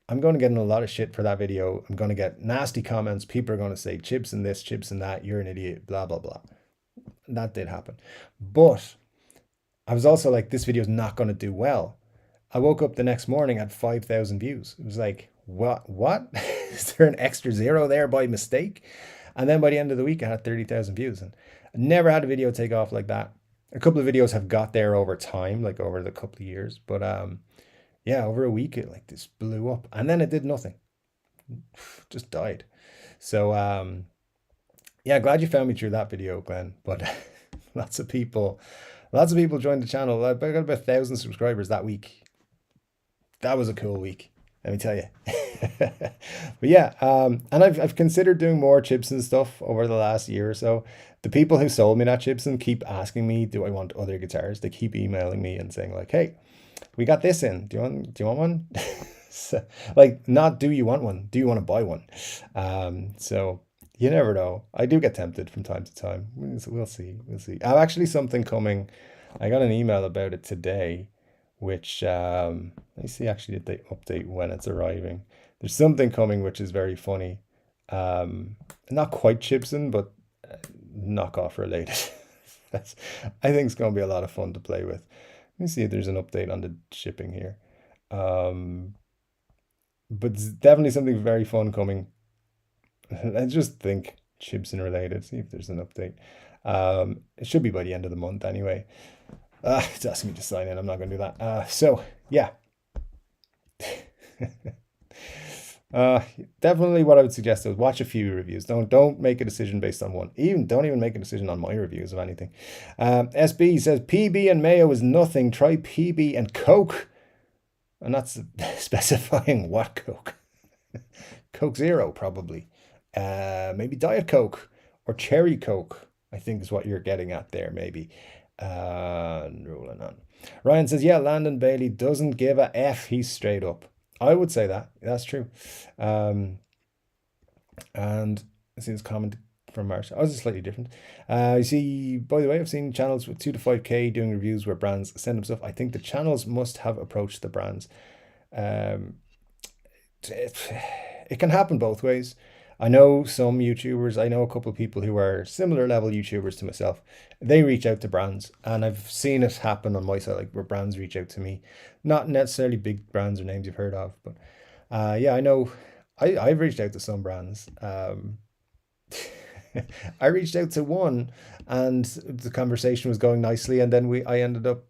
I'm going to get in a lot of shit for that video. I'm going to get nasty comments. People are going to say, Gibson this, Gibson that, you're an idiot, blah, blah, blah. And that did happen. But I was also like, this video is not going to do well. I woke up the next morning at 5,000 views. It was like, what? Is there an extra zero there by mistake? And then by the end of the week, I had 30,000 views. And I never had a video take off like that. A couple of videos have got there over time, like over the couple of years. But yeah, over a week, it like this blew up. And then it did nothing. Just died. So yeah, glad you found me through that video, Glenn. But lots of people joined the channel. I got about 1,000 subscribers that week. That was a cool week, let me tell you. But yeah, and I've considered doing more Gibson stuff over the last year or so. The people who sold me that Gibson keep asking me, do I want other guitars? They keep emailing me and saying like, hey, we got this in. Do you want one? So, like, not do you want one? Do you want to buy one? So you never know. I do get tempted from time to time. We'll see. I have actually something coming. I got an email about it today, which let me see actually did they update when it's arriving. There's something coming which is very funny. Not quite Gibson, but knockoff related. I think it's going to be a lot of fun to play with. Let me see if there's an update on the shipping here. But it's definitely something very fun coming. I just think Gibson related. See if there's an update. It should be by the end of the month anyway. It's asking me to sign in. I'm not going to do that. So yeah. Definitely what I would suggest is watch a few reviews. Don't make a decision based on one. Don't even make a decision on my reviews of anything. SB says PB and mayo is nothing. Try PB and Coke. And that's specifying what Coke. Coke Zero probably. Maybe Diet Coke or Cherry Coke, I think is what you're getting at there, maybe. Rolling on. Ryan says, yeah, Landon Bailey doesn't give a F. He's straight up. I would say that. That's true. And I see this comment from Marsh. I was slightly different. You see, by the way, I've seen channels with 2 to 5K doing reviews where brands send them stuff. I think the channels must have approached the brands. It can happen both ways. I know some YouTubers, I know a couple of people who are similar level YouTubers to myself. They reach out to brands, and I've seen it happen on my side, like where brands reach out to me. Not necessarily big brands or names you've heard of, but yeah, I know I've reached out to some brands. I reached out to one and the conversation was going nicely, and then I ended up,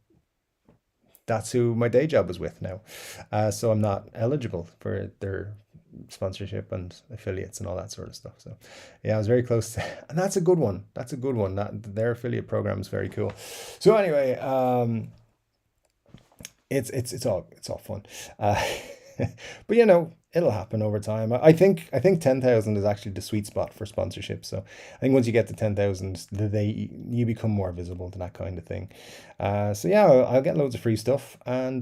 that's who my day job was with now. So I'm not eligible for their sponsorship and affiliates and all that sort of stuff. So yeah, I was very close to, and that's a good one. That their affiliate program is very cool. So anyway, it's all fun. But you know, it'll happen over time. I think 10,000 is actually the sweet spot for sponsorship. So I think once you get to 10,000, you become more visible to that kind of thing. So yeah, I'll get loads of free stuff and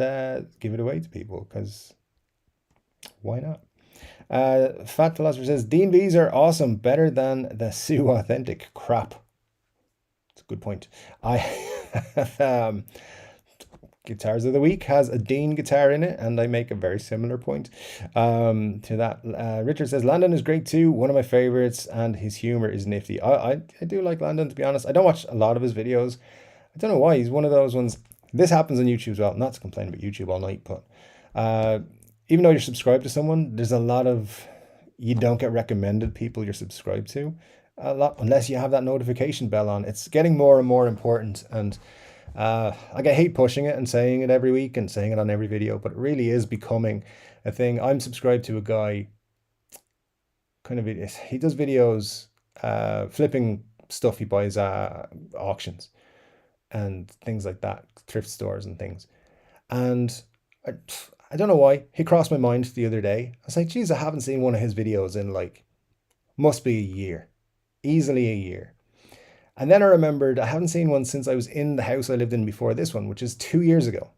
give it away to people, because why not? Fat Philosopher says Dean V's are awesome, better than the Sue Authentic crap. It's a good point. I have Guitars of the Week has a Dean guitar in it, and I make a very similar point to that. Richard says Landon is great too, one of my favorites, and his humor is nifty. I do like Landon, to be honest. I don't watch a lot of his videos. I don't know why. He's one of those ones. This happens on YouTube as well. Not to complain about YouTube all night, but even though you're subscribed to someone, there's a lot of, you don't get recommended people you're subscribed to a lot unless you have that notification bell on. It's getting more and more important, and Like I hate pushing it and saying it every week and saying it on every video, but it really is becoming a thing. I'm subscribed to a guy, kind of, he does videos flipping stuff he buys at auctions and things like that, thrift stores and things. And I, I don't know why, he crossed my mind the other day. I was like, geez, I haven't seen one of his videos in like, must be a year, easily a year. And then I remembered I haven't seen one since I was in the house I lived in before this one, which is 2 years ago.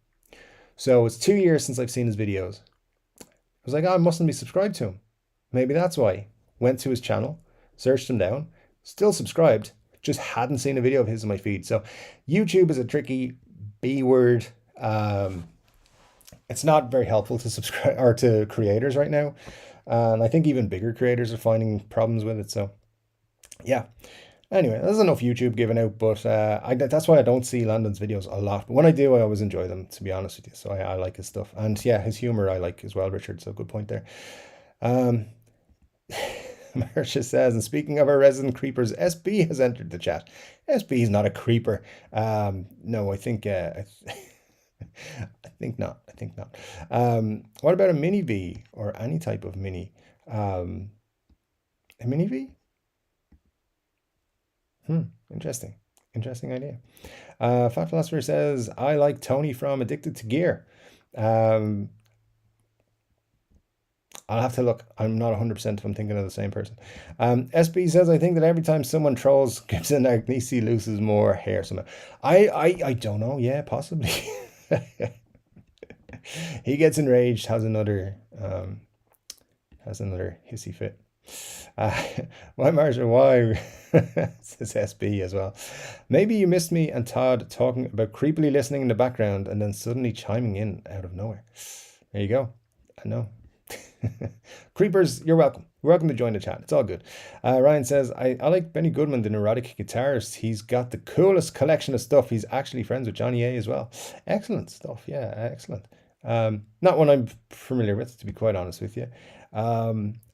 So it's 2 years since I've seen his videos. I was like, oh, I mustn't be subscribed to him. Maybe that's why. Went to his channel, searched him down, still subscribed, just hadn't seen a video of his in my feed. So YouTube is a tricky B word. It's not very helpful to subscribe or to creators right now. And I think even bigger creators are finding problems with it. So yeah. Anyway, there's enough YouTube given out, but that's why I don't see Landon's videos a lot. But when I do, I always enjoy them, to be honest with you. So I like his stuff. And yeah, his humor I like as well, Richard. So good point there. Marcia says, and speaking of our resident creepers, SB has entered the chat. SB is not a creeper. No, I think I think not. I think not. What about a mini V or any type of mini? A mini V? Interesting. Interesting idea. Fat Philosopher says, I like Tony from Addicted to Gear. I'll have to look. I'm not 100% if I'm thinking of the same person. SB says, I think that every time someone trolls Gibson, Agnesi loses more hair somehow. I don't know. Yeah, possibly. He gets enraged, has another hissy fit. Why, Marcia? Why? Says SB as well. Maybe you missed me and Todd talking about creepily listening in the background and then suddenly chiming in out of nowhere. There you go. I know. Creepers, you're welcome. You're welcome to join the chat. It's all good. Ryan says, I like Benny Goodman, the neurotic guitarist. He's got the coolest collection of stuff. He's actually friends with Johnny A as well. Excellent stuff. Yeah, excellent. Not one I'm familiar with, to be quite honest with you.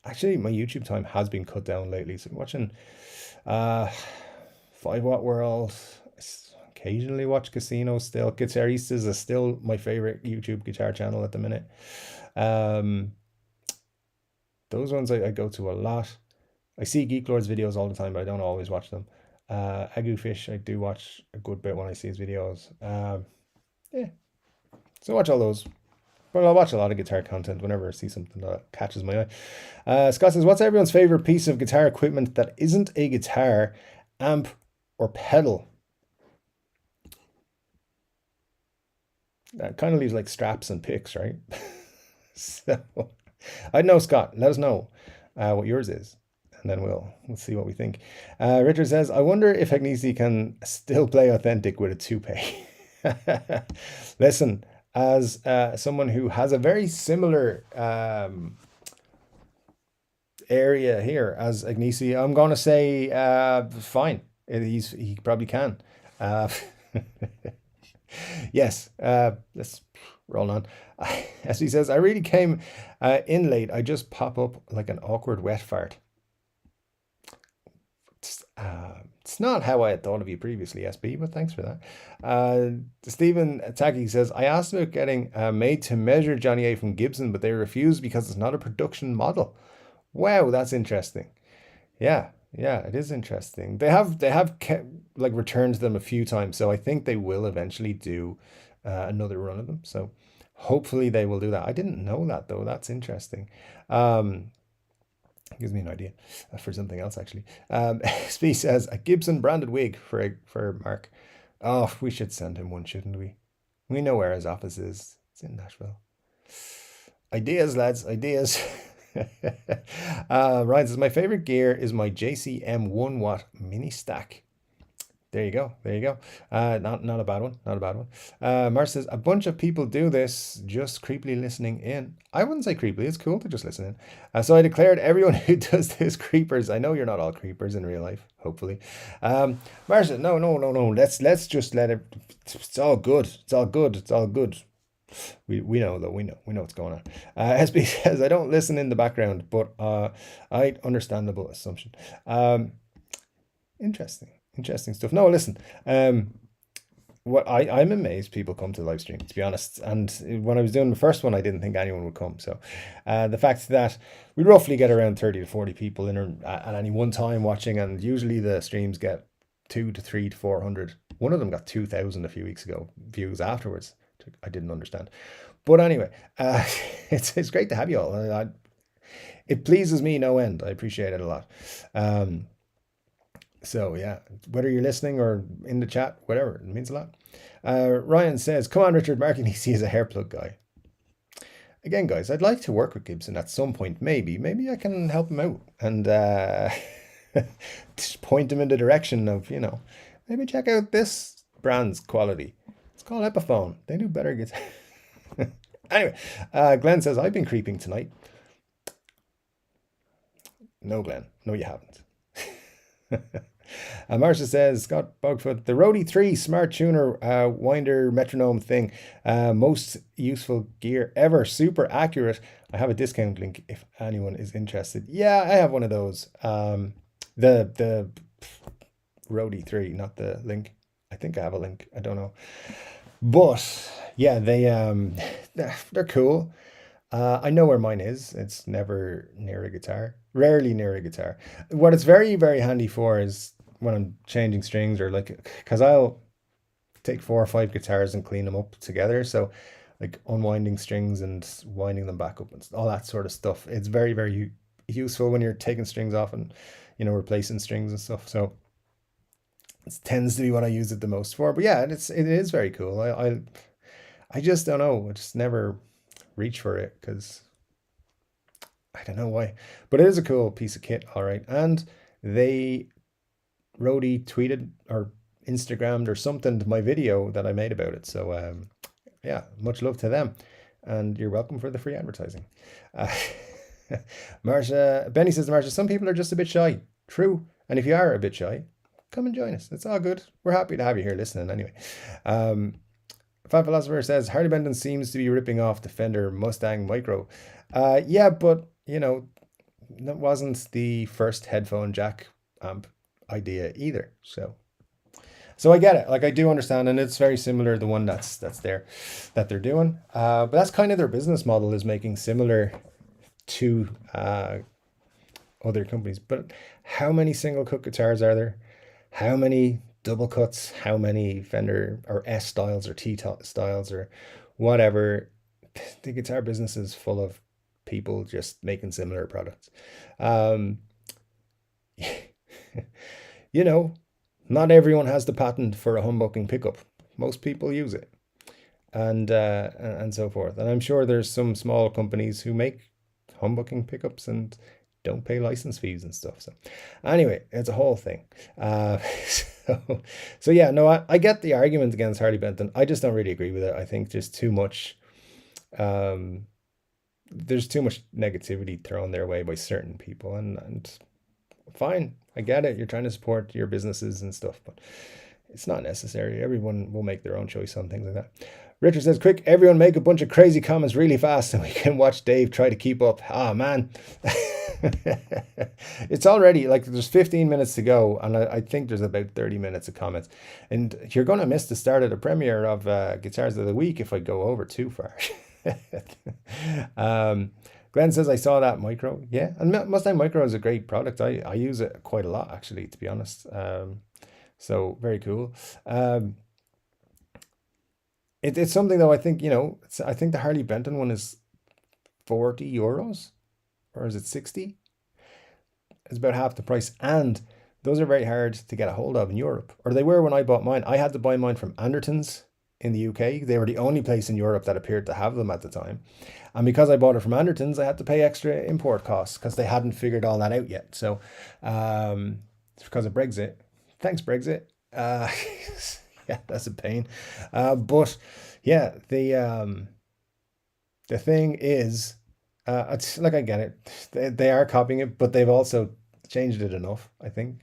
Actually, my YouTube time has been cut down lately. So I'm watching 5 Watt World. Occasionally watch Casino still. Guitaristas is still my favorite YouTube guitar channel at the minute. Those ones I go to a lot. I see Geek Lord's videos all the time, but I don't always watch them. Agu Fish, I do watch a good bit when I see his videos. Yeah. So I watch all those. But I'll watch a lot of guitar content whenever I see something that catches my eye. Scott says, what's everyone's favorite piece of guitar equipment that isn't a guitar, amp, or pedal? That kind of leaves like straps and picks, right? So I know, Scott. Let us know what yours is, and then we'll see what we think. Richard says, I wonder if Agnesi can still play authentic with a toupee. Listen, as someone who has a very similar area here as Agnesi, I'm going to say fine. He probably can. Yes, let's roll on. As he says, I really came in late. I just pop up like an awkward wet fart. It's not how I had thought of you previously, SB, but thanks for that. Stephen Taki says, I asked about getting made to measure Johnny A from Gibson, but they refused because it's not a production model. Wow, that's interesting. Yeah, it is interesting. They have like returned them a few times, so I think they will eventually do another run of them. So hopefully they will do that. I didn't know that though. That's interesting. Gives me an idea for something else actually. Spee says a Gibson branded wig for Mark. Oh, we should send him one, shouldn't we? We know where his office is. It's in Nashville. Ideas, lads, ideas. Ryan says, my favorite gear is my JCM 1 watt mini stack. There you go. Not a bad one. Mars says, a bunch of people do this, just creepily listening in. I wouldn't say creepily. It's cool to just listen in. So I declared everyone who does this creepers. I know you're not all creepers in real life, hopefully. Mars says, no. Let's just let it. It's all good. We know though. We know what's going on. SB says, I don't listen in the background, but I understandable assumption. Interesting stuff. No, listen. what I'm amazed people come to the live stream, to be honest. And when I was doing the first one, I didn't think anyone would come. So the fact that we roughly get around 30 to 40 people in at any one time watching, and usually the streams get 2 to 3 to 400. One of them got 2,000 a few weeks ago views afterwards. I didn't understand. But anyway, it's great to have you all. It pleases me no end. I appreciate it a lot. So yeah, whether you're listening or in the chat, whatever, it means a lot. Ryan says, come on, Richard, Mark and EC is a hair plug guy. Again, guys, I'd like to work with Gibson at some point. Maybe I can help him out and just point him in the direction of, maybe check out this brand's quality. It's called Epiphone. They do better guitar. Anyway, Glenn says, I've been creeping tonight. No, Glenn. No, you haven't. Marcia says, Scott Bogfoot, the Rory 3 smart tuner winder metronome thing, most useful gear ever, super accurate. I have a discount link if anyone is interested. Yeah, I have one of those. The Rory 3, not the link. I think I have a link. I don't know. But yeah, they're cool. I know where mine is. It's never near a guitar. Rarely near a guitar. What it's very, very handy for is when I'm changing strings or because I'll take 4 or 5 guitars and clean them up together. So like unwinding strings and winding them back up and all that sort of stuff. It's very, very useful when you're taking strings off and, replacing strings and stuff. So it tends to be what I use it the most for. But yeah, it is very cool. I just don't know. I just never reach for it because I don't know why, but it is a cool piece of kit. All right. And Rory tweeted or Instagrammed or something to my video that I made about it. So yeah, much love to them, and you're welcome for the free advertising. Benny says to Marsha, some people are just a bit shy. True. And if you are a bit shy, come and join us. It's all good. We're happy to have you here listening anyway. Fan Philosopher says, Harley Benton seems to be ripping off the Fender Mustang Micro. Yeah, but, that wasn't the first headphone jack amp idea either. So I get it. Like, I do understand, and it's very similar to the one that's there that they're doing. But that's kind of their business model, is making similar to other companies. But how many single cut guitars are there? How many double cuts? How many Fender or S styles or T styles or whatever? The guitar business is full of people just making similar products. Not everyone has the patent for a humbucking pickup. Most people use it, and so forth. And I'm sure there's some small companies who make humbucking pickups and don't pay license fees and stuff. So anyway, it's a whole thing. So yeah, no, I get the argument against Harley Benton. I just don't really agree with it. I think there's too much negativity thrown their way by certain people, and fine, I get it. You're trying to support your businesses and stuff, but it's not necessary. Everyone will make their own choice on things like that. Richard says, quick, everyone make a bunch of crazy comments really fast so we can watch Dave try to keep up. Ah, man. It's already, there's 15 minutes to go, and I think there's about 30 minutes of comments. And you're going to miss the start of the premiere of Guitars of the Week if I go over too far. Glenn says, I saw that Micro. Yeah, and Mustang Micro is a great product. I use it quite a lot, actually, to be honest. So very cool. It's something, though, I think, I think the Harley Benton one is 40 euros, or is it 60? It's about half the price. And those are very hard to get a hold of in Europe, or they were when I bought mine. I had to buy mine from Anderton's in the UK. They were the only place in Europe that appeared to have them at the time. And because I bought it from Anderton's, I had to pay extra import costs because they hadn't figured all that out yet. So it's because of Brexit. Thanks, Brexit. Yeah, that's a pain. But yeah, the thing is, it's I get it. They are copying it, but they've also changed it enough, I think.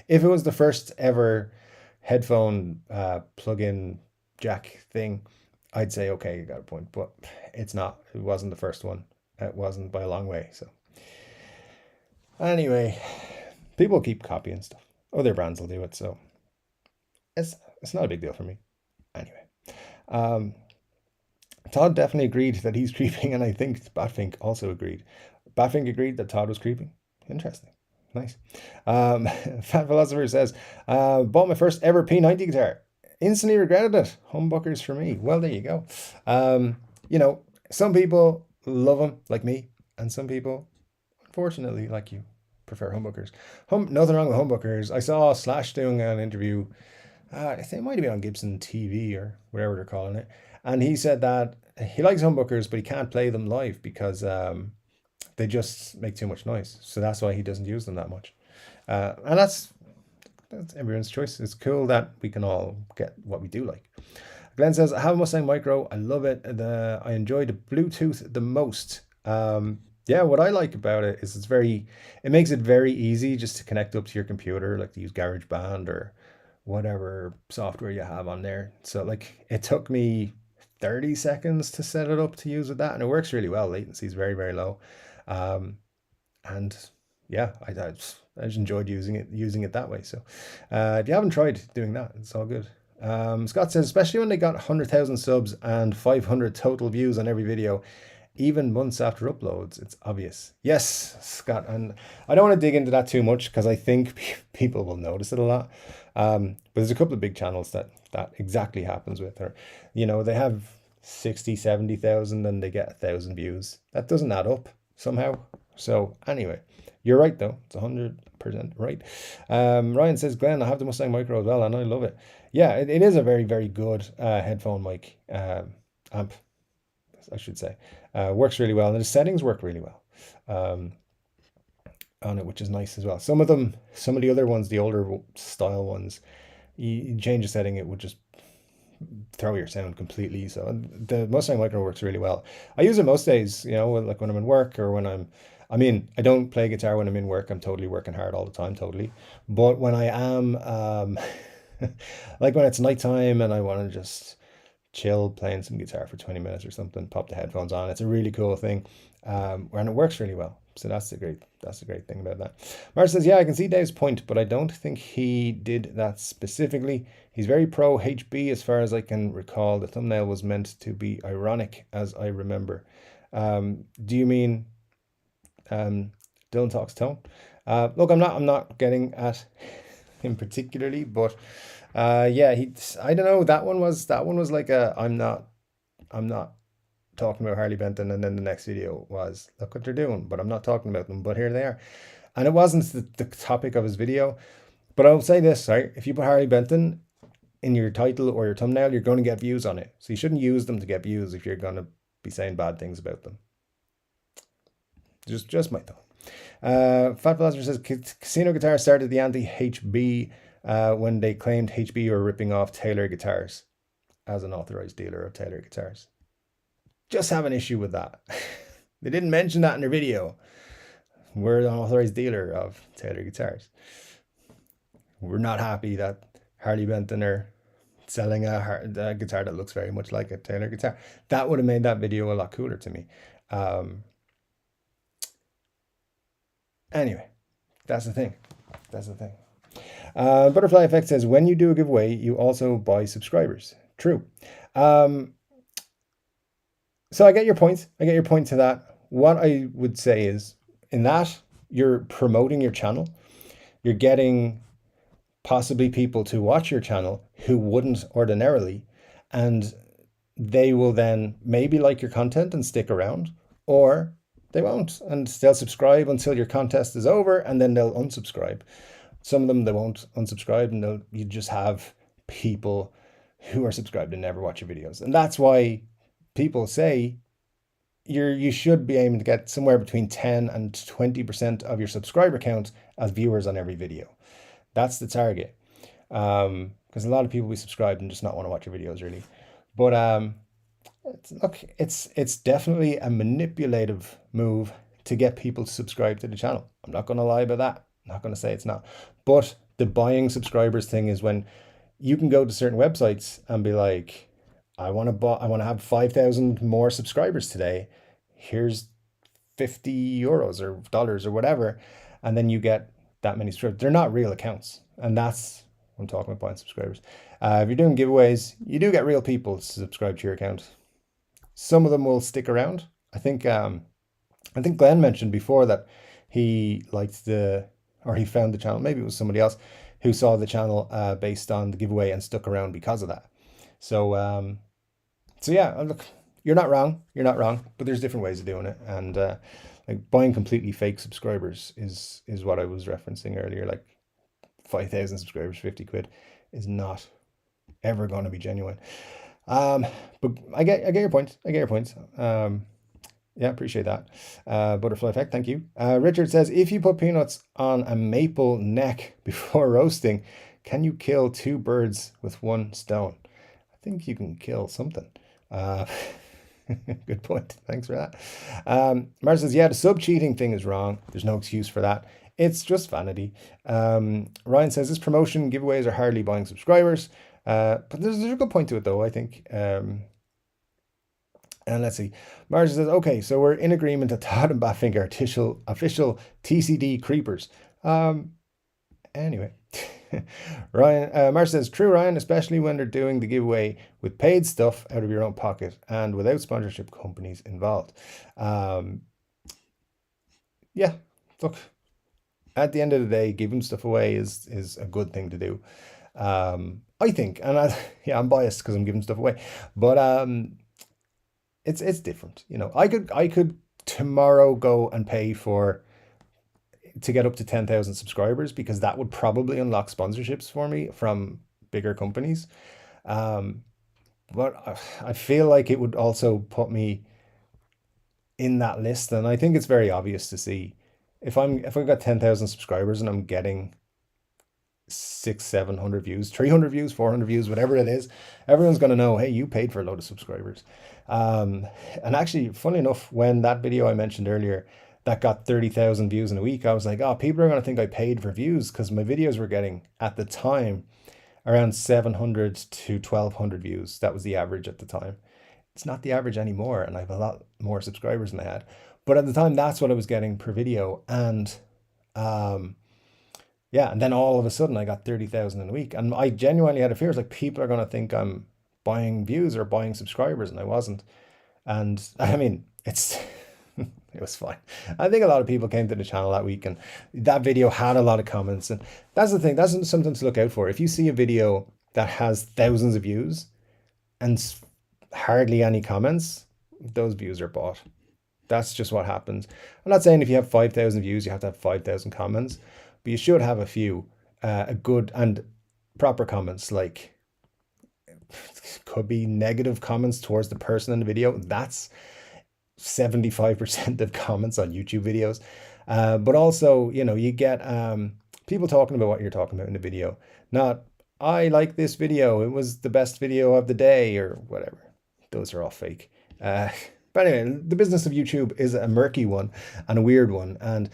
If it was the first ever headphone plug-in jack thing, I'd say, okay, you got a point, but it's not. It wasn't the first one. It wasn't by a long way. So anyway, people keep copying stuff. Other brands will do it, so it's not a big deal for me. Anyway, um, Todd definitely agreed that he's creeping, and I think Batfink also agreed. Batfink agreed that Todd was creeping. Interesting. Nice. Fat Philosopher says, bought my first ever P90 guitar. Instantly regretted it. Humbuckers for me. Well, there you go. You know, some people love them like me, and some people, unfortunately, like you, prefer humbuckers. Nothing wrong with humbuckers. I saw Slash doing an interview. I think it might have been on Gibson TV or whatever they're calling it, and he said that he likes humbuckers, but he can't play them live because they just make too much noise. So that's why he doesn't use them that much. And that's everyone's choice. It's cool that we can all get what we do like. Glenn says, I have a Mustang Micro. I love it. I enjoy the Bluetooth the most. Yeah, what I like about it is it makes it very easy just to connect up to your computer, like to use GarageBand or whatever software you have on there. So like it took me 30 seconds to set it up to use with that, and it works really well. Latency is very, very low. And yeah, I just enjoyed using it that way. So if you haven't tried doing that, it's all good. Scott says, especially when they got 100,000 subs and 500 total views on every video, even months after uploads, it's obvious. Yes, Scott, and I don't want to dig into that too much because I think people will notice it a lot. But there's a couple of big channels that exactly happens with, or they have 60, 70,000 and they get 1,000 views. That doesn't add up somehow. So anyway, you're right though. It's 100% right. Ryan says, Glenn, I have the Mustang Micro as well and I love it. Yeah, it is a very, very good headphone mic amp, I should say. Works really well, and the settings work really well on it, which is nice as well. Some of the other ones, the older style ones, you change the setting, it would just throw your sound completely. So the Mustang Micro works really well. I use it most days, like when I'm in work or I don't play guitar when I'm in work. I'm totally working hard all the time, totally. But when I am, like when it's nighttime and I want to just chill playing some guitar for 20 minutes or something, pop the headphones on. It's a really cool thing. And it works really well. So that's the great thing about that. Mark says, yeah, I can see Dave's point, but I don't think he did that specifically. He's very pro HB as far as I can recall. The thumbnail was meant to be ironic, as I remember. Do you mean Dylan Talks Tone? Look, I'm not getting at him particularly, but yeah, I don't know. That one was like I'm not talking about Harley Benton, and then the next video was, look what they're doing, but I'm not talking about them, but here they are. And it wasn't the topic of his video, but I'll say this, right? If you put Harley Benton in your title or your thumbnail, you're going to get views on it. So you shouldn't use them to get views if you're going to be saying bad things about them. Just my thought. Fat Philosopher says, Casino Guitar started the anti-HB when they claimed HB were ripping off Taylor guitars as an authorized dealer of Taylor guitars. Just have an issue with that. They didn't mention that in their video. We're an authorized dealer of Taylor guitars. We're not happy that Harley Benton are selling a guitar that looks very much like a Taylor guitar. That would have made that video a lot cooler to me. Anyway, that's the thing. Butterfly Effect says, when you do a giveaway, you also buy subscribers. True. So I get your point. To that. What I would say is, in that, you're promoting your channel. You're getting possibly people to watch your channel who wouldn't ordinarily, and they will then maybe like your content and stick around, or they won't, and they'll subscribe until your contest is over, and then they'll unsubscribe. Some of them, they won't unsubscribe, and you just have people who are subscribed and never watch your videos. And that's why people say you should be aiming to get somewhere between 10 and 20% of your subscriber count as viewers on every video. That's the target. Because a lot of people will be subscribed and just not want to watch your videos, really. But it's definitely a manipulative move to get people to subscribe to the channel. I'm not going to lie about that. I'm not going to say it's not. But the buying subscribers thing is when you can go to certain websites and be like, I want to have 5,000 more subscribers today. Here's 50 euros or dollars or whatever. And then you get that many subscribers. They're not real accounts. And that's I'm talking about buying subscribers. If you're doing giveaways, you do get real people to subscribe to your account. Some of them will stick around. I think Glenn mentioned before that he liked or he found the channel. Maybe it was somebody else who saw the channel based on the giveaway and stuck around because of that. So yeah, look, you're not wrong. You're not wrong. But there's different ways of doing it, and like buying completely fake subscribers is what I was referencing earlier. Like 5,000 subscribers, 50 quid is not ever going to be genuine. But I get your point. I get your point. Yeah, appreciate that. Butterfly effect, thank you. Richard says, if you put peanuts on a maple neck before roasting, can you kill two birds with one stone? I think you can kill something. Good point. Thanks for that. Mar says, yeah, the sub cheating thing is wrong. There's no excuse for that. It's just vanity. Ryan says, this promotion giveaways are hardly buying subscribers. But there's a good point to it, though, I think. And let's see. Marge says, okay, so we're in agreement that Todd and Batfinger are official TCD creepers. Anyway. Ryan, Marge says, true, Ryan, especially when they're doing the giveaway with paid stuff out of your own pocket and without sponsorship companies involved. Yeah, look, at the end of the day, giving stuff away is a good thing to do. I think, and I'm biased because I'm giving stuff away, but it's different. You know, I could tomorrow go and pay to get up to 10,000 subscribers, because that would probably unlock sponsorships for me from bigger companies. But I feel like it would also put me in that list, and I think it's very obvious to see if I've got 10,000 subscribers and I'm getting 600-700 views, 300 views, 400 views, whatever it is, everyone's going to know, hey, you paid for a load of subscribers. And actually, funny enough, when that video I mentioned earlier that got 30,000 views in a week, I was like, oh, people are going to think I paid for views, because my videos were getting, at the time, around 700 to 1,200 views. That was the average at the time. It's not the average anymore, and I have a lot more subscribers than I had. But at the time, that's what I was getting per video. And yeah, and then all of a sudden I got 30,000 in a week. And I genuinely had a fear. It's like, people are going to think I'm buying views or buying subscribers, and I wasn't. And I mean, it was fine. I think a lot of people came to the channel that week, and that video had a lot of comments. And that's the thing. That's something to look out for. If you see a video that has thousands of views and hardly any comments, those views are bought. That's just what happens. I'm not saying if you have 5,000 views, you have to have 5,000 comments, but you should have a few good and proper comments. Like, could be negative comments towards the person in the video. That's 75% of comments on YouTube videos. But also, you know, you get people talking about what you're talking about in the video. Not, I like this video, it was the best video of the day, or whatever. Those are all fake. But anyway, the business of YouTube is a murky one and a weird one. And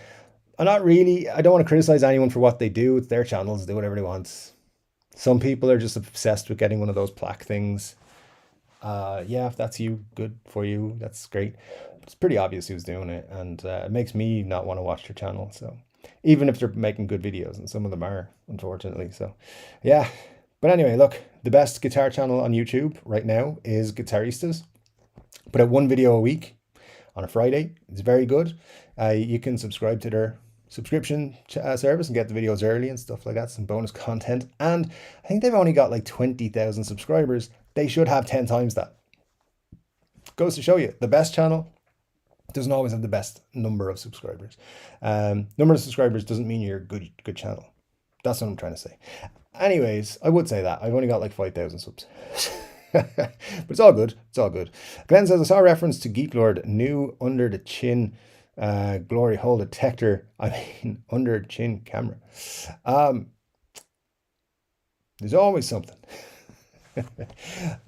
I don't want to criticize anyone for what they do. It's their channels, do whatever they want. Some people are just obsessed with getting one of those plaque things. Yeah, if that's you, good for you. That's great. It's pretty obvious who's doing it, and it makes me not want to watch their channel. So even if they're making good videos, and some of them are, unfortunately. So yeah. But anyway, look, the best guitar channel on YouTube right now is Guitaristas. Put out one video a week on a Friday. It's very good. You can subscribe to their subscription service and get the videos early and stuff like that, some bonus content. And I think they've only got like 20,000 subscribers. They should have 10 times that. Goes to show you, the best channel doesn't always have the best number of subscribers. Number of subscribers doesn't mean you're a good channel. That's what I'm trying to say. Anyways, I would say that. I've only got like 5,000 subs. But it's all good. It's all good. Glenn says, I saw a reference to Geek Lord, new under the chin glory hole detector. I mean, under chin camera. There's always something.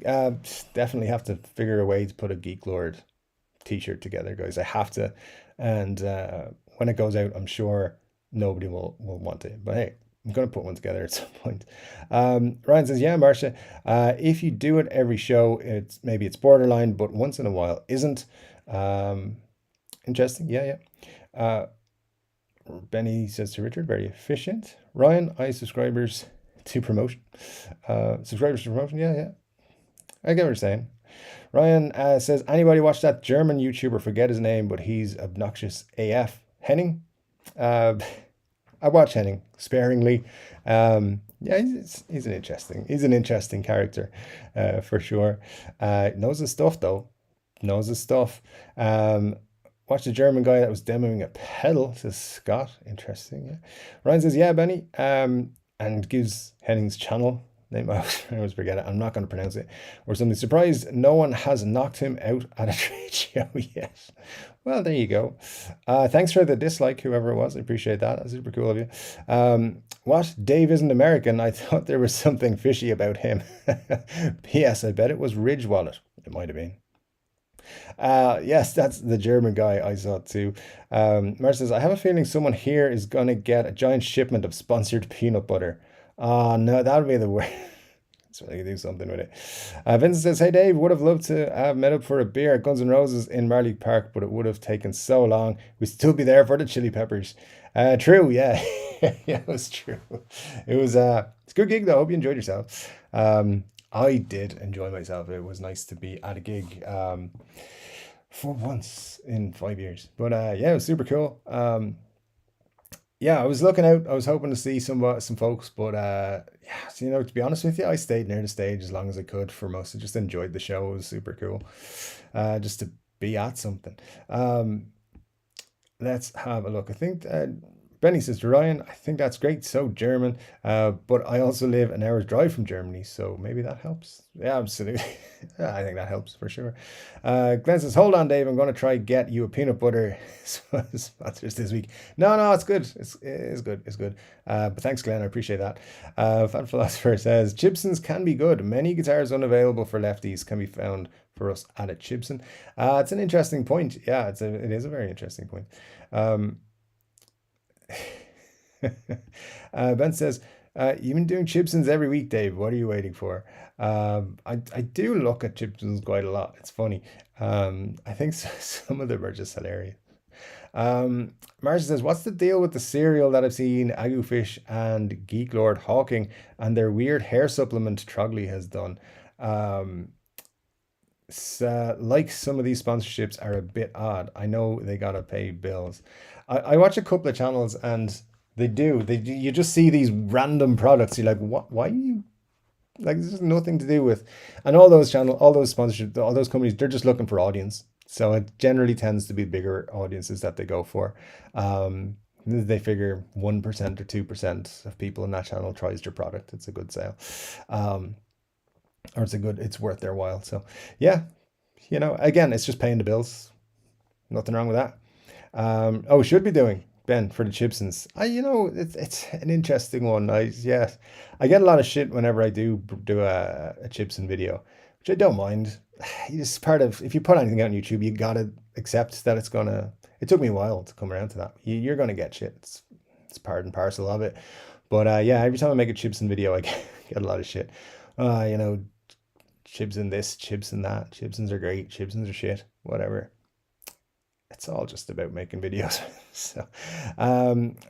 Definitely have to figure a way to put a Geek Lord t-shirt together, guys. I have to. And when it goes out, I'm sure nobody will want it. But hey, I'm going to put one together at some point. Ryan says, yeah, Marcia, if you do it every show, maybe it's borderline, but once in a while isn't. Interesting. Yeah. Benny says to Richard, very efficient. Ryan, subscribers to promotion. Subscribers to promotion. Yeah, yeah. I get what you're saying. Ryan says, anybody watch that German YouTuber? Forget his name, but he's obnoxious AF. Henning? I watch Henning sparingly. Yeah, he's an interesting character, for sure. Knows his stuff though. Knows his stuff. Watch the German guy that was demoing a pedal, says Scott. Interesting. Yeah. Ryan says, yeah, Benny. And gives Henning's channel name. I always forget it. I'm not going to pronounce it. Or something. Surprised no one has knocked him out at a trade show yet. Well, there you go. Thanks for the dislike, whoever it was. I appreciate that. That's super cool of you. What? Dave isn't American? I thought there was something fishy about him. P.S. I bet it was Ridge Wallet. It might have been. Yes, that's the German guy I saw too. Mar says, I have a feeling someone here is going to get a giant shipment of sponsored peanut butter. Oh, no, that would be the worst. So I can do something with it. Vincent says, hey Dave, would have loved to have met up for a beer at Guns N' Roses in Marley Park, but it would have taken so long. We'd still be there for the Chili Peppers. True, yeah. Yeah, it was true. It's a good gig though. Hope you enjoyed yourself. I did enjoy myself. It was nice to be at a gig for once in 5 years. But yeah, it was super cool. Yeah, I was looking out. I was hoping to see some folks, but yeah, so, you know, to be honest with you, I stayed near the stage as long as I could for most. I just enjoyed the show. It was super cool, just to be at something. Let's have a look. I think Benny says to Ryan, I think that's great. So German, but I also live an hour's drive from Germany, so maybe that helps. Yeah, absolutely. Yeah, I think that helps for sure. Glenn says, hold on, Dave. I'm going to try get you a peanut butter sponsors this week. No, it's good. It's good. It's good. But thanks, Glenn. I appreciate that. Fan Philosopher says, Gibsons can be good. Many guitars unavailable for lefties can be found for us at a Gibson. It's an interesting point. Yeah, it is a very interesting point. Ben says, you've been doing Gibsons every week, Dave. What are you waiting for? I do look at Gibsons quite a lot. It's funny. I think some of them are just hilarious. Marcia says, what's the deal with the cereal that I've seen Agufish and Geek Lord hawking and their weird hair supplement Trogley has done? Like some of these sponsorships are a bit odd. I know they gotta pay bills. I watch a couple of channels and they do. You just see these random products. You're like, what? Why are you like? This has nothing to do with. And all those sponsorships, all those companies, they're just looking for audience. So it generally tends to be bigger audiences that they go for. They figure 1% or 2% of people in that channel tries your product. It's a good sale. Or it's worth their while. So yeah, you know, again, it's just paying the bills. Nothing wrong with that. Oh, should be doing Ben for the Gibsons. You know, it's an interesting one. I get a lot of shit whenever I do a Gibson video, which I don't mind. It's part of, if you put anything out on YouTube, you gotta accept that it took me a while to come around to that. You're gonna get shit. It's part and parcel of it. But yeah, every time I make a Gibson video, I get a lot of shit. You know, Gibson this, Gibson that. Gibsons are great. Gibsons are shit. Whatever. It's all just about making videos. So,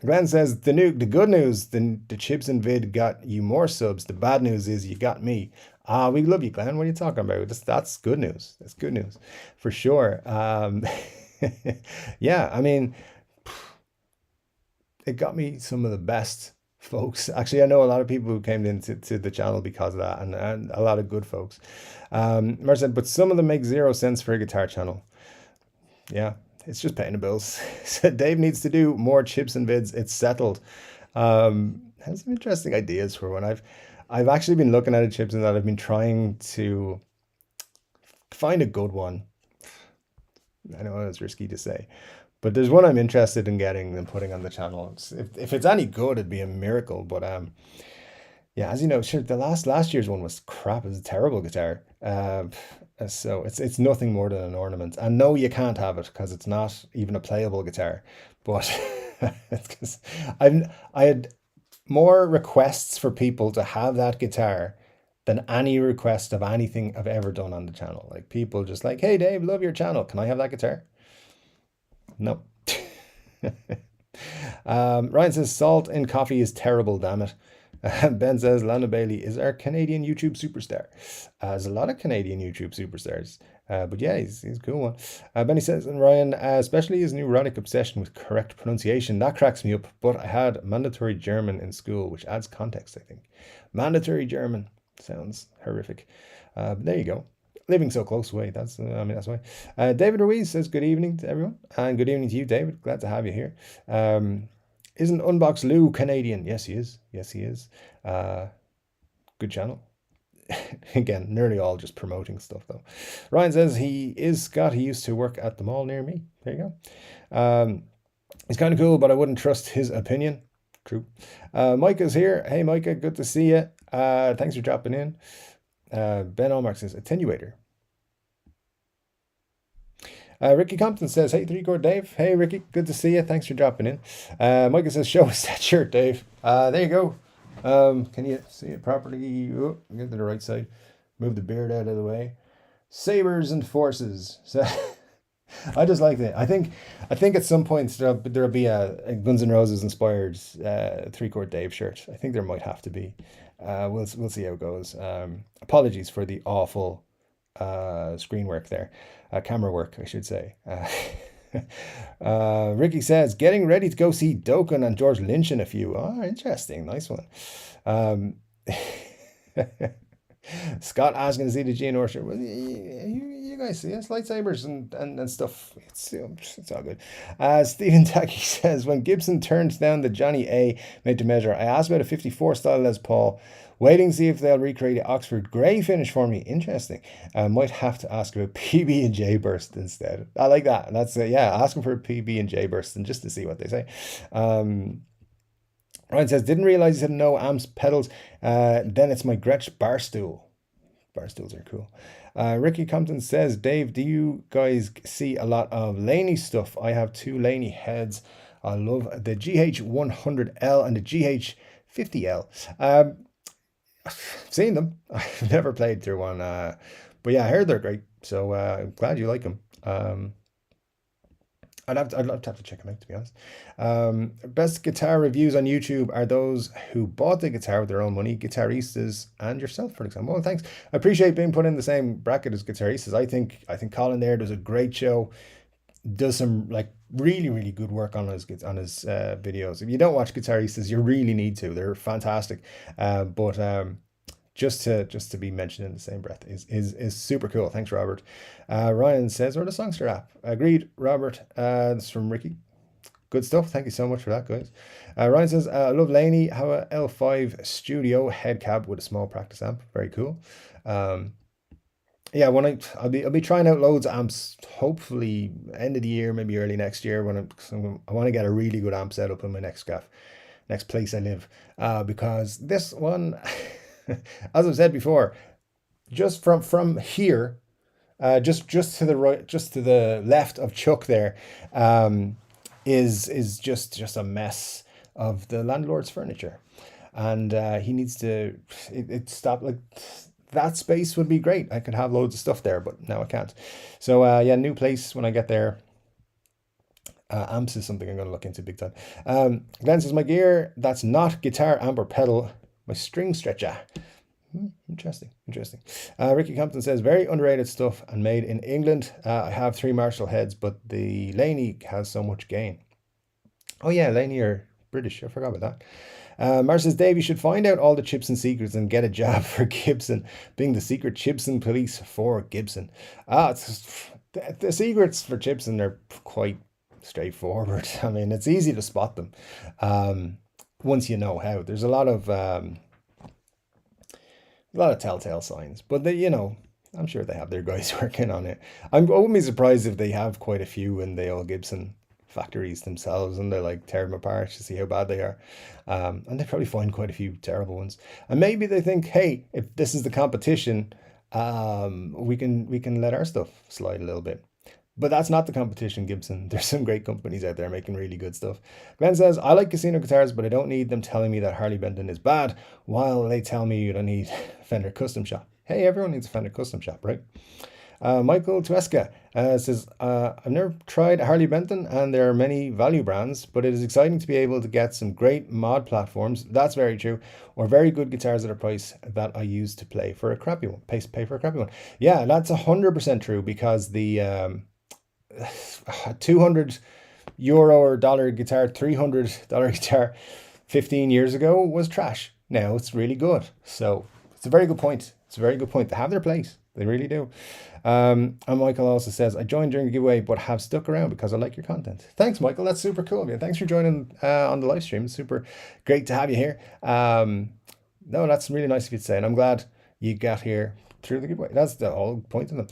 Glenn says the good news, the Gibson vid got you more subs. The bad news is you got me. We love you, Glenn. What are you talking about? That's good news. That's good news for sure. Yeah, I mean, it got me some of the best folks. Actually, I know a lot of people who came into the channel because of that, and a lot of good folks. Mer said, but some of them make 0 cents for a guitar channel. Yeah, it's just paying the bills. So Dave needs to do more Gibson vids. It's settled. Has some interesting ideas for one. I've actually been looking at a Gibson that I've been trying to find a good one. I know it's risky to say, but there's one I'm interested in getting and putting on the channel. If it's any good, it'd be a miracle. But yeah, as you know, sure, the last year's one was crap. It was a terrible guitar. So it's nothing more than an ornament. And no, you can't have it because it's not even a playable guitar. But it's because I had more requests for people to have that guitar than any request of anything I've ever done on the channel. Like people just like, hey Dave, love your channel. Can I have that guitar? No. Ryan says salt in coffee is terrible, damn it. Ben says Lana Bailey is our Canadian YouTube superstar. There's a lot of Canadian YouTube superstars. But yeah, he's a cool one. Benny says, and Ryan, especially his neurotic obsession with correct pronunciation, that cracks me up. But I had mandatory German in school, which adds context, I think. Mandatory German sounds horrific. But there you go. Living so close away, that's why. David Ruiz says good evening to everyone, and good evening to you, David. Glad to have you here. Isn't Unbox Lou Canadian? Yes, he is. Yes, he is. Good channel. Again, nearly all just promoting stuff though. Ryan says he is Scott. He used to work at the mall near me. There you go. He's kind of cool, but I wouldn't trust his opinion. True. Micah's here. Hey, Micah, good to see you. Thanks for dropping in. Ben Allmark says attenuator. Ricky Compton says, hey, Chord Dave. Hey, Ricky, good to see you. Thanks for dropping in. Micah says, show us that shirt, Dave. There you go. Can you see it properly? Oh, get to the right side. Move the beard out of the way. Sabers and Forces. So I just like it. I think at some point there'll be a Guns N' Roses inspired Chord Dave shirt. I think there might have to be. We'll see how it goes. Apologies for the awful screen work there. Camera work, I should say. Ricky says, getting ready to go see Dokken and George Lynch in a few. Oh, interesting. Nice one. Scott asking to see the GNR shirt. Well, you guys see us, lightsabers and stuff. It's all good. Stephen Tacky says, when Gibson turned down the Johnny A made to measure, I asked about a 54 style Les Paul. Waiting to see if they'll recreate the Oxford grey finish for me. Interesting. Might have to ask about PB and J burst instead. I like that. That's asking for a PB and J burst and just to see what they say. Ryan says, didn't realize he said no amps pedals. Then it's my Gretsch bar stool. Bar stools are cool. Ricky Compton says, Dave, do you guys see a lot of Laney stuff? I have two Laney heads. I love the GH100L and the GH50L. I've seen them. I've never played through one, but yeah, I heard they're great. So I'm glad you like them. I'd love to check them out, to be honest. Best guitar reviews on YouTube are those who bought the guitar with their own money, guitaristas and yourself, for example. Well, thanks. I appreciate being put in the same bracket as guitaristas. I think Colin there does a great show. Does some like really good work on his videos. If you don't watch guitaristas, you really need to. They're fantastic. But just to be mentioned in the same breath is super cool. Thanks, Robert. Ryan says, or the Songster app. Agreed, Robert. This is from Ricky. Good stuff. Thank you so much for that, guys. Ryan says, I love Laney. Have a L5 studio head cab with a small practice amp. Very cool. Yeah, I'll be trying out loads of amps. Hopefully, end of the year, maybe early next year. I want to get a really good amp set up in my next place I live. Because this one, as I've said before, just from here, just to the right, just to the left of Chuck there, is just a mess of the landlord's furniture, and he needs to stop like. That space would be great. I could have loads of stuff there, but now I can't. So yeah, new place when I get there. Amps is something I'm going to look into big time. Glenn says, my gear, that's not guitar, amp or pedal, my string stretcher. Interesting. Ricky Compton says, very underrated stuff and made in England. I have 3 Marshall heads, but the Laney has so much gain. Oh yeah, Laney are British. I forgot about that. Mar says, Dave, you should find out all the chips and secrets and get a job for Gibson, being the secret Chipson police for Gibson. The secrets for Chipson are quite straightforward. I mean, it's easy to spot them once you know how. There's a lot of telltale signs, but I'm sure they have their guys working on it. I wouldn't be surprised if they have quite a few in the old Gibson factories themselves, and they're like tearing them apart to see how bad they are, and they probably find quite a few terrible ones, and maybe they think, hey, if this is the competition, we can let our stuff slide a little bit. But that's not the competition, Gibson. There's some great companies out there making really good stuff. Glenn says, I like casino guitars, but I don't need them telling me that Harley Benton is bad while they tell me you don't need Fender Custom Shop. Hey, everyone needs a Fender Custom Shop, right? Michael Tuesca says, I've never tried Harley Benton and there are many value brands, but it is exciting to be able to get some great mod platforms. That's very true. Or very good guitars at a price that I use to play for a crappy one. Pay for a crappy one. Yeah, that's 100% true because the 200 euro or dollar guitar, $300 guitar 15 years ago was trash. Now it's really good. So it's a very good point. It's a very good point. They have their place. They really do. And Michael also says, I joined during the giveaway, but have stuck around because I like your content. Thanks, Michael. That's super cool. Yeah, thanks for joining on the live stream. It's super great to have you here. No, that's really nice of you to say. And I'm glad you got here through the giveaway. That's the whole point of them.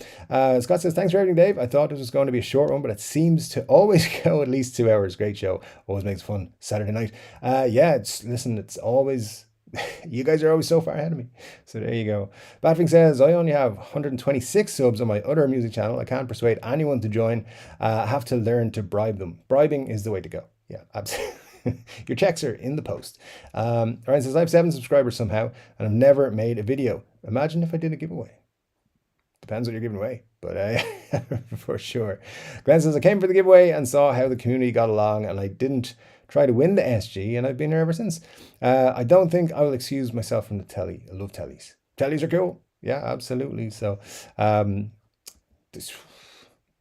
Scott says, thanks for everything, Dave. I thought this was going to be a short one, but it seems to always go at least 2 hours. Great show. Always makes fun. Saturday night. Yeah, it's always... You guys are always so far ahead of me. So there you go. Badfing says, I only have 126 subs on my other music channel. I can't persuade anyone to join. I have to learn to bribe them. Bribing is the way to go. Yeah, absolutely. Your checks are in the post. Ryan says, I have 7 subscribers somehow and I've never made a video. Imagine if I did a giveaway. Depends what you're giving away, but for sure. Glenn says, I came for the giveaway and saw how the community got along and I didn't try to win the SG and I've been here ever since. I don't think I will excuse myself from the telly. I love tellies. Tellies are cool. Yeah, absolutely. So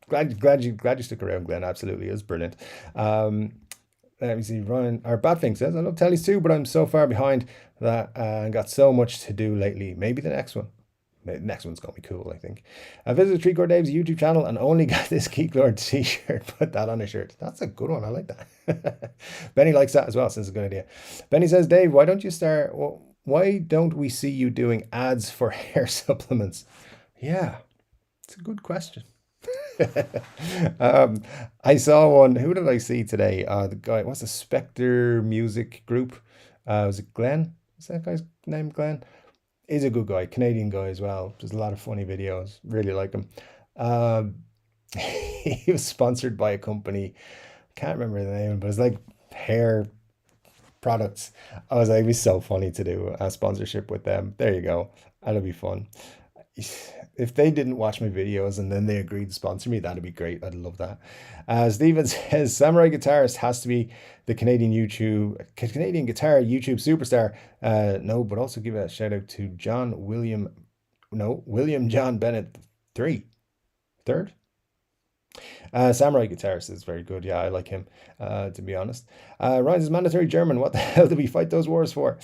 glad you stuck around, Glenn. Absolutely. It was brilliant. Let me see, Ryan, our Badfing says, I love tellies too, but I'm so far behind that and got so much to do lately. Maybe the next one. The next one's going to be cool, I think. I visited Chord Dave's YouTube channel and only got this Geek Lord t-shirt. Put that on a shirt. That's a good one. I like that. Benny likes that as well, so it's a good idea. Benny says, Dave, why don't we see you doing ads for hair supplements? Yeah, it's a good question. I saw one. Who did I see today? The guy, what's the Spectre Music Group? Was it Glenn? Is that guy's name Glenn? He's a good guy, Canadian guy as well. There's a lot of funny videos. Really like him. He was sponsored by a company. Can't remember the name, but it's like hair products. I was like, it'd be so funny to do a sponsorship with them. There you go. That'll be fun. If they didn't watch my videos and then they agreed to sponsor me, that'd be great. I'd love that. Steven says, Samurai Guitarist has to be the Canadian guitar YouTube superstar. No, but also give a shout out to William John Bennett third. Samurai Guitarist is very good. Yeah, I like him, to be honest. Ryan says, mandatory German. What the hell did we fight those wars for?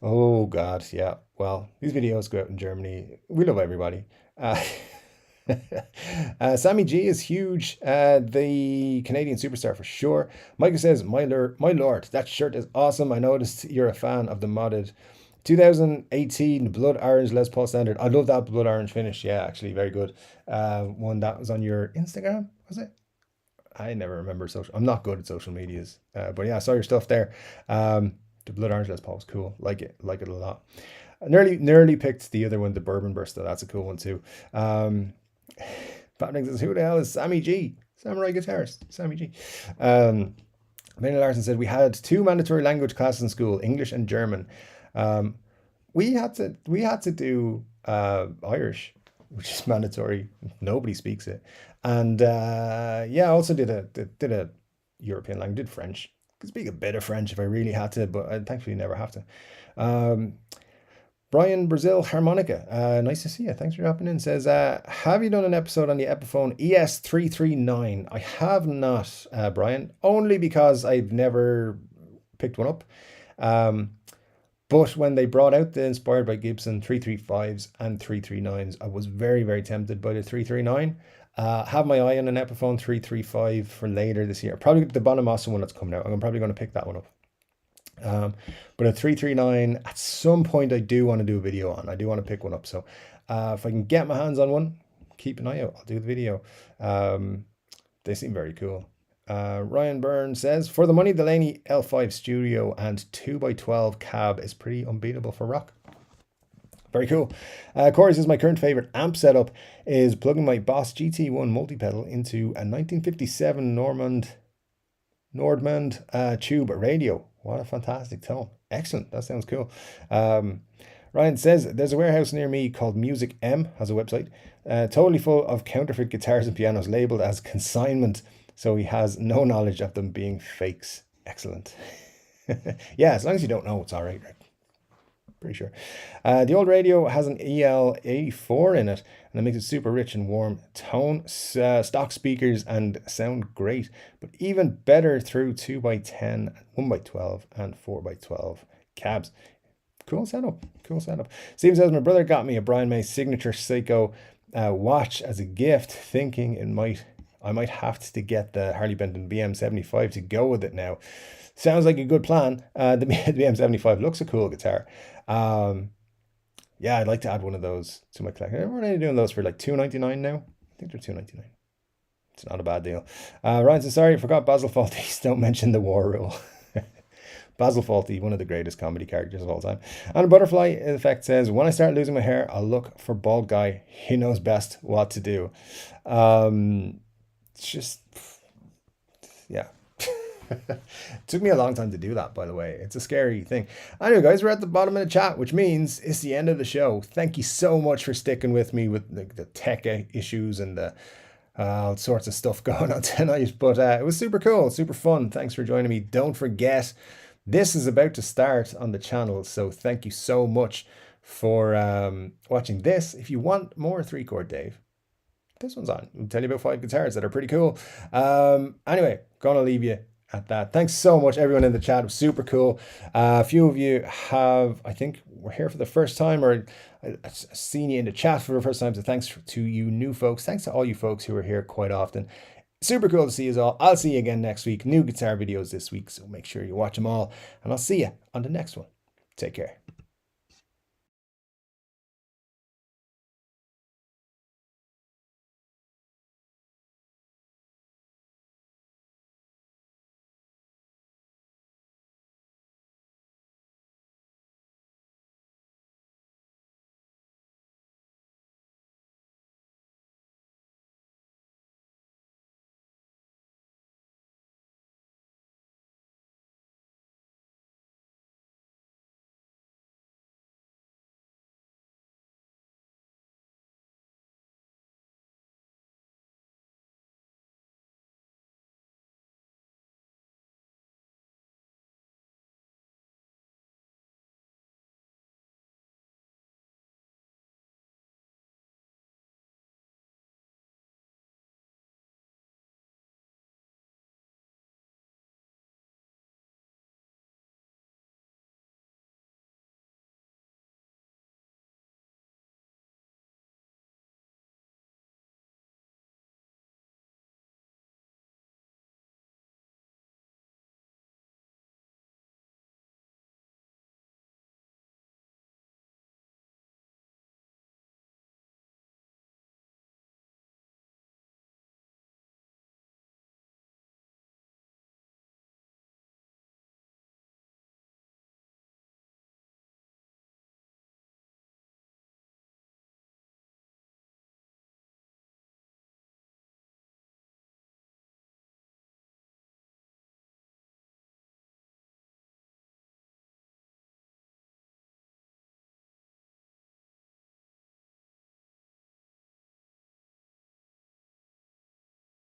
Oh, God, yeah. Well, these videos go out in Germany. We love everybody. Sammy G is huge. The Canadian superstar for sure. Michael says, my lord, that shirt is awesome. I noticed you're a fan of the modded 2018 Blood Orange Les Paul Standard. I love that Blood Orange finish. Yeah, actually, very good. One that was on your Instagram, was it? I never remember I'm not good at social medias. But yeah, I saw your stuff there. The Blood Orange Les Paul was cool. Like it a lot. I nearly picked the other one, the Bourbon Burst. That's a cool one too. Patrick says, who the hell is Sammy G? Samurai Guitarist, Sammy G. Benny Larson said, we had 2 mandatory language classes in school, English and German. We had to do Irish, which is mandatory. Nobody speaks it. And yeah, I also did a European language, did French. Could speak a bit of French if I really had to, but I thankfully never have to. Brian Brazil Harmonica, nice to see you. Thanks for dropping in. Says, have you done an episode on the Epiphone ES339? I have not, Brian, only because I've never picked one up. But when they brought out the Inspired by Gibson 335s and 339s, I was very, very tempted by the 339. Have my eye on an Epiphone 335 for later this year. Probably the Bonamassa one that's coming out. I'm probably going to pick that one up. But a 339, at some point I do want to do a video on. I do want to pick one up. So if I can get my hands on one, keep an eye out. I'll do the video. They seem very cool. Ryan Byrne says, for the money, the Laney L5 Studio and 2x12 cab is pretty unbeatable for rock. Very cool. Corey says, my current favorite amp setup is plugging my Boss GT1 multi-pedal into a 1957 Nordmand tube radio. What a fantastic tone. Excellent. That sounds cool. Ryan says, there's a warehouse near me called Music M, has a website, totally full of counterfeit guitars and pianos labeled as consignment. So he has no knowledge of them being fakes. Excellent. Yeah, as long as you don't know, it's all right, right? Pretty sure. The old radio has an EL84 in it, and it makes it super rich and warm tone, stock speakers, and sound great. But even better through 2x10, 1x12, and 4x12 cabs. Cool setup. Cool setup. Steve says, my brother got me a Brian May signature Seiko watch as a gift, thinking I might have to get the Harley Benton BM75 to go with it now. Sounds like a good plan. The BM75 looks a cool guitar. Yeah, I'd like to add one of those to my collection. We're only doing those for like $2.99 now. I think they're $2.99. It's not a bad deal. Ryan says, sorry, I forgot Basil Fawlty. Don't mention the war rule. Basil Fawlty, one of the greatest comedy characters of all time. And a butterfly effect says, when I start losing my hair, I'll look for bald guy. He knows best what to do. It's just, yeah. It took me a long time to do that, by the way. It's a scary thing. Anyway, guys, we're at the bottom of the chat, which means it's the end of the show. Thank you so much for sticking with me with the tech issues and the all sorts of stuff going on tonight. But it was super cool, super fun. Thanks for joining me. Don't forget, this is about to start on the channel, so thank you so much for watching this. If you want more 3-chord Dave, this one's on. I'll tell you about 5 guitars that are pretty cool. Anyway, gonna leave you at that. Thanks so much, everyone in the chat. It was super cool. A few of you have, I think, were here for the first time, or I've seen you in the chat for the first time. So thanks to you new folks. Thanks to all you folks who are here quite often. Super cool to see you all. I'll see you again next week. New guitar videos this week, so make sure you watch them all. And I'll see you on the next one. Take care.